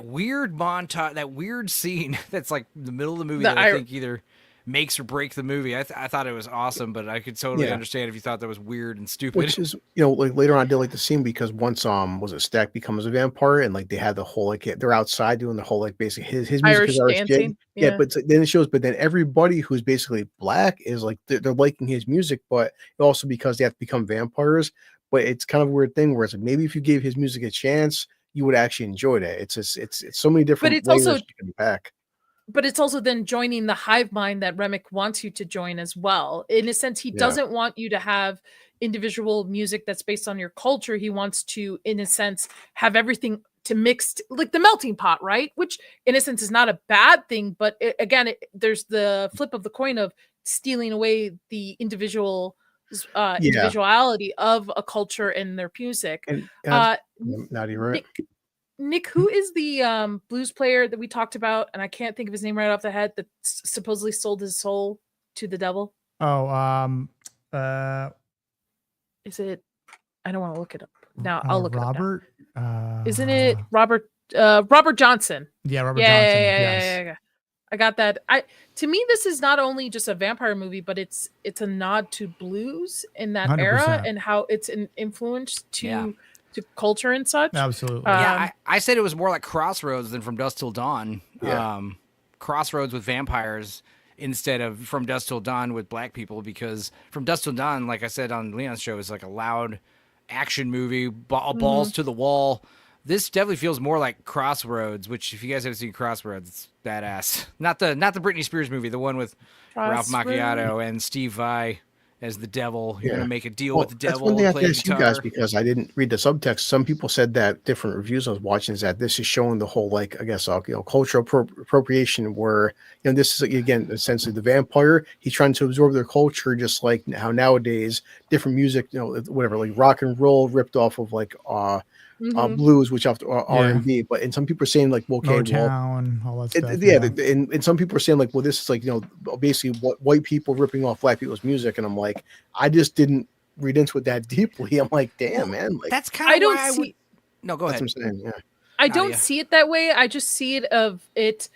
weird montage, that weird scene that's like the middle of the movie I think either makes or break the movie. I thought it was awesome, but I could totally understand if you thought that was weird and stupid. Which is, like later on I did like the scene because once was it Stack becomes a vampire, and like they had the whole like they're outside doing the whole like basically his music Irish is Irish dancing. but then it shows, but then everybody who's basically black is like they're liking his music, but also because they have to become vampires. But it's kind of a weird thing where it's like maybe if you gave his music a chance, you would actually enjoy it. It's just it's so many different layers you can pack. But it's also then joining the hive mind that Remick wants you to join as well. In a sense, he doesn't want you to have individual music that's based on your culture. He wants to, in a sense, have everything to mixed, like the melting pot, right? Which, in a sense, is not a bad thing. But there's the flip of the coin of stealing away the individuality of a culture and their music. And, not even right. Nick, who is the blues player that we talked about? And I can't think of his name right off the head, that supposedly sold his soul to the devil. Is it? I don't want to look it up now. I'll look Robert. It up. Isn't it Robert? Robert Johnson. Yeah, Robert Johnson. Yeah. I got that. To me, this is not only just a vampire movie, but it's a nod to blues in that 100%. Era and how it's an influence to culture and such. Absolutely. I said it was more like Crossroads than From Dusk Till Dawn. Crossroads with vampires instead of From Dusk Till Dawn with black people, because From Dusk Till Dawn, like I said on Leon's show, is like a loud action movie, balls to the wall. This definitely feels more like Crossroads, which if you guys haven't seen Crossroads, it's badass. Not the Britney Spears movie, the one with Ralph Macchio and Steve Vai as the devil. You're gonna make a deal with the devil. That's one thing I can ask you guys, because I didn't read the subtext. Some people said that different reviews I was watching is that this is showing the whole like, I guess, cultural appropriation, where this is again essentially the vampire. He's trying to absorb their culture, just like how nowadays different music, whatever, like rock and roll ripped off of like blues, which after R&B, but and some people are saying like, well, okay, Motown, all that stuff. And some people are saying like, well, this is like basically what white people ripping off black people's music, and I'm like, I just didn't read into it that deeply. I'm like, damn, man, like that's kind of why I would. No, go ahead. That's what I'm saying. Yeah, I don't see it that way. I just see it of it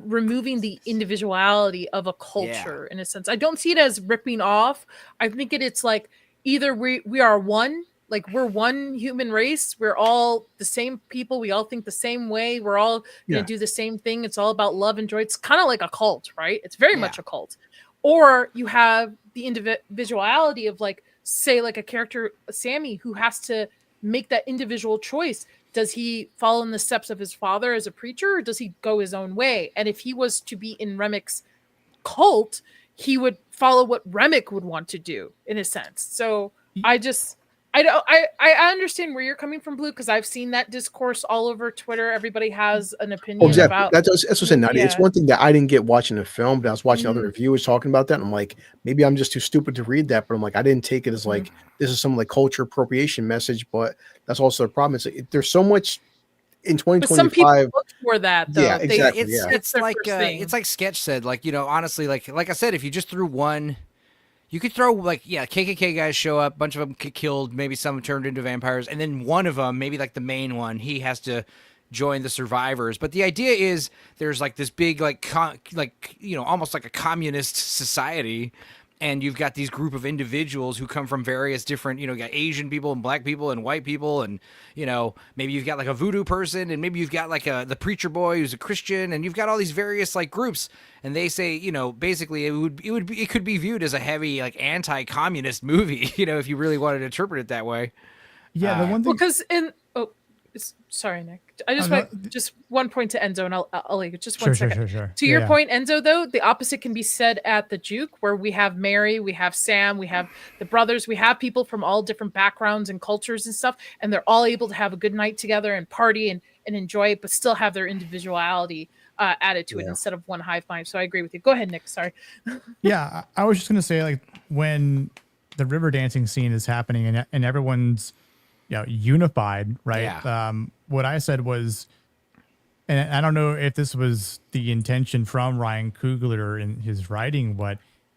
removing the individuality of a culture in a sense. I don't see it as ripping off. I think it's like, either we are one, like we're one human race, we're all the same people, we all think the same way, we're all gonna do the same thing, it's all about love and joy. It's kind of like a cult, right? It's very much a cult. Or you have the individuality of, like, say, like a character Sammy, who has to make that individual choice. Does he follow in the steps of his father as a preacher, or does he go his own way? And if he was to be in Remic's cult, he would follow what Remick would want to do, in a sense. So I understand where you're coming from, Blue, because I've seen that discourse all over Twitter. Everybody has an opinion about that's what's in 90. It's one thing that I didn't get watching the film, but I was watching other reviewers talking about that, and I'm like, maybe I'm just too stupid to read that, but I'm like, I didn't take it as like this is some like culture appropriation message, but that's also the problem. It's like, there's so much in 2025. But some people look for that, though. Yeah, exactly. It's like Sketch said, like, you know, honestly, like I said, if you just threw one. You could throw, like, KKK guys show up, a bunch of them get killed, maybe some turned into vampires, and then one of them, maybe like the main one, he has to join the survivors. But the idea is there's like this big, like you know, almost like a communist society, and you've got these group of individuals who come from various different, you know, you got Asian people and black people and white people, and, you know, maybe you've got like a voodoo person, and maybe you've got like the preacher boy who's a Christian, and you've got all these various like groups, and they say, you know, basically it could be viewed as a heavy like anti-communist movie, you know, if you really wanted to interpret it that way. Yeah, the one thing because sorry, Nick. I just want just one point to Enzo, and I'll leave it just one second. Sure. To your point, Enzo, though, the opposite can be said at the Juke, where we have Mary, we have Sam, we have the brothers, we have people from all different backgrounds and cultures and stuff, and they're all able to have a good night together and party and enjoy it, but still have their individuality added to it instead of one hive mind. So I agree with you. Go ahead, Nick. Sorry. Yeah, I was just gonna say, like, when the river dancing scene is happening and everyone's, you know, unified, right? Yeah. What I said was, and I don't know if this was the intention from Ryan Coogler in his writing, but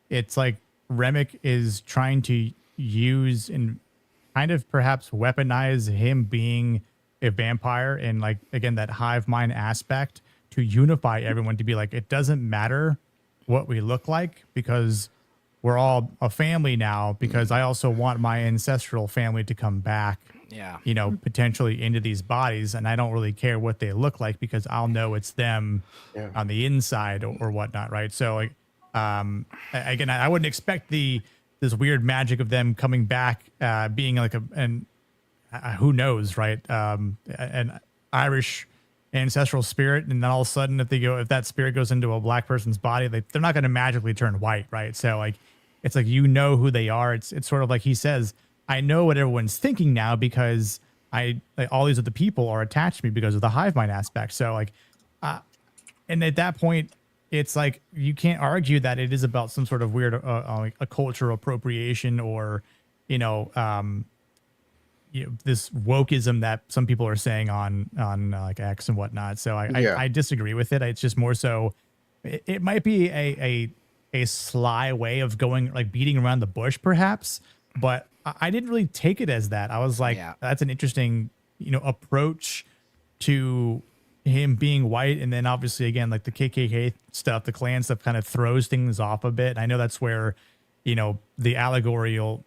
it's like Remick is trying to use and kind of perhaps weaponize him being a vampire and, like, again, that hive mind aspect to unify everyone, to be like, it doesn't matter what we look like because we're all a family now, because I also want my ancestral family to come back, you know, potentially into these bodies. And I don't really care what they look like because I'll know it's them on the inside or whatnot. Right. So, like, again, I wouldn't expect this weird magic of them coming back, being like who knows, right? An Irish ancestral spirit, and then all of a sudden, if that spirit goes into a black person's body, they're not going to magically turn white, right? So, like, it's like, you know who they are. It's sort of like he says, I know what everyone's thinking now because all these other people are attached to me because of the hive mind aspect. So, like, and at that point, it's like you can't argue that it is about some sort of weird like a cultural appropriation or, you know, this wokeism that some people are saying on like X and whatnot. So I disagree with it. It's just more so it might be a sly way of going, like, beating around the bush perhaps, but I didn't really take it as that. I was like, that's an interesting, you know, approach to him being white. And then obviously, again, like the KKK stuff, the Klan stuff kind of throws things off a bit. I know that's where, you know, the allegorical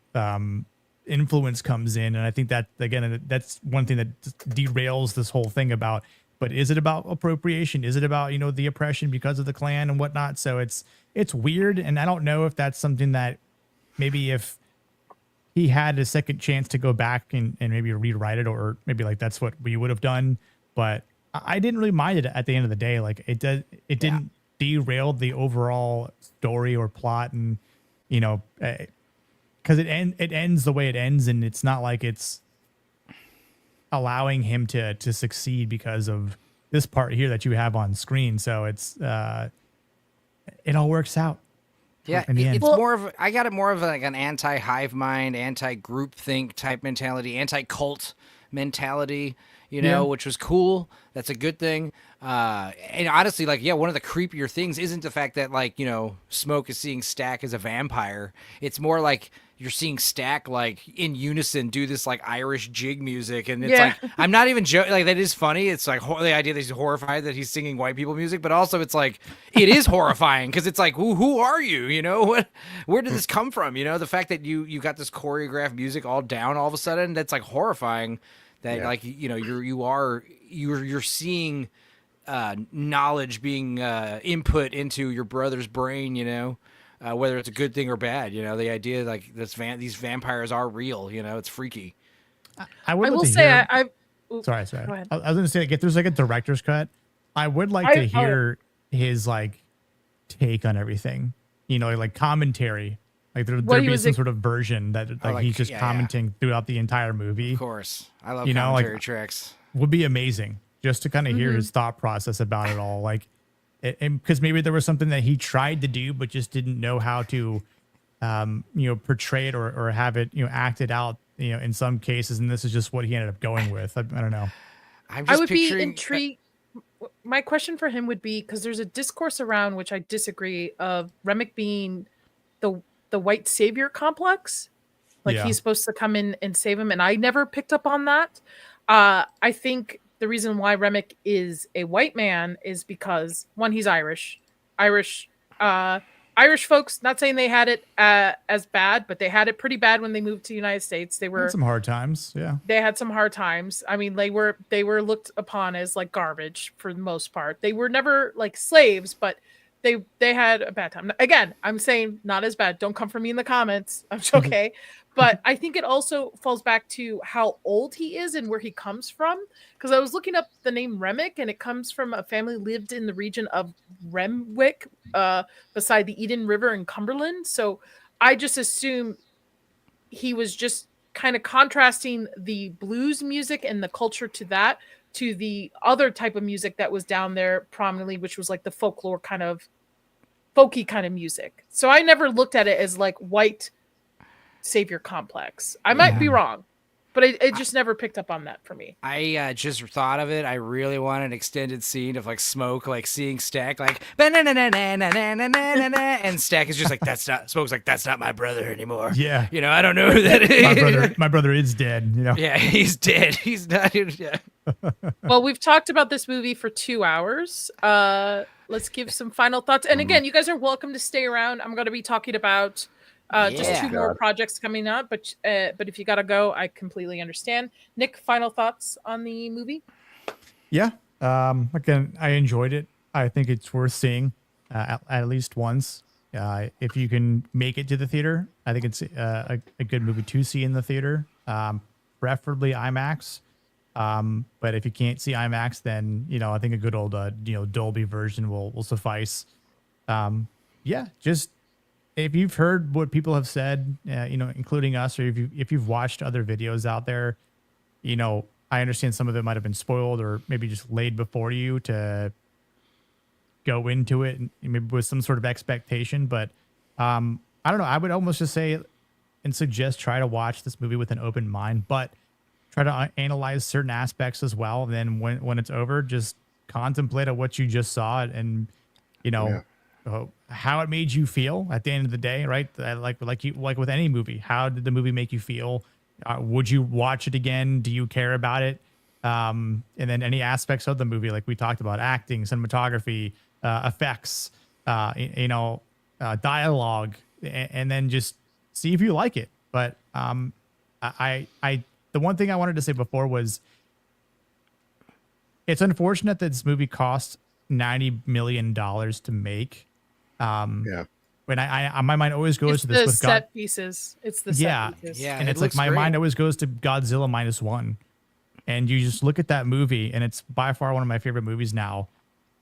influence comes in. And I think that, again, that's one thing that derails this whole thing about, but is it about appropriation? Is it about, you know, the oppression because of the Klan and whatnot? So it's weird. And I don't know if that's something that maybe if he had a second chance to go back and maybe rewrite it, or maybe like that's what we would have done. But I didn't really mind it at the end of the day. Like, it didn't derail the overall story or plot, and, you know, because it ends the way it ends, and it's not like it's allowing him to succeed because of this part here that you have on screen. So it's it all works out. Yeah, it's more of, I got it more of like an anti-hive mind, anti-groupthink type mentality, anti-cult mentality, you know, which was cool. That's a good thing. And honestly, like, one of the creepier things isn't the fact that, like, you know, Smoke is seeing Stack as a vampire. It's more like you're seeing Stack like in unison do this like Irish jig music, and it's Yeah. like I'm not even joking. Like that is funny. It's like the idea that he's horrified that he's singing white people music, but also it's like it is horrifying because it's like who are you? You know what? Where did this come from? You know, the fact that you got this choreographed music all down all of a sudden, that's like horrifying. That like you know you're seeing knowledge being input into your brother's brain. You know. Whether it's a good thing or bad, you know, the idea like these vampires are real, you know, it's freaky. I will say hear, I sorry. Go ahead. I was going to say, like, if there's like a director's cut, I would like to hear his like take on everything, you know, like commentary. Like there be some sort of version that like he's just commenting throughout the entire movie. Of course. I love you commentary know, like, tracks. Would be amazing just to kind of hear his thought process about it all. Like, and because maybe there was something that he tried to do, but just didn't know how to, you know, portray it or have it, you know, acted out, you know, in some cases. And this is just what he ended up going with. I don't know. I would be intrigued. My question for him would be, because there's a discourse around which I disagree of Remick being the white savior complex. Like he's supposed to come in and save him. And I never picked up on that. I think the reason why Remick is a white man is because, one, he's Irish. Irish folks, not saying they had it as bad, but they had it pretty bad when they moved to the United States. They had some hard times. Yeah. They had some hard times. I mean, they were looked upon as like garbage for the most part. They were never like slaves, but they had a bad time. Again, I'm saying not as bad. Don't come for me in the comments. I'm okay. But I think it also falls back to how old he is and where he comes from. Because I was looking up the name Remick, and it comes from a family lived in the region of Remwick, beside the Eden River in Cumberland. So I just assume he was just kind of contrasting the blues music and the culture to that, to the other type of music that was down there prominently, which was like the folklore kind of folky kind of music. So I never looked at it as like white savior complex. I might be wrong, but it just never picked up on that for me. I just thought of it. I really want an extended scene of like Smoke, like seeing Stack, like and Stack is just like, that's not, Smoke's like, that's not my brother anymore. Yeah. You know, I don't know who that is. My brother is dead, you know? Yeah, he's dead. He's not. Yeah. Well, we've talked about this movie for 2 hours. Let's give some final thoughts. And again, you guys are welcome to stay around. I'm going to be talking about just 2 more projects coming up, but if you gotta go, I completely understand. Nick, final thoughts on the movie? Yeah. Again, I enjoyed it. I think it's worth seeing at least once. If you can make it to the theater, I think it's a good movie to see in the theater, preferably IMAX. But if you can't see IMAX, then you know I think a good old Dolby version will suffice. Yeah, just. If you've heard what people have said, you know, including us, or if you've watched other videos out there, you know, I understand some of it might have been spoiled or maybe just laid before you to go into it and maybe with some sort of expectation. But I don't know. I would almost just say and suggest try to watch this movie with an open mind, but try to analyze certain aspects as well. And then when it's over, just contemplate on what you just saw and you know. Yeah. How it made you feel at the end of the day, right? Like with any movie, how did the movie make you feel? Would you watch it again? Do you care about it? And then any aspects of the movie, like we talked about, acting, cinematography, effects, dialogue, and then just see if you like it. But the one thing I wanted to say before was it's unfortunate that this movie cost $90 million to make. When I my mind always goes to this with set pieces. It's the set pieces. Yeah, and it's like my mind always goes to Godzilla -1, and you just look at that movie, and it's by far one of my favorite movies now.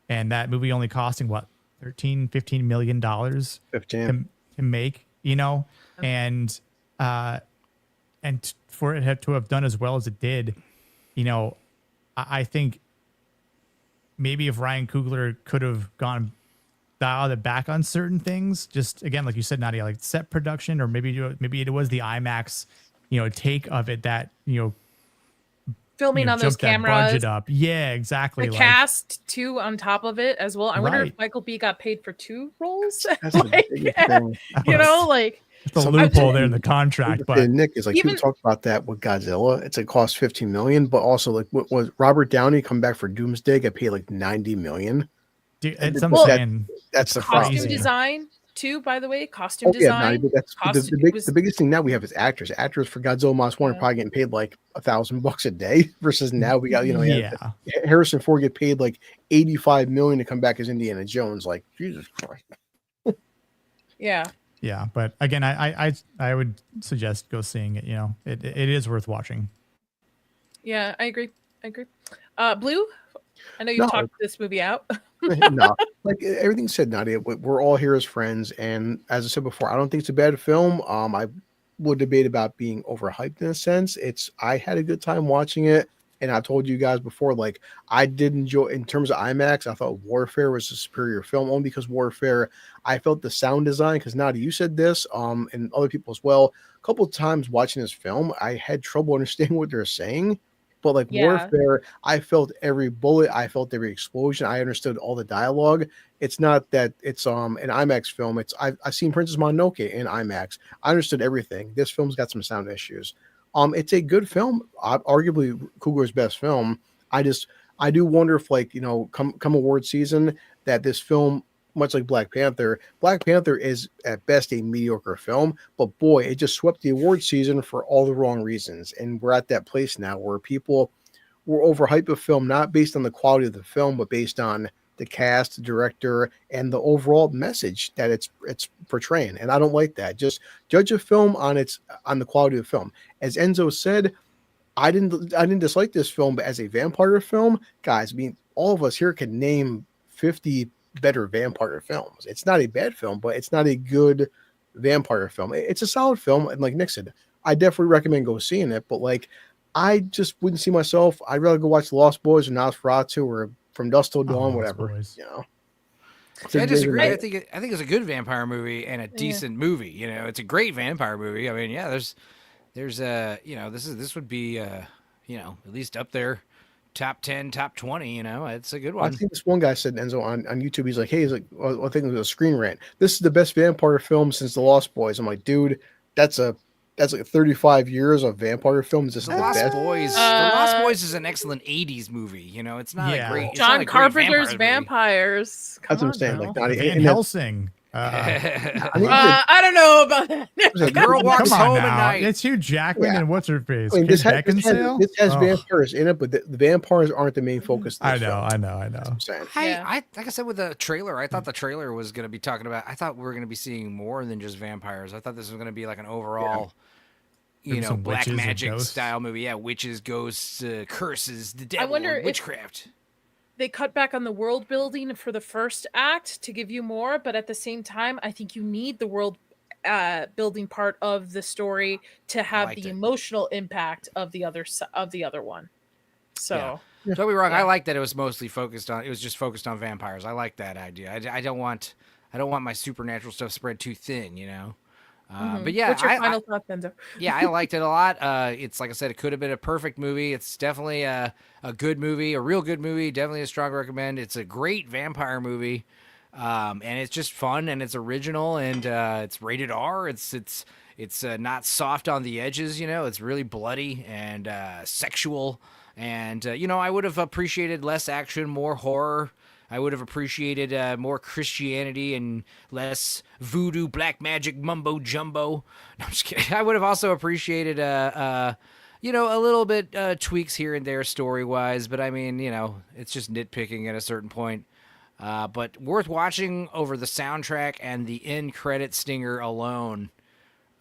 And that movie only costing what $15 million to make, you know, and for it to have done as well as it did, you know, I think maybe if Ryan Coogler could have dialed it back on certain things, just again, like you said, Nadia, like set production, or maybe it was the IMAX, you know, take of it that, you know, filming on those cameras, budget up. Yeah, exactly. The cast too on top of it as well. I wonder if Michael B got paid for 2 roles. Like, you know, like It's a Some loophole people- there in the contract, but And Nick is like Even- people talk about that with Godzilla. It's like cost 15 million, but also like what was Robert Downey come back for Doomsday got paid like 90 million. dude, And it's I'm that- saying That's the costume crazy. problem. design too, by the way. Costume Oh yeah, design. but that's costume, the biggest thing now we have is actors. Actors for Godzilla Minus One are Yeah. probably getting paid like $1,000 a day versus now we got yeah. Harrison Ford get paid like 85 million to come back as Indiana Jones. Like Jesus Christ. yeah. Yeah, but again, I would suggest go seeing it. You know, it is worth watching. Yeah, I agree. Blue, I know you've No. talked this movie out. No, like everything said, Nadia, we're all here as friends, and as I said before, I don't think it's a bad film. I would debate about being overhyped in a sense. I had a good time watching it, and I told you guys before, like I did enjoy in terms of IMAX. I thought Warfare was a superior film only because Warfare. I felt the sound design because Nadia, you said this, and other people as well. A couple of times watching this film, I had trouble understanding what they're saying. But like Yeah. Warfare, I felt every bullet, I felt every explosion, I understood all the dialogue. It's not that it's an IMAX film. I've seen Princess Mononoke in IMAX. I understood everything. This film's got some sound issues. It's a good film, arguably Coogler's best film. I do wonder if like come award season that this film, much like Black Panther is at best a mediocre film, but boy, it just swept the award season for all the wrong reasons. And we're at that place now where people were overhype a film, not based on the quality of the film, but based on the cast, the director, and the overall message that it's portraying. And I don't like that. Just judge a film on the quality of the film. As Enzo said, I didn't dislike this film, but as a vampire film, guys, I mean, all of us here can name 50 better vampire films. It's not a bad film, but it's not a good vampire film. It's a solid film, and like Nick said, I definitely recommend go seeing it. But like, I just wouldn't see myself. I'd rather go watch The Lost Boys or Nosferatu or From Dusk Till Dawn, Lost whatever. Boys. See, I disagree. I think it's a good vampire movie and a decent movie. You know, it's a great vampire movie. I mean, yeah, there's this would be at least up there. Top 10, top 20, it's a good one. I think this one guy said, Enzo, on YouTube, he's like, I think it was a Screen Rant. This is the best vampire film since The Lost Boys. I'm like, dude, that's like 35 years of vampire films. This is The the Lost best. Boys. The Lost Boys is an excellent 80s movie. It's not a great. It's not John a great Carpenter's vampire movie. Vampires. That's what I'm saying. now. Like, not Van Helsing. I don't know about that. The girl walks Come on home now. at night. It's Hugh Jackman Yeah. and what's her face? I mean, Kate this Beckinsale? has Oh, vampires in it, but the vampires aren't the main focus. Of I this know. film. I'm saying. I like I said with the trailer, I thought the trailer was going to be talking about. I thought we were going to be seeing more than just vampires. I thought this was going to be like an overall, Maybe some black witches and magic ghosts. style movie. Yeah, witches, ghosts, curses, the devil, wonder and if- witchcraft. They cut back on the world building for the first act to give you more, but at the same time, I think you need the world building part of the story to have the emotional impact of the other one. So, Don't be wrong. I like that it was mostly focused on. It was just focused on vampires. I like that idea. I don't want my supernatural stuff spread too thin. But yeah, what's your final thought, Benzo? Yeah, I liked it a lot. It's like I said, it could have been a perfect movie. It's definitely a good movie, a real good movie. Definitely a strong recommend. It's a great vampire movie, and it's just fun and it's original and it's rated R. It's not soft on the edges. It's really bloody and sexual. And I would have appreciated less action, more horror. I would have appreciated more Christianity and less voodoo, black magic, mumbo jumbo. No, I'm just kidding. I would have also appreciated, a little bit tweaks here and there story wise. But I mean, it's just nitpicking at a certain point. But worth watching over the soundtrack and the end credit stinger alone.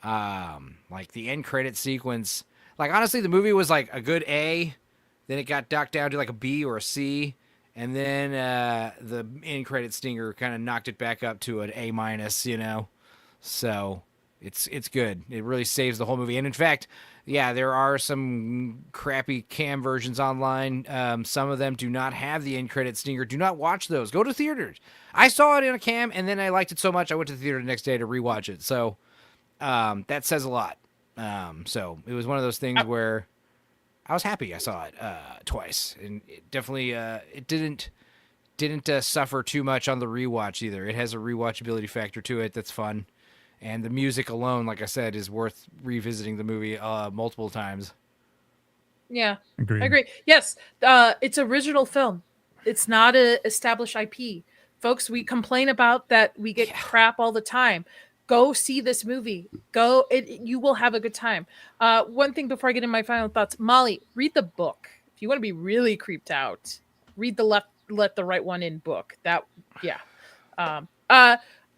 Like the end credit sequence. Like honestly, the movie was like a good A. Then it got knocked down to like a B or a C. And then the end credit stinger kind of knocked it back up to an A-, So it's good. It really saves the whole movie. And in fact, yeah, there are some crappy cam versions online. Some of them do not have the end credit stinger. Do not watch those. Go to theaters. I saw it in a cam, and then I liked it so much I went to the theater the next day to rewatch it. So that says a lot. So it was one of those things where I was happy I saw it twice, and it definitely it didn't suffer too much on the rewatch either. It has a rewatchability factor to it that's fun, And the music alone, like I said, is worth revisiting the movie multiple times. Yeah, Agreed. I agree. Yes, it's original film. It's not a established IP. Folks, we complain about that we get crap all the time. Go see this movie. You will have a good time. One thing before I get in my final thoughts, Molly, read the book. If you want to be really creeped out, read the Let the Right One In book.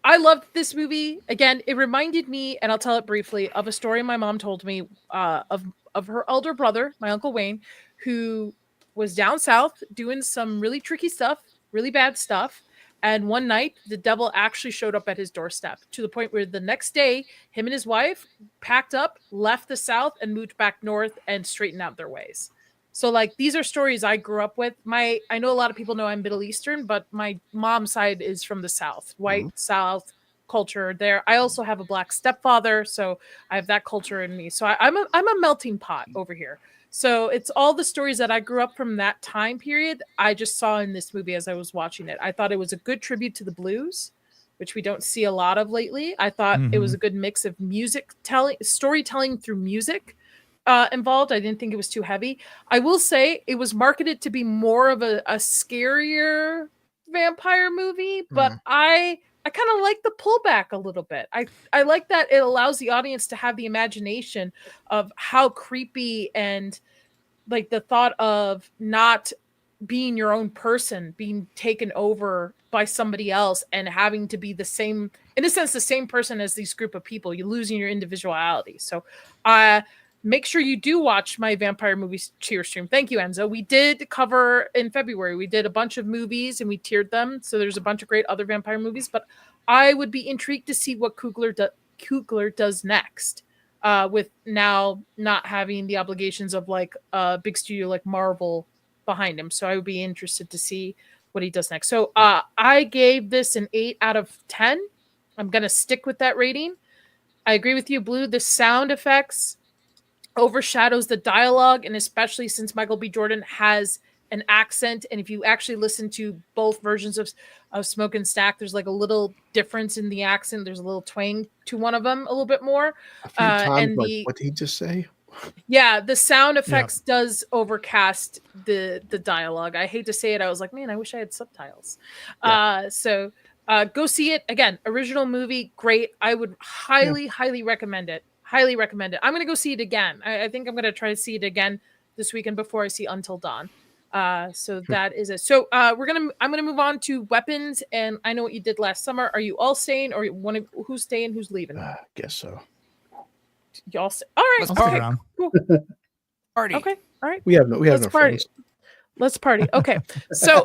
I loved this movie. Again, it reminded me, and I'll tell it briefly, of a story my mom told me of her elder brother, my Uncle Wayne, who was down south doing some really tricky stuff, really bad stuff. And one night, the devil actually showed up at his doorstep, to the point where the next day, him and his wife packed up, left the south, and moved back north and straightened out their ways. So, like, these are stories I grew up with. I know a lot of people know I'm Middle Eastern, but my mom's side is from the South, white South culture there. I also have a black stepfather, so I have that culture in me. So I'm a melting pot over here. So it's all the stories that I grew up from that time period. I just saw in this movie as I was watching it. I thought it was a good tribute to the blues, which we don't see a lot of lately. I thought it was a good mix of storytelling through music. Involved. I didn't think it was too heavy. I will say it was marketed to be more of a scarier vampire movie, but I kind of like the pullback a little bit. I like that it allows the audience to have the imagination of how creepy, and like the thought of not being your own person, being taken over by somebody else and having to be the same, in a sense, the same person as these group of people. You're losing your individuality. So make sure you do watch my vampire movies tier stream. Thank you, Enzo. We did cover in February. We did a bunch of movies and we tiered them. So there's a bunch of great other vampire movies. But I would be intrigued to see what Coogler does next, with now not having the obligations of like a big studio like Marvel behind him. So I would be interested to see what he does next. So I gave this an 8 out of 10. I'm going to stick with that rating. I agree with you, Blue. The sound effects overshadows the dialogue, and especially since Michael B. Jordan has an accent, and if you actually listen to both versions of Smoke and Stack, there's like a little difference in the accent. There's a little twang to one of them, a little bit more. A few times, what did he just say? Yeah, the sound effects does overcast the dialogue. I hate to say it. I was like, man, I wish I had subtitles. So go see it. Again, original movie, great. I would highly recommend it. Highly recommend it. I'm gonna go see it again. I think I'm gonna try to see it again this weekend before I see Until Dawn. So that is it. So I'm gonna move on to weapons, and I know what you did last summer. Are you all staying, or who's staying, who's leaving? Guess so. Y'all stay. All right. Let's Okay. around. Cool. Party. Okay. All right. We have no Let's party. friends. Let's party. Okay. So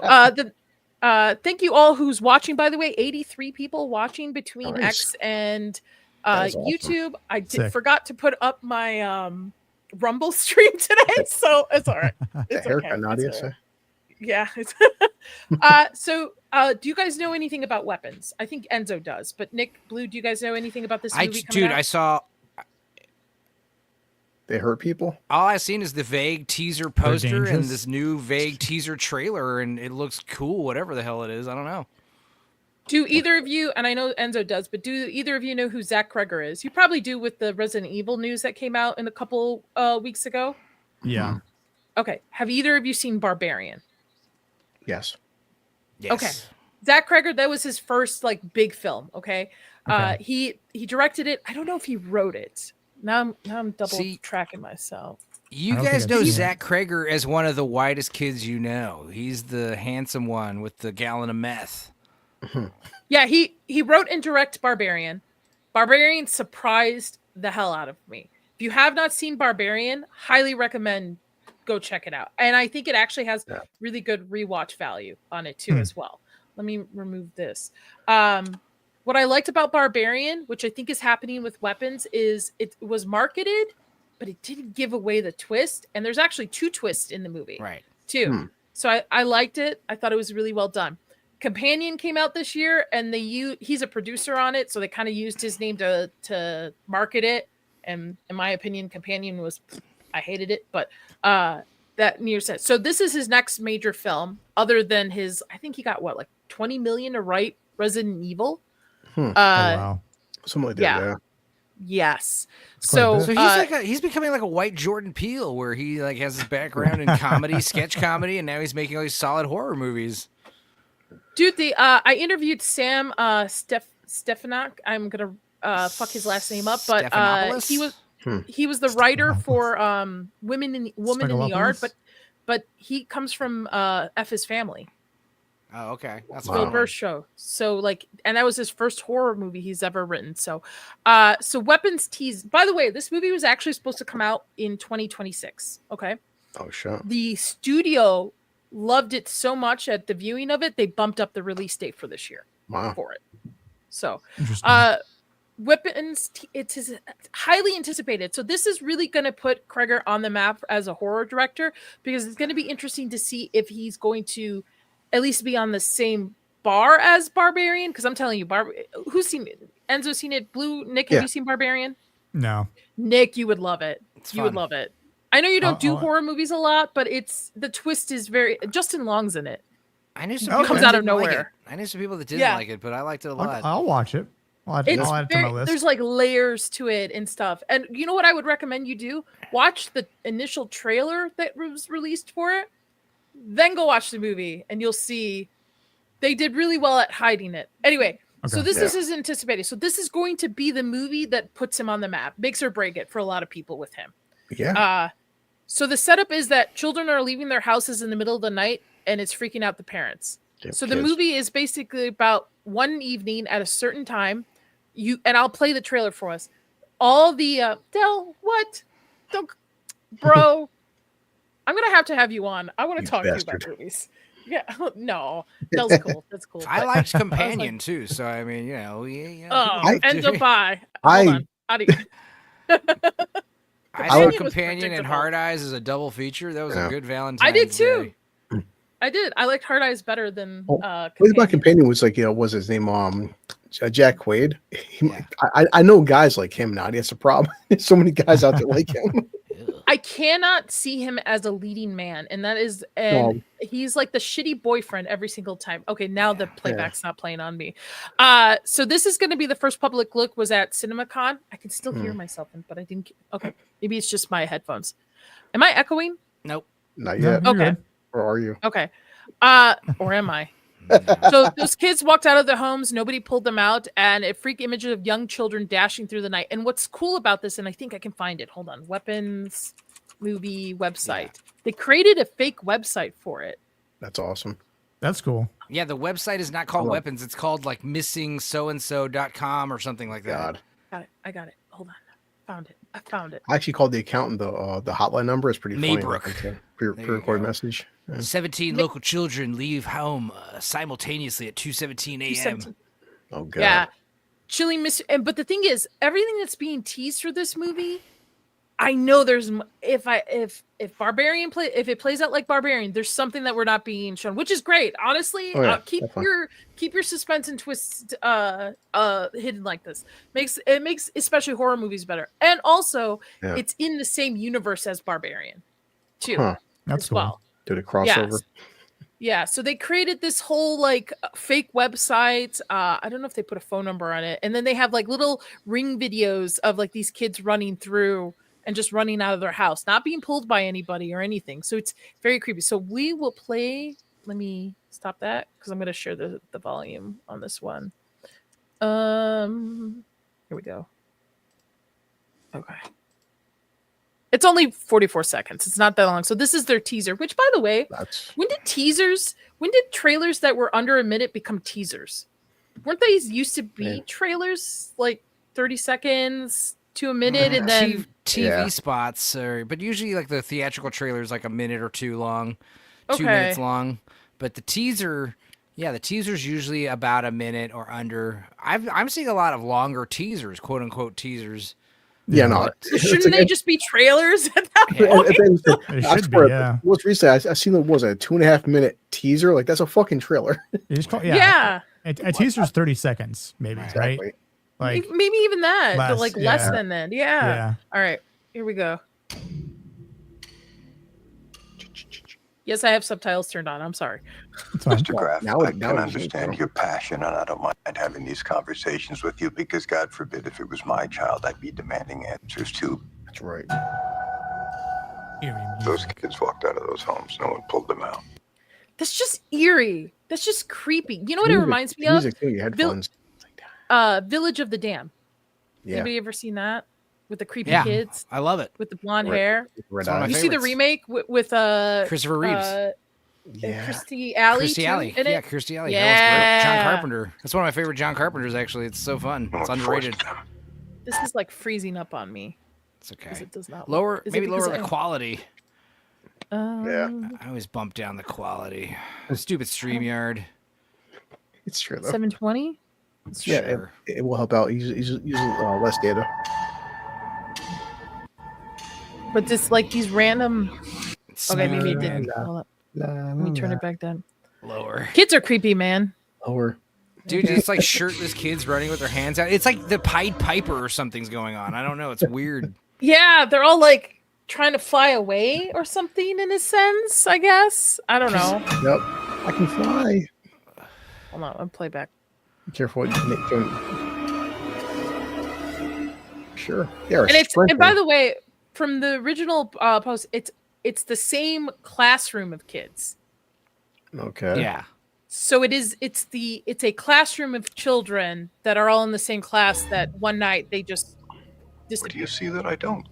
thank you all who's watching. By the way, 83 people watching between X and awesome. YouTube. I Sick. forgot to put up my Rumble stream today, so it's all right. It's Haircut, okay. Nadia. It's all right. Yeah. So do you guys know anything about weapons? I think Enzo does, but Nick, Blue, do you guys know anything about this movie? I saw. They hurt people. All I've seen is the vague teaser poster and dangerous. this new vague teaser trailer, and it looks cool. Whatever the hell it is, I don't know. Do either of you, and I know Enzo does, but do either of you know who Zach Kreger is? You probably do with the Resident Evil news that came out in a couple weeks ago. Yeah. Okay. Have either of you seen Barbarian? Yes. Yes. Okay. Zach Kreger, that was his first like big film. Okay. He directed it. I don't know if he wrote it. Now I'm double tracking myself. You guys know Zach Kreger as one of the whitest kids you know. He's the handsome one with the gallon of meth. Yeah, he wrote and directed Barbarian. Barbarian surprised the hell out of me. If you have not seen Barbarian, highly recommend go check it out. And I think it actually has really good rewatch value on it too as well. Let me remove this. What I liked about Barbarian, which I think is happening with weapons, is it was marketed, but it didn't give away the twist. And there's actually 2 twists in the movie. Right. 2. So I liked it. I thought it was really well done. Companion came out this year, and he's a producer on it, so they kind of used his name to market it. And in my opinion, Companion was, I hated it, but that near sense. So this is his next major film, other than his. I think he got what, like $20 million to write Resident Evil. Wow. Something like that. Yeah. Yeah. Yes. quite a So, bit. So he's becoming like a white Jordan Peele, where he like has his background in comedy, sketch comedy, and now he's making all these solid horror movies. dude, I interviewed Sam Stefanak. I'm gonna fuck his last name up, but Stephanopoulos? he was the writer for Woman in the Yard, Stegoulopoulos? but he comes from F's family. Oh, okay, that's Bill fine. Burr show. So like, and that was his first horror movie he's ever written. So, so Weapons tease. By the way, this movie was actually supposed to come out in 2026. Okay. Oh shit. The studio loved it so much at the viewing of it, they bumped up the release date for this year Wow. for it. So, Interesting. Weapons, it is highly anticipated. So this is really going to put Kreger on the map as a horror director, because it's going to be interesting to see if he's going to at least be on the same bar as Barbarian. Because I'm telling you, who's seen it? Enzo's seen it. Blue, Nick, have you seen Barbarian? No. Nick, you would love it. It's you would fun. love it. I know you don't do I'll- horror movies a lot, but the twist is very. Justin Long's in it. I knew some Okay. people Comes that out of didn't like nowhere. it. I knew some people that didn't Yeah. like it, but I liked it a I'll, lot. I'll watch it. I'll add it to my list. There's like layers to it and stuff. And you know what I would recommend you do? Watch the initial trailer that was released for it, then go watch the movie, and you'll see they did really well at hiding it. Anyway, so Okay. this is anticipated. So this is going to be the movie that puts him on the map, makes or break it for a lot of people with him. Yeah. So the setup is that children are leaving their houses in the middle of the night, and it's freaking out the parents. Damn So the kids. movie is basically about one evening at a certain time. And I'll play the trailer for us. All the Del, what? Don't, bro. I'm gonna have to have you on. I want to You talk to bastard. you about movies. Yeah, no, Del's cool. That's cool. I liked Companion too, so I mean, you know, Oh, I- Enzo, bye. I- Hold on. I Companion saw was Companion and predictable. Hard Eyes as a double feature. That was Yeah. a good Valentine's I did too. Day. I did. I liked Hard Eyes better than What about Companion. Companion was like, what was his name? Jack Quaid. Yeah. I know guys like him now. That's a problem. There's so many guys out there like him. I cannot see him as a leading man, and that is, and he's like the shitty boyfriend every single time. Okay, now the playback's not playing on me. So this is going to be the first public look. Was at CinemaCon. I can still hear myself, but I didn't. Okay, maybe it's just my headphones. Am I echoing? Nope. Not No, yet. you're Okay. good. Or are you? Okay. Or am I? So those kids walked out of their homes, nobody pulled them out, and a freak image of young children dashing through the night. And what's cool about this, and I think I can find it. Hold on. Weapons movie website. They created a fake website for it. That's awesome. That's cool. Yeah, the website is not called Hold on. Weapons. It's called like missingsoandso.com or something like that. God. I got it. Hold on. I found it. I actually called the accountant the hotline number. It's pretty funny. Maybrook. It's a There you pre-recorded go. message. Yeah. 17 local children leave home simultaneously at 2:17 a.m. 17. Oh god. Yeah. Chilling but the thing is, everything that's being teased for this movie, I know there's if Barbarian if it plays out like Barbarian, there's something that we're not being shown, which is great. Honestly, Oh, yeah, keep definitely. your suspense and twists hidden like this. Makes especially horror movies better. And also, Yeah. it's in the same universe as Barbarian, too. Huh. That's as cool. well. Did a crossover. Yeah, so they created this whole like fake website. I don't know if they put a phone number on it, and then they have like little ring videos of like these kids running through and just running out of their house, not being pulled by anybody or anything. So it's very creepy. So we will play. Let me stop that because I'm going to share the volume on this one. Here we go. Okay. It's only 44 seconds. It's not that long. So this is their teaser, which by the way, That's when did trailers that were under a minute become teasers? Weren't they used to be Yeah. trailers like 30 seconds to a minute and then TV Yeah. spots, but usually like the theatrical trailer is like a minute or two long, 2 Okay. minutes long. But the teaser, the teaser's usually about a minute or under. I'm seeing a lot of longer teasers, quote unquote teasers. yeah, no. shouldn't they just be trailers at that Yeah. point? It I should be, swear, yeah. Most recently, I seen what was it, a 2.5 minute teaser. Like that's a fucking trailer. You just call, Yeah. A teaser's 30 seconds, maybe, right? Exactly. Like, Maybe even that. but less, like less yeah. than that. Yeah. yeah. All right. Here we go. Yes, I have subtitles turned on. I'm sorry. It's fine. Mr. Graff, now I it- now can it- understand your passion, and I don't mind having these conversations with you because, God forbid, if it was my child, I'd be demanding answers too. That's right. Eerie Those music. kids walked out of those homes. No one pulled them out. That's just eerie. That's just creepy. You know what it Music- reminds me the of? music too, your headphones. Village of the Dam. Yeah. Anybody ever seen that with the creepy Yeah, kids I love it. with the blonde Red- hair? Red It's one of my You eyes. see the favorites. remake with Christopher Reeves. and Yeah. Kirstie Alley. Kirstie too, Alley. in it? Yeah, Kirstie Alley. That was great. Yeah. John Carpenter. That's one of my favorite John Carpenters, actually. It's so fun. No It's one underrated. forced them. This is like freezing up on me It's because okay. it does not Lower, is it maybe because lower the I- quality. Yeah. I always bump down the quality. Stupid StreamYard. It's true though. 720. Yeah, Sure. it will help out. Use less data. But just like these random. Okay, maybe it Smooth. didn't. Hold up. Let me turn it back down. Lower. Kids are creepy, man. Lower. Dude, it's like shirtless kids running with their hands out. It's like the Pied Piper or something's going on. I don't know. It's weird. Yeah, they're all like trying to fly away or something in a sense, I guess. I don't know. Yep. I can fly. Hold on, I'll play back. Be careful what you make. Sure. Yeah. And by the way, from the original post, it's the same classroom of kids. Okay. Yeah. So it's a classroom of children that are all in the same class that one night they just What do disappear. you see that I don't?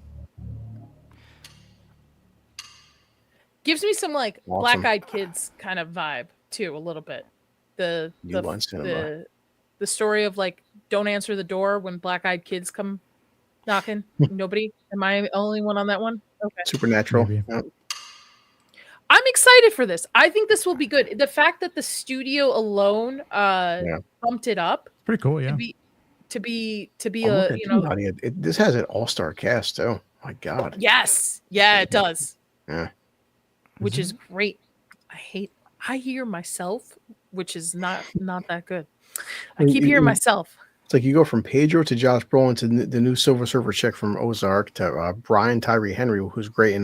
Gives me some like Awesome. Black Eyed Kids kind of vibe too, a little bit. The You want cinema. the story of like don't answer the door when Black Eyed Kids come knocking. Nobody? Am I the only one on that one? Okay. Supernatural. Maybe. Yep. I'm excited for this. I think this will be good. The fact that the studio alone bumped it up Pretty cool, yeah. to be Oh, look at you, honey. This has an all-star cast too. My God. yes. Yeah, it does. Yeah. Which is great. I hear myself, which is not that good. I keep hearing myself. It's like you go from Pedro to Josh Brolin to the new Silver Surfer chick from Ozark to Brian Tyree Henry, who's great in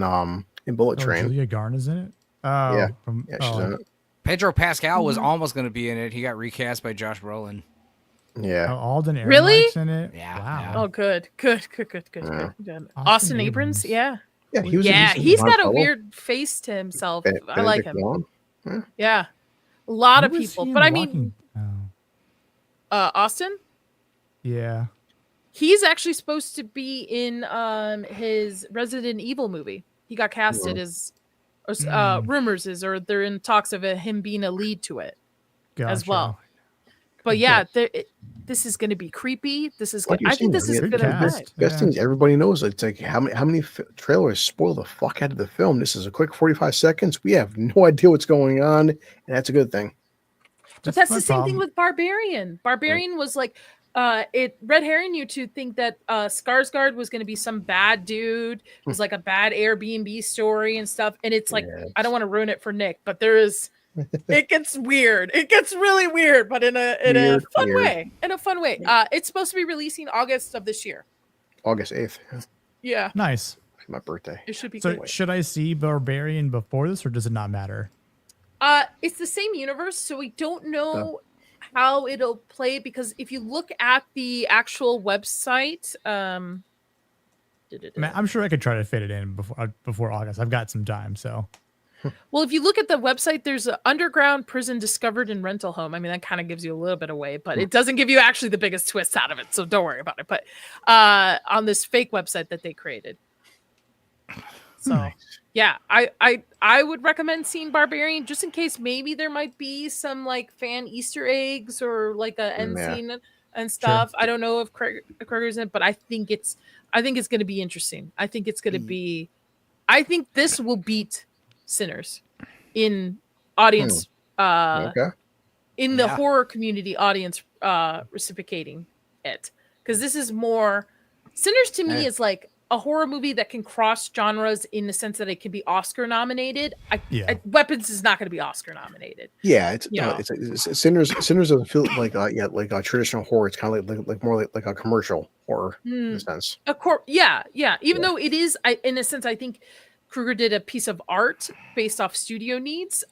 Bullet Train. Julia Garner's in it. Oh, Yeah. from, Yeah, she's in it. Pedro Pascal was almost going to be in it. He got recast by Josh Brolin. Yeah. Alden Really? Ehrenreich's in it. Yeah, Wow. Oh, good. Yeah. Austin Abrams, yeah. Yeah, he was. He's got a weird face to himself. I like him. Yeah, a lot of Who was people, he in but I Walking- mean, Oh, Austin. yeah. He's actually supposed to be in his Resident Evil movie. He got casted as, or rumors is, or they're in talks of him being a lead to it as Gotcha. well. But yeah, this is going to be creepy. This is. Like you're I think saying, this is good going to be cast. good. Best things everybody knows. It's like how many trailers spoil the fuck out of the film. This is a quick 45 seconds. We have no idea what's going on, and that's a good thing. But that's my the same thing problem. with Barbarian. Barbarian was like, it red herring you to think that Skarsgård was going to be some bad dude. It was like a bad Airbnb story and stuff. And it's like, I don't want to ruin it for Nick, but there is, it gets weird. It gets really weird, but in a fun way. In a fun way. It's supposed to be releasing August of this year. August 8th. Yeah, Nice. My birthday. it should be So good. should I see Barbarian before this, or does it not matter? It's the same universe, so we don't know how it'll play because if you look at the actual website, Man, I'm sure I could try to fit it in before August. I've got some time, so. well, if you look at the website, there's an underground prison discovered in rental home. I mean, that kind of gives you a little bit away, but it doesn't give you actually the biggest twist out of it. So don't worry about it. But on this fake website that they created. So yeah, I would recommend seeing Barbarian just in case maybe there might be some like fan Easter eggs or like a end scene and stuff. I don't know if Kroger's in it, but I think it's going to be interesting. I think it's going to be. I think this will beat Sinners in audience. In the horror community audience reciprocating it, because this is more. Sinners to me is like a horror movie that can cross genres in the sense that it can be Oscar nominated. Weapons is not going to be Oscar nominated. Yeah, it's Sinners doesn't feel like like a traditional horror. It's kind of like more like a commercial horror in a sense. Even though it is, in a sense, I think Kruger did a piece of art based off studio needs.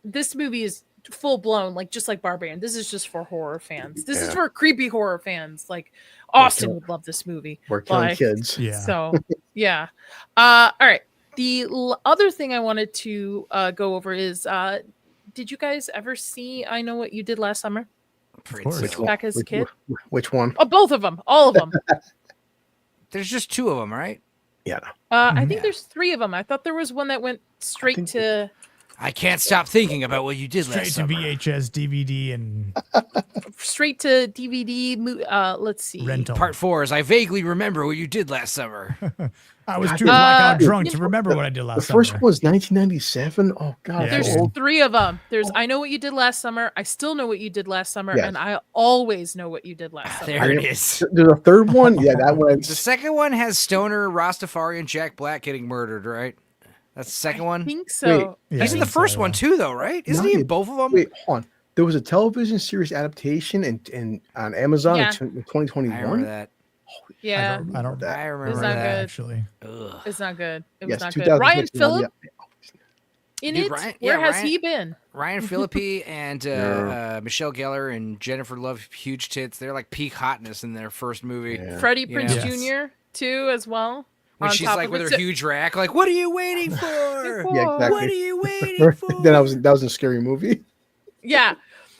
This movie is full blown, like just like Barbarian. This is just for horror fans. This is for creepy horror fans. Like Austin would love this movie. We're killing kids. Yeah. So yeah. All right. The other thing I wanted to go over is, did you guys ever see I Know What You Did Last Summer? Which Back as a kid? Which one? Oh, both of them. All of them. There's just 2 of them, right? Yeah. I think there's 3 of them. I thought there was one that went straight to... I can't stop thinking about what you did Straight last to summer. VHS, DVD, and straight to DVD. Let's see. rental. Part 4 is I vaguely remember what you did last summer. I was too blackout drunk to remember what I did last The summer. first one was 1997. Oh God, Yeah, There's old. 3 of them. There's I Know What You Did Last Summer. I Still Know What You Did Last Summer. Yes. And I Always Know What You Did Last Summer. There it is. There's a third one. Yeah, that one. The second one has Stoner, Rastafarian, Jack Black getting murdered, right? That's the second one? I think so. Yeah, He's in the first one too, though, right? Isn't he in both of them? Wait, hold on. There was a television series adaptation in on Amazon Yeah. in 2021. I remember that. Yeah. I don't that. I remember It's not that. good. actually. Ugh. It's not good. It was Yes, not good. Ryan 2016, Phillip yeah. in Dude, it? Ryan- Where yeah, has Ryan- he been? Ryan Phillippe and Michelle Gellar and Jennifer Love, huge tits. They're like peak hotness in their first movie. Yeah. Freddie You Prinze know. Jr. too, as well. When on she's top like of with it. her So- huge rack, like, what are you waiting for? Yeah, exactly. What are you waiting for? Then that was a scary movie. Yeah.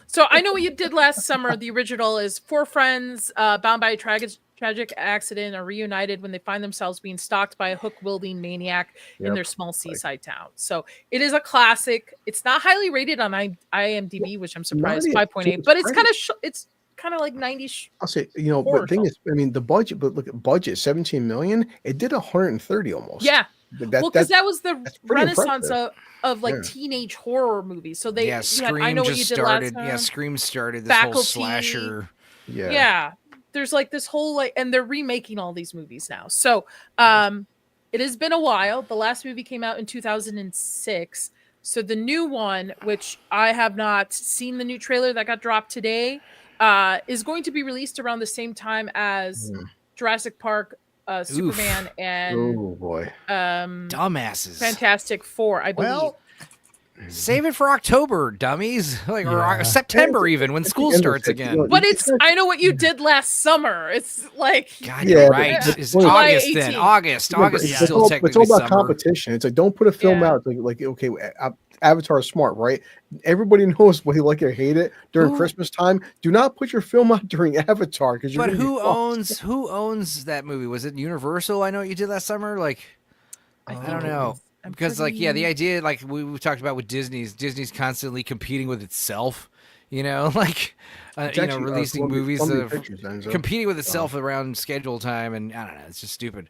So I Know What You Did Last Summer. The original is 4 friends bound by a tragic accident are reunited when they find themselves being stalked by a hook-wielding maniac in Yep. their small seaside town. So it is a classic. It's not highly rated on IMDb, which I'm surprised, 5.8. But it's kind of like 90s. I'll say, you know, Horror but the thing is, I mean, the budget. But look at budget, 17 million. It did 130 almost. Yeah. Well, Because that was the that's pretty renaissance impressive. of like Yeah. teenage horror movies. So they Yeah, you had Scream I Know What You just Did started. Last Yeah, Time. Scream started this whole Faculty. slasher. Yeah. There's like this whole like, and they're remaking all these movies now. So it has been a while. The last movie came out in 2006. So the new one, which I have not seen the new trailer that got dropped today, is going to be released around the same time as Jurassic Park, Superman, and Oh boy. Dumbasses. Fantastic Four, I believe. Well, Save it for October, dummies. Like or Yeah. September even when school end of starts it, again. you know, But it's I Know What You Did Last Summer. It's like God, Yeah, you're but- right. but- It's Well, August July then. 18th. August. Yeah, but August is it's still all, technically it's all about summer. competition. It's like don't put a film Yeah. out like okay, Avatar is smart, right? Everybody knows whether you like it or hate it during Who- Christmas time. Do not put your film out during Avatar because you're. But gonna be fucked. who owns that movie? Was it Universal? I Know What You Did Last Summer. Like I don't know. I'm Because like yeah, the pretty- idea like we've talked about with Disney's constantly competing with itself. You know, like It's you know, actually, releasing Columbia- movies Columbia of Pictures, Enzo. competing with itself around schedule time, and I don't know, it's just stupid.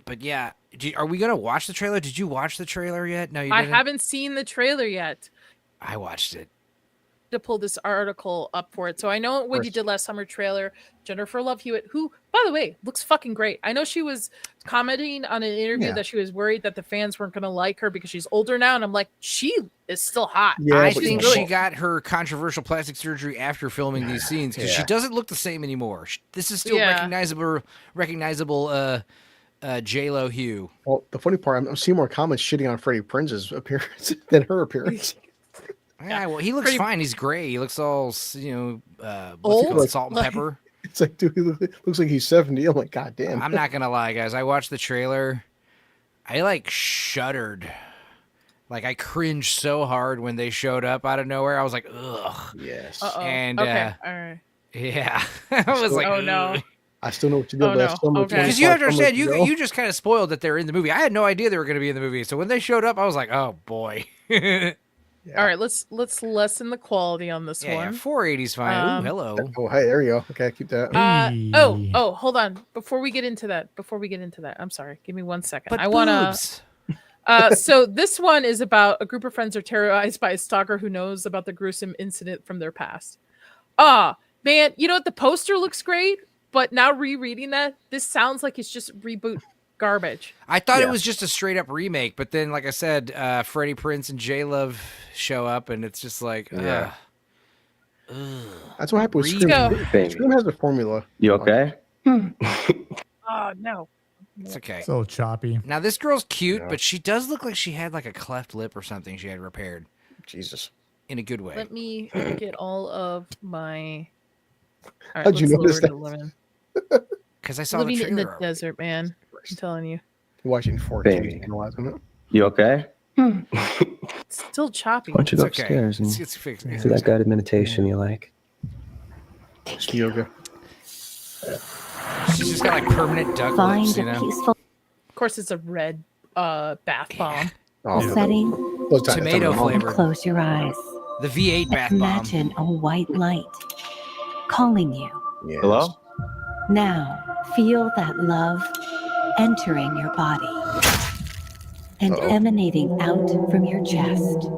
But yeah, are we gonna watch the trailer? Did you watch the trailer yet? No, you I didn't. haven't seen the trailer yet I watched it. to pull this article up for it. So I know what you did last summer trailer. Jennifer Love Hewitt, who, by the way, looks fucking great. I know she was commenting on an interview Yeah. that she was worried that the fans weren't going to like her because she's older now. And I'm like, she is still hot. Yeah, I but think you know, she got her controversial plastic surgery after filming these scenes because she Yeah. doesn't look the same anymore. This is still Yeah. recognizable J-Lo hue. Well, the funny part, I'm seeing more comments shitting on Freddie Prinze's appearance than her appearance. Yeah, well, he looks Pretty- fine. He's gray. He looks all, you know, what's it Old? called? Salt and Like- pepper. It's like, dude, he looks like he's 70. I'm like, God damn. I'm not gonna lie, guys. I watched the trailer. I like shuddered. Like I cringed so hard when they showed up out of nowhere. I was like, ugh. Yes. Uh-oh. And, okay. All right. Yeah. I was like, Oh, no. ugh. I still know what you did Oh, last no. summer. Okay. Because you have to 25 understand, summers ago. you just kind of spoiled that they're in the movie. I had no idea they were going to be in the movie. So when they showed up, I was like, oh boy. Yeah. All right. Let's lessen the quality on this Yeah, one. 480's fine. Ooh, hello. Oh, hey, there you go. Okay, keep that. Hey. Hold on. Before we get into that, I'm sorry. Give me 1 second. But I want to. boobs. So this one is about a group of friends are terrorized by a stalker who knows about the gruesome incident from their past. Man, you know what? The poster looks great, but now rereading that, this sounds like it's just reboot garbage. I thought it Yeah. was just a straight up remake, but then, like I said, Freddie Prinze and J Love show up, and it's just like, Yeah. That's what happened with Read Scream. Go. Baby. Scream has a formula. You okay? Oh no. It's okay. It's a little choppy. Now this girl's cute, Yeah. but she does look like she had like a cleft lip or something she had repaired Jesus. in a good way. Let me get all of my. All right, How'd you let's notice lower that? to 11. Because I saw Living the in the trailer. already. desert, man. I'm telling you. Watching 4K, Baby. analyzing it. You okay? It's still choppy. Why don't you go It's okay. upstairs and It's fixed. do that guided meditation you like? Just yoga. She's just got like permanent duck Find lips, a you know. peaceful Of course, it's a red bath bomb. Oh, setting those times- Tomato times- flavor. close your eyes. The V8 bath bomb. Imagine a white light calling you. Yes. Hello? Now, feel that love entering your body and emanating out from your chest.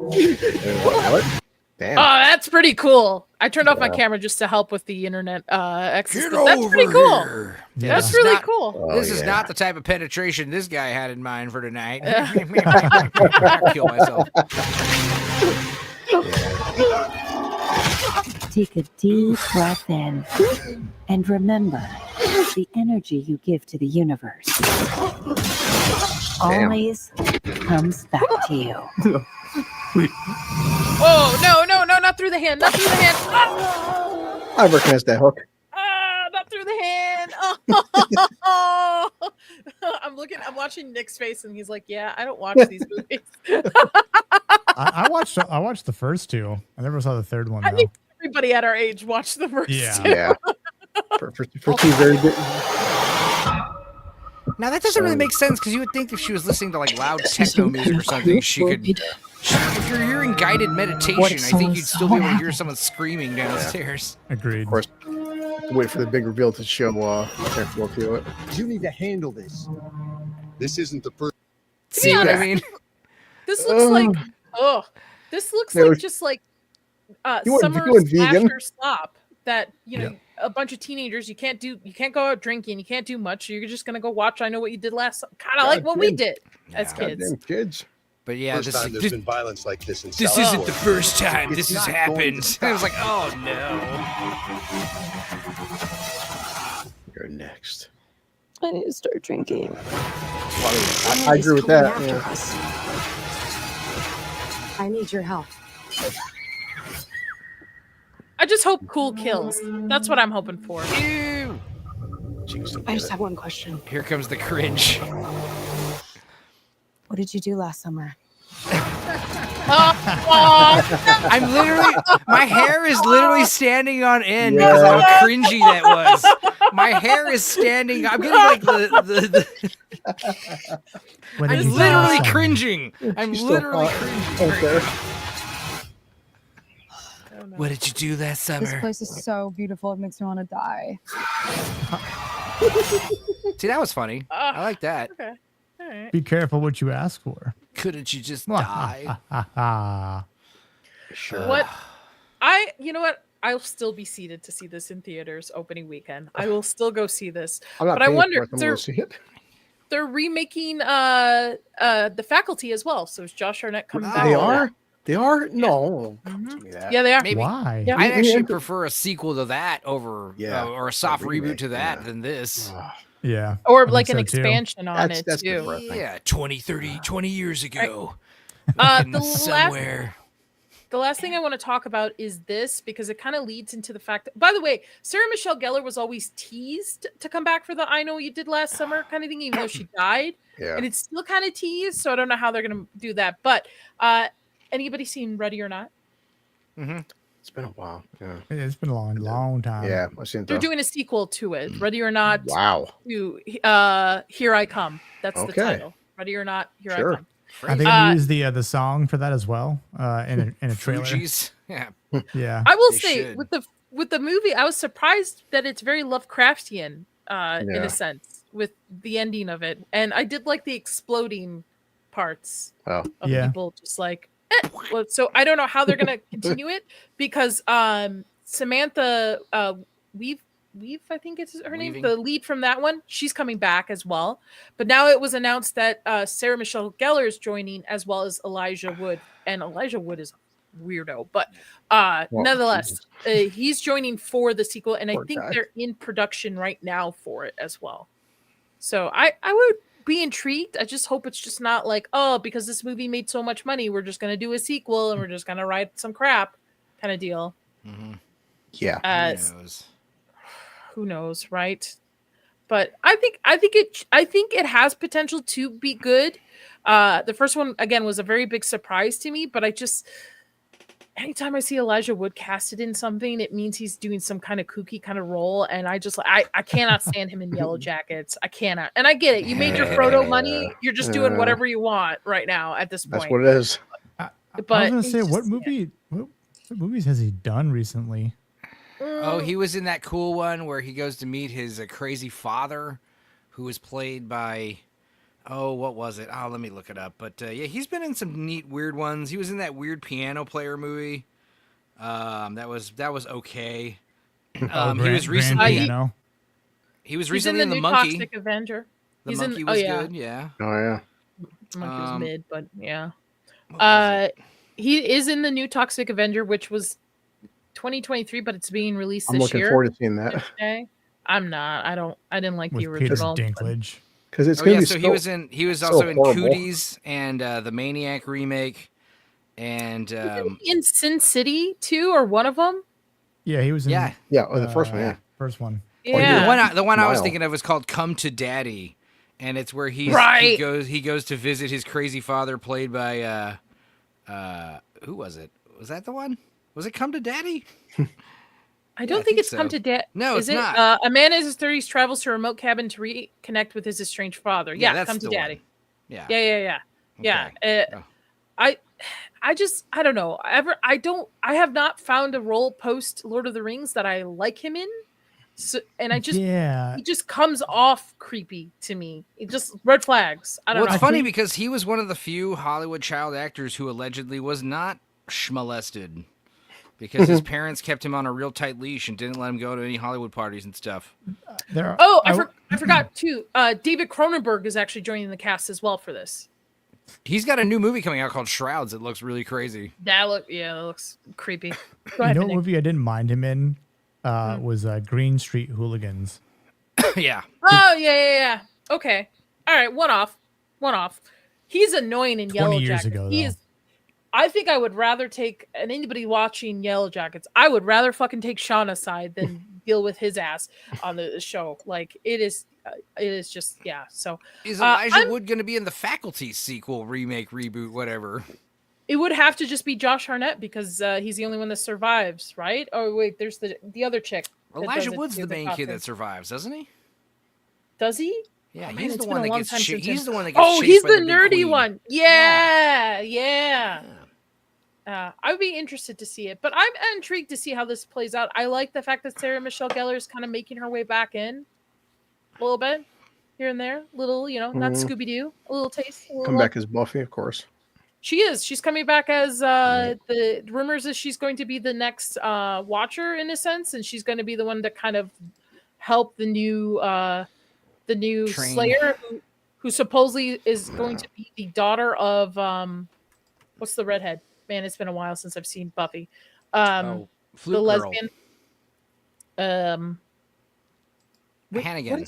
Damn. Oh, that's pretty cool. I turned off my camera just to help with the internet access. But that's pretty cool. here. That's This is really not- cool. This Oh, is yeah. not the type of penetration this guy had in mind for tonight. I'll kill myself. Take a deep breath in and remember the energy you give to the universe Damn. always comes back to you. Oh, no, not through the hand. Not through the hand. Ah, I recognize that hook. not through the hand. Oh. I'm watching Nick's face and he's like, yeah, I don't watch these movies. I watched the first two. I never saw the third one I though. think everybody at our age watched the first Yeah. two. Yeah. For two very good. Now that doesn't really make sense because you would think if she was listening to like loud techno music or something, she could. If you're hearing guided meditation, I think you'd still be able to hear someone screaming downstairs. Agreed. Of course. Wait for the big reveal to show we'll feel it. You need to handle this. This isn't the first. See what I mean? This looks like this looks Yeah, like just like You went- summer you went vegan. slasher slop that a bunch of teenagers you can't go out drinking, you can't do much, you're just gonna go watch I Know What You Did Last, kind of like what we did as kids. Goddamn kids. But yeah, First time there's been violence like this in this South isn't the Florida. first time It's this has not going happened. to I was like, oh no. You're next. I need to start drinking. I agree with that. Yeah. I need your help. I just hope cool kills. That's what I'm hoping for. Ew. I just have one question. Here comes the cringe. What did you do last summer? I'm literally, my hair is literally standing on end because of how cringy that was. My hair is standing. I'm getting like the When I'm did you do literally this? cringing. I'm She's still literally hot. cringing. Okay. What did you do last This summer? place is so beautiful. It makes me want to die. See, that was funny. I like that. Okay. All right. Be careful what you ask for. Couldn't you just die? Sure. You know what? I'll still be seated to see this in theaters opening weekend. I will still go see this. I'm not But I paying wonder for it, I'm gonna see it. they're remaking The Faculty as well. So is Josh Arnett coming back? They for that? are? They are? No. Yeah, they are. Maybe. Why? Yeah. I'd actually prefer a sequel to that over, Yeah. or a soft A reboot remake, to that yeah. than this. Yeah. Or I like an think so, too. expansion on That's it good too. for it, I think. Yeah, 20, 30, 20 years ago. The somewhere. The last thing I want to talk about is this because it kind of leads into the fact that, by the way, Sarah Michelle Gellar was always teased to come back for the I Know What You Did Last Summer kind of thing, even though she died. Yeah. And it's still kind of teased, so I don't know how they're going to do that. But anybody seen Ready or Not? Mm-hmm. It's been a while. Yeah. It's been a long time. Yeah. I've seen it. They're though. doing a sequel to it. Ready or Not Wow. to Here I Come. That's the Okay. title. Ready or Not, Here Sure. I Come. Are they gonna use the song for that as well in a trailer? Fugees. Yeah. Yeah. I will They say should. with the movie, I was surprised that it's very Lovecraftian in Yeah. a sense with the ending of it, and I did like the exploding parts Oh. of Yeah. people just like. Well, so I don't know how they're gonna continue it because Samantha Weave, I think it's her name, Weaving. the lead from that one, she's coming back as well. But now it was announced that Sarah Michelle Gellar is joining as well as Elijah Wood, and Elijah Wood is a weirdo, but nonetheless, he's joining for the sequel, and I Poor think guy. they're in production right now for it as well. So I would be intrigued. I just hope it's just not like, oh, because this movie made so much money, we're just gonna do a sequel and we're just gonna write some crap kind of deal. Yeah. Who knows? Who knows, right? But I think it has potential to be good. The first one again was a very big surprise to me, but anytime I see Elijah Wood casted in something, it means he's doing some kind of kooky kind of role, and I cannot stand him in Yellow Jackets. I cannot, and I get it. You made your Frodo money. You're just doing whatever you want right now at this point. That's what it is. I was gonna say, what movies has he done recently? Oh, he was in that cool one where he goes to meet his crazy father, who was played by, what was it? Oh, let me look it up. But yeah, he's been in some neat, weird ones. He was in that weird piano player movie. That was okay. He was recently in The Monkey. Toxic Avenger. The Monkey was good. Yeah. Oh yeah. The Monkey was mid, but yeah. He is in the new Toxic Avenger, which was 2023, but it's being released this year. I'm looking forward to seeing that. Okay. I'm not. I didn't like the With Peter original. Dinklage. Because it's gonna be so he was also in Cooties and the Maniac remake, and in Sin City too, or one of them. Yeah, he was in. Yeah, the first one. Yeah, first one. Yeah. The one I was thinking of was called Come to Daddy, and it's where he goes to visit his crazy father, played by who was it? Was that the one? Was it Come to Daddy? I don't think it's so. Come to Daddy. No, it's not. A man in his 30s travels to a remote cabin to reconnect with his estranged father. Yeah, that's Come to Daddy. One. Yeah. Okay. I don't know. I have not found a role post Lord of the Rings that I like him in. So, and he just comes off creepy to me. It just red flags. I don't know. It's funny because he was one of the few Hollywood child actors who allegedly was not schmolested because his parents kept him on a real tight leash and didn't let him go to any Hollywood parties and stuff. I forgot too. David Cronenberg is actually joining the cast as well for this. He's got a new movie coming out called Shrouds. It looks really crazy. That looks creepy. What movie I didn't mind him in was Green Street Hooligans. Yeah. Oh yeah. Okay. All right. One off. He's annoying in Yellow Jackets. 20 years ago, though. I think I would rather take, and anybody watching Yellow Jackets, I would rather fucking take Sean aside than deal with his ass on the show. Like it is just So is Elijah Wood going to be in the Faculty sequel, remake, reboot, whatever? It would have to just be Josh Hartnett because he's the only one that survives, right? Oh wait, there's the other chick. Elijah Wood's the main kid that survives, doesn't he? Does he? Yeah, Man, he's the one that gets chased. He's the one that gets chased. Oh, he's by the big nerdy queen. one. Yeah. I would be interested to see it, but I'm intrigued to see how this plays out. I like the fact that Sarah Michelle Gellar is kind of making her way back in a little bit here and there. Little, not Scooby-Doo. A little taste. Come back as Buffy, of course. She is. She's coming back as the rumors is she's going to be the next Watcher in a sense, and she's going to be the one to kind of help the new Train. Slayer, who supposedly is going to be the daughter of what's the redhead? Man, it's been a while since I've seen Buffy. Flute the Girl. lesbian. Hannigan.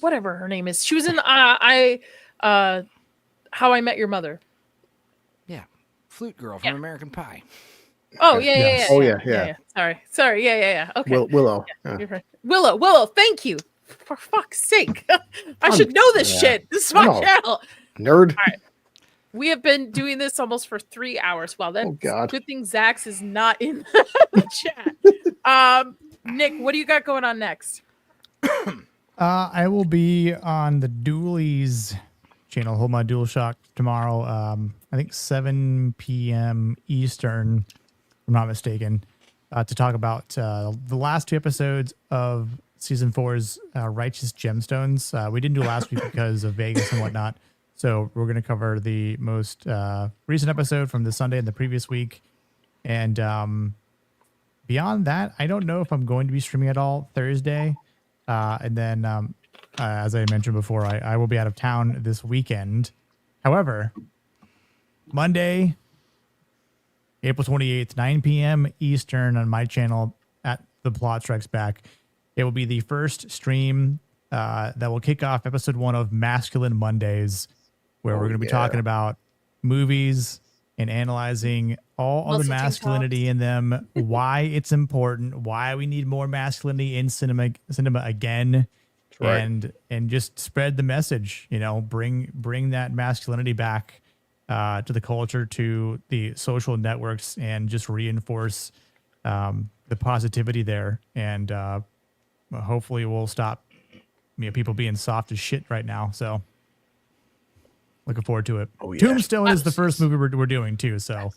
Whatever her name is. She was in How I Met Your Mother. Yeah, Flute Girl from American Pie. Oh yeah. Oh yeah. Sorry. Yeah. Okay. Willow. Yeah, you're right. Willow. Thank you. For fuck's sake, I should know this shit. This is my channel. Nerd. All right. We have been doing this almost for 3 hours. Wow, that's good thing Zach's is not in the chat. Nick, what do you got going on next? I will be on the Dualies channel, Hold My Dual Shock, tomorrow. I think 7 p.m. Eastern, if I'm not mistaken, to talk about the last 2 episodes of Season 4's Righteous Gemstones. We didn't do last week because of Vegas and whatnot. So we're going to cover the most recent episode from the Sunday and the previous week. And beyond that, I don't know if I'm going to be streaming at all Thursday. And then, as I mentioned before, I will be out of town this weekend. However, Monday, April 28th, 9 p.m. Eastern on my channel at The Plot Strikes Back. It will be the first stream that will kick off episode 1 of Masculine Mondays, where we're going to be talking about movies and analyzing all of the masculinity in them, why it's important, why we need more masculinity in cinema again, and just spread the message. Bring that masculinity back to the culture, to the social networks, and just reinforce the positivity there. And hopefully we'll stop people being soft as shit right now. So looking forward to it. Tombstone is the first movie we're doing too. So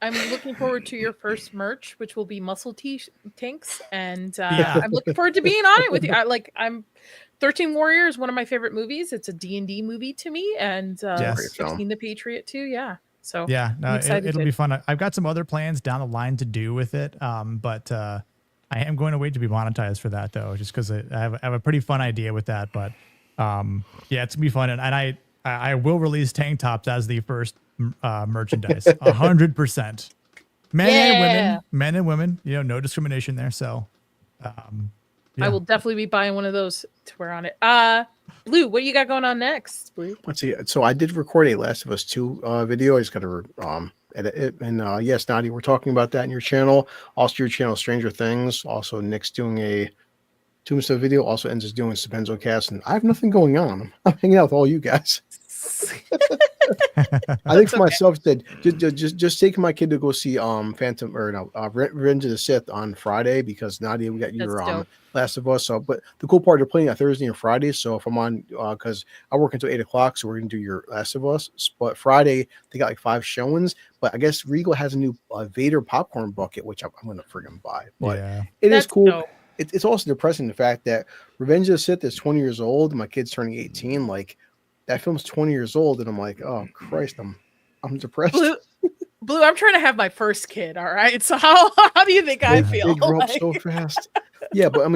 I'm looking forward to your first merch, which will be muscle tanks, and I'm looking forward to being on it with you. I'm 13 Warriors, one of my favorite movies. It's a D&D movie to me, and I've seen The Patriot too. Yeah, so it'll be fun. I've got some other plans down the line to do with it, but I am going to wait to be monetized for that though, just because I have a pretty fun idea with that. But it's gonna be fun, and I will release tank tops as the first merchandise, 100%. Men and women, no discrimination there. So, I will definitely be buying one of those to wear on it. Blue, what do you got going on next, Blue? Let's see. So I did record a Last of Us 2 video. I just got to edit it. And yes, Nadia, we're talking about that in your channel. Also, your channel, Stranger Things. Also, Nick's doing a Tombstone video. Also, Enzo's doing Sapenzo cast. And I have nothing going on. I'm hanging out with all you guys. I think for myself, that just taking my kid to go see Revenge of the Sith on Friday, because Nadia, we got your Last of Us. So, but the cool part, they're playing on Thursday and Friday. So if I'm on, because I work until 8 o'clock, so we're gonna do your Last of Us. But Friday they got like 5 showings. But I guess Regal has a new Vader popcorn bucket, which I'm gonna friggin' buy. But it is cool. It's also depressing, the fact that Revenge of the Sith is 20 years old. My kid's turning 18. Like, that film's 20 years old, and I'm like, oh Christ, I'm depressed. Blue, I'm trying to have my first kid. All right, so how do you think I feel? They grow up so fast. Yeah, but I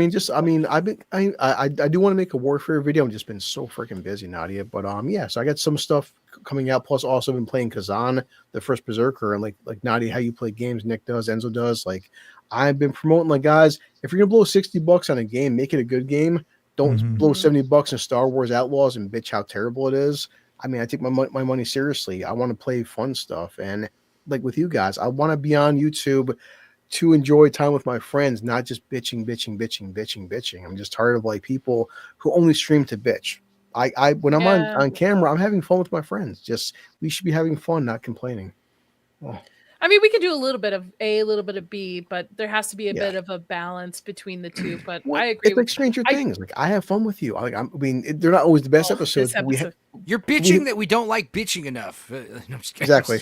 do want to make a Warfare video. I've just been so freaking busy, Nadia. But so I got some stuff coming out. Plus, also been playing Kazan, the first Berserker, and like Nadia, how you play games, Nick does, Enzo does. Like, I've been promoting, like, guys, if you're gonna blow $60 on a game, make it a good game. Don't blow $70 in Star Wars Outlaws and bitch how terrible it is. I mean, I take my money seriously. I want to play fun stuff, and like with you guys, I want to be on YouTube to enjoy time with my friends, not just bitching. I'm just tired of like people who only stream to bitch. When I'm on camera, I'm having fun with my friends. Just, we should be having fun, not complaining. Oh. I mean, we can do a little bit of A, a little bit of B, but there has to be a bit of a balance between the two. But I agree. It's like Stranger Things. Like, I have fun with you. They're not always the best episodes. You're bitching that we don't like bitching enough. No, I'm just kidding. Exactly.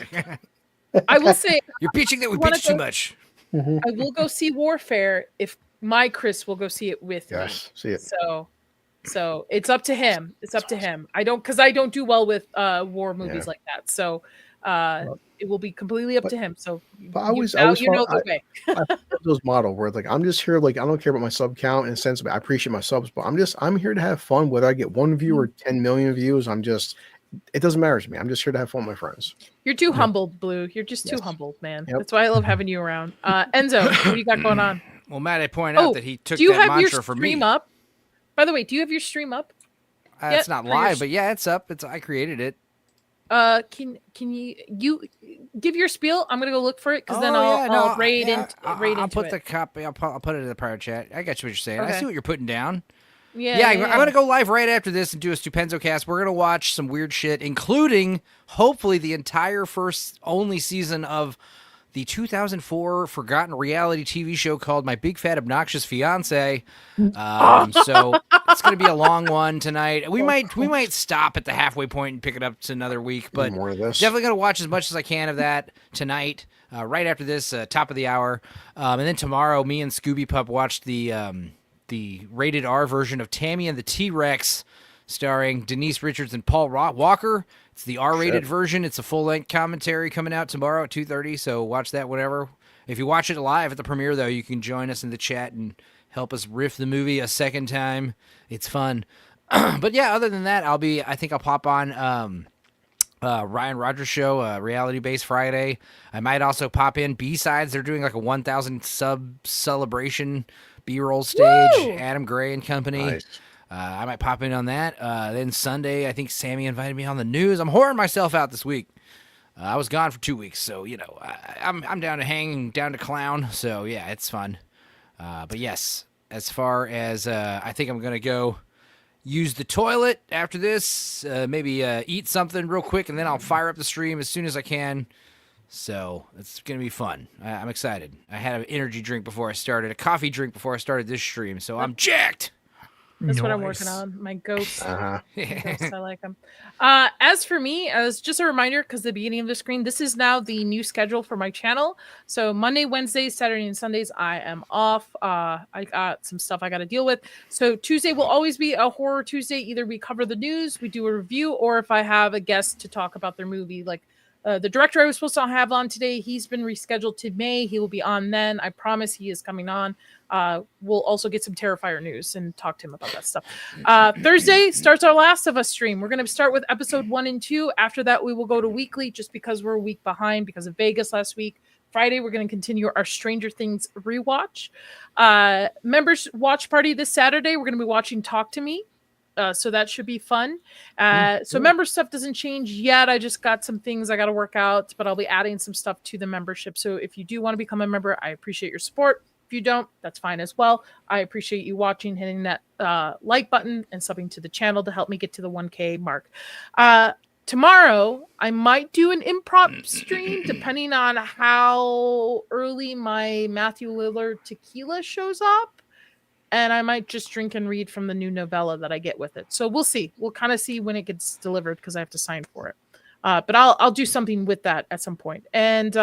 I will say, you're bitching that we bitch too much. I will go see Warfare if my Chris will go see it with me. See it. So it's up to him. It's up to him. I don't do well with war movies like that. So it will be completely up to him. So I always the way. I those model where, like, I'm just here, like, I don't care about my sub count in a sense. I appreciate my subs, but I'm here to have fun. Whether I get 1 view or 10 million views, it doesn't matter to me. I'm just here to have fun with my friends. You're too humbled, Blue. You're just too humbled, man. That's why I love having you around. Enzo, what do you got going on? Well, Matt, I point out that he took do you that have mantra your from stream me. up? By the way, do you have your stream up? It's not live, but yeah, it's up. I created it. Can you give your spiel? I'm gonna go look for it, because then I'll raid into I'll put it. the copy. I'll put it in the private chat. I got you what you're saying. I see what you're putting down. Yeah, I'm gonna go live right after this and do a Stupenzo cast. We're gonna watch some weird shit, including hopefully the entire only season of the 2004 forgotten reality TV show called My Big Fat Obnoxious Fiance. So it's going to be a long one tonight. We might stop at the halfway point and pick it up to another week, but definitely going to watch as much as I can of that tonight. Right after this, top of the hour, and then tomorrow, me and Scooby Pup watched the rated R version of Tammy and the T-Rex, starring Denise Richards and Paul Walker. It's the R-rated version. It's a full-length commentary coming out tomorrow at 2:30, so watch that whenever. If you watch it live at the premiere, though, you can join us in the chat and help us riff the movie a second time. It's fun. But yeah, other than that, I think I'll pop on Ryan Rogers show, reality-based Friday. I might also pop in B-Sides. They're doing like a 1,000 sub celebration B-roll stage. Woo! Adam Gray and company. Nice. I might pop in on that. Then Sunday, I think Sammy invited me on the news. I'm whoring myself out this week. I was gone for 2 weeks, so I'm down to hang, down to clown. So yeah, it's fun. But yes, as far as I think I'm gonna go use the toilet after this, maybe eat something real quick, and then I'll fire up the stream as soon as I can. So it's gonna be fun. I'm excited. I had an energy drink before I started, a coffee drink before I started this stream, so I'm jacked. That's what I'm working on. My ghosts. Uh-huh. Ghosts, I like them. As for me, as just a reminder, because the beginning of the screen, this is now the new schedule for my channel. So Monday, Wednesdays, Saturday, and Sundays, I am off. I got some stuff I got to deal with. So Tuesday will always be a horror Tuesday. Either we cover the news, we do a review, or if I have a guest to talk about their movie, like the director I was supposed to have on today, he's been rescheduled to May. He will be on then. I promise he is coming on. We'll also get some Terrifier news and talk to him about that stuff. Thursday starts our Last of Us stream. We're going to start with episode 1 and 2. After that, we will go to weekly just because we're a week behind because of Vegas last week. Friday, we're going to continue our Stranger Things rewatch. Members watch party this Saturday. We're going to be watching Talk to Me. So that should be fun. So member stuff doesn't change yet. I just got some things I got to work out, but I'll be adding some stuff to the membership. So if you do want to become a member, I appreciate your support. If you don't, that's fine as well. I appreciate you watching, hitting that like button and subbing to the channel to help me get to the 1K mark. Tomorrow, I might do an improv stream depending on how early my Matthew Lillard tequila shows up. And I might just drink and read from the new novella that I get with it. So we'll see. We'll kind of see when it gets delivered because I have to sign for it. But I'll do something with that at some point. And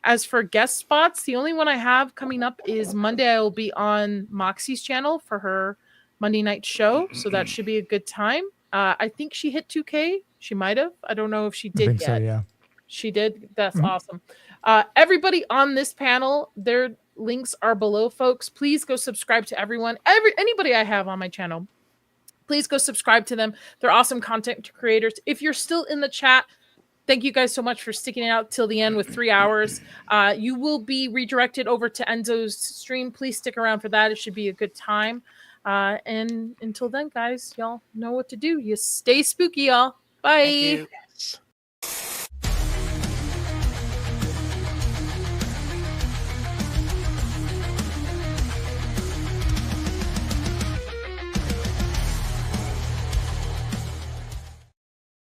as for guest spots, the only one I have coming up is Monday. I will be on Moxie's channel for her Monday night show. So that should be a good time. I think she hit 2K. She might have. I don't know if she did yet. So, yeah. She did. That's awesome. Everybody on this panel, their links are below, folks. Please go subscribe to everyone. Anybody I have on my channel, please go subscribe to them. They're awesome content creators. If you're still in the chat, thank you guys so much for sticking it out till the end with 3 hours. You will be redirected over to Enzo's stream. Please stick around for that. It should be a good time. And until then, guys, y'all know what to do. You stay spooky, y'all. Bye.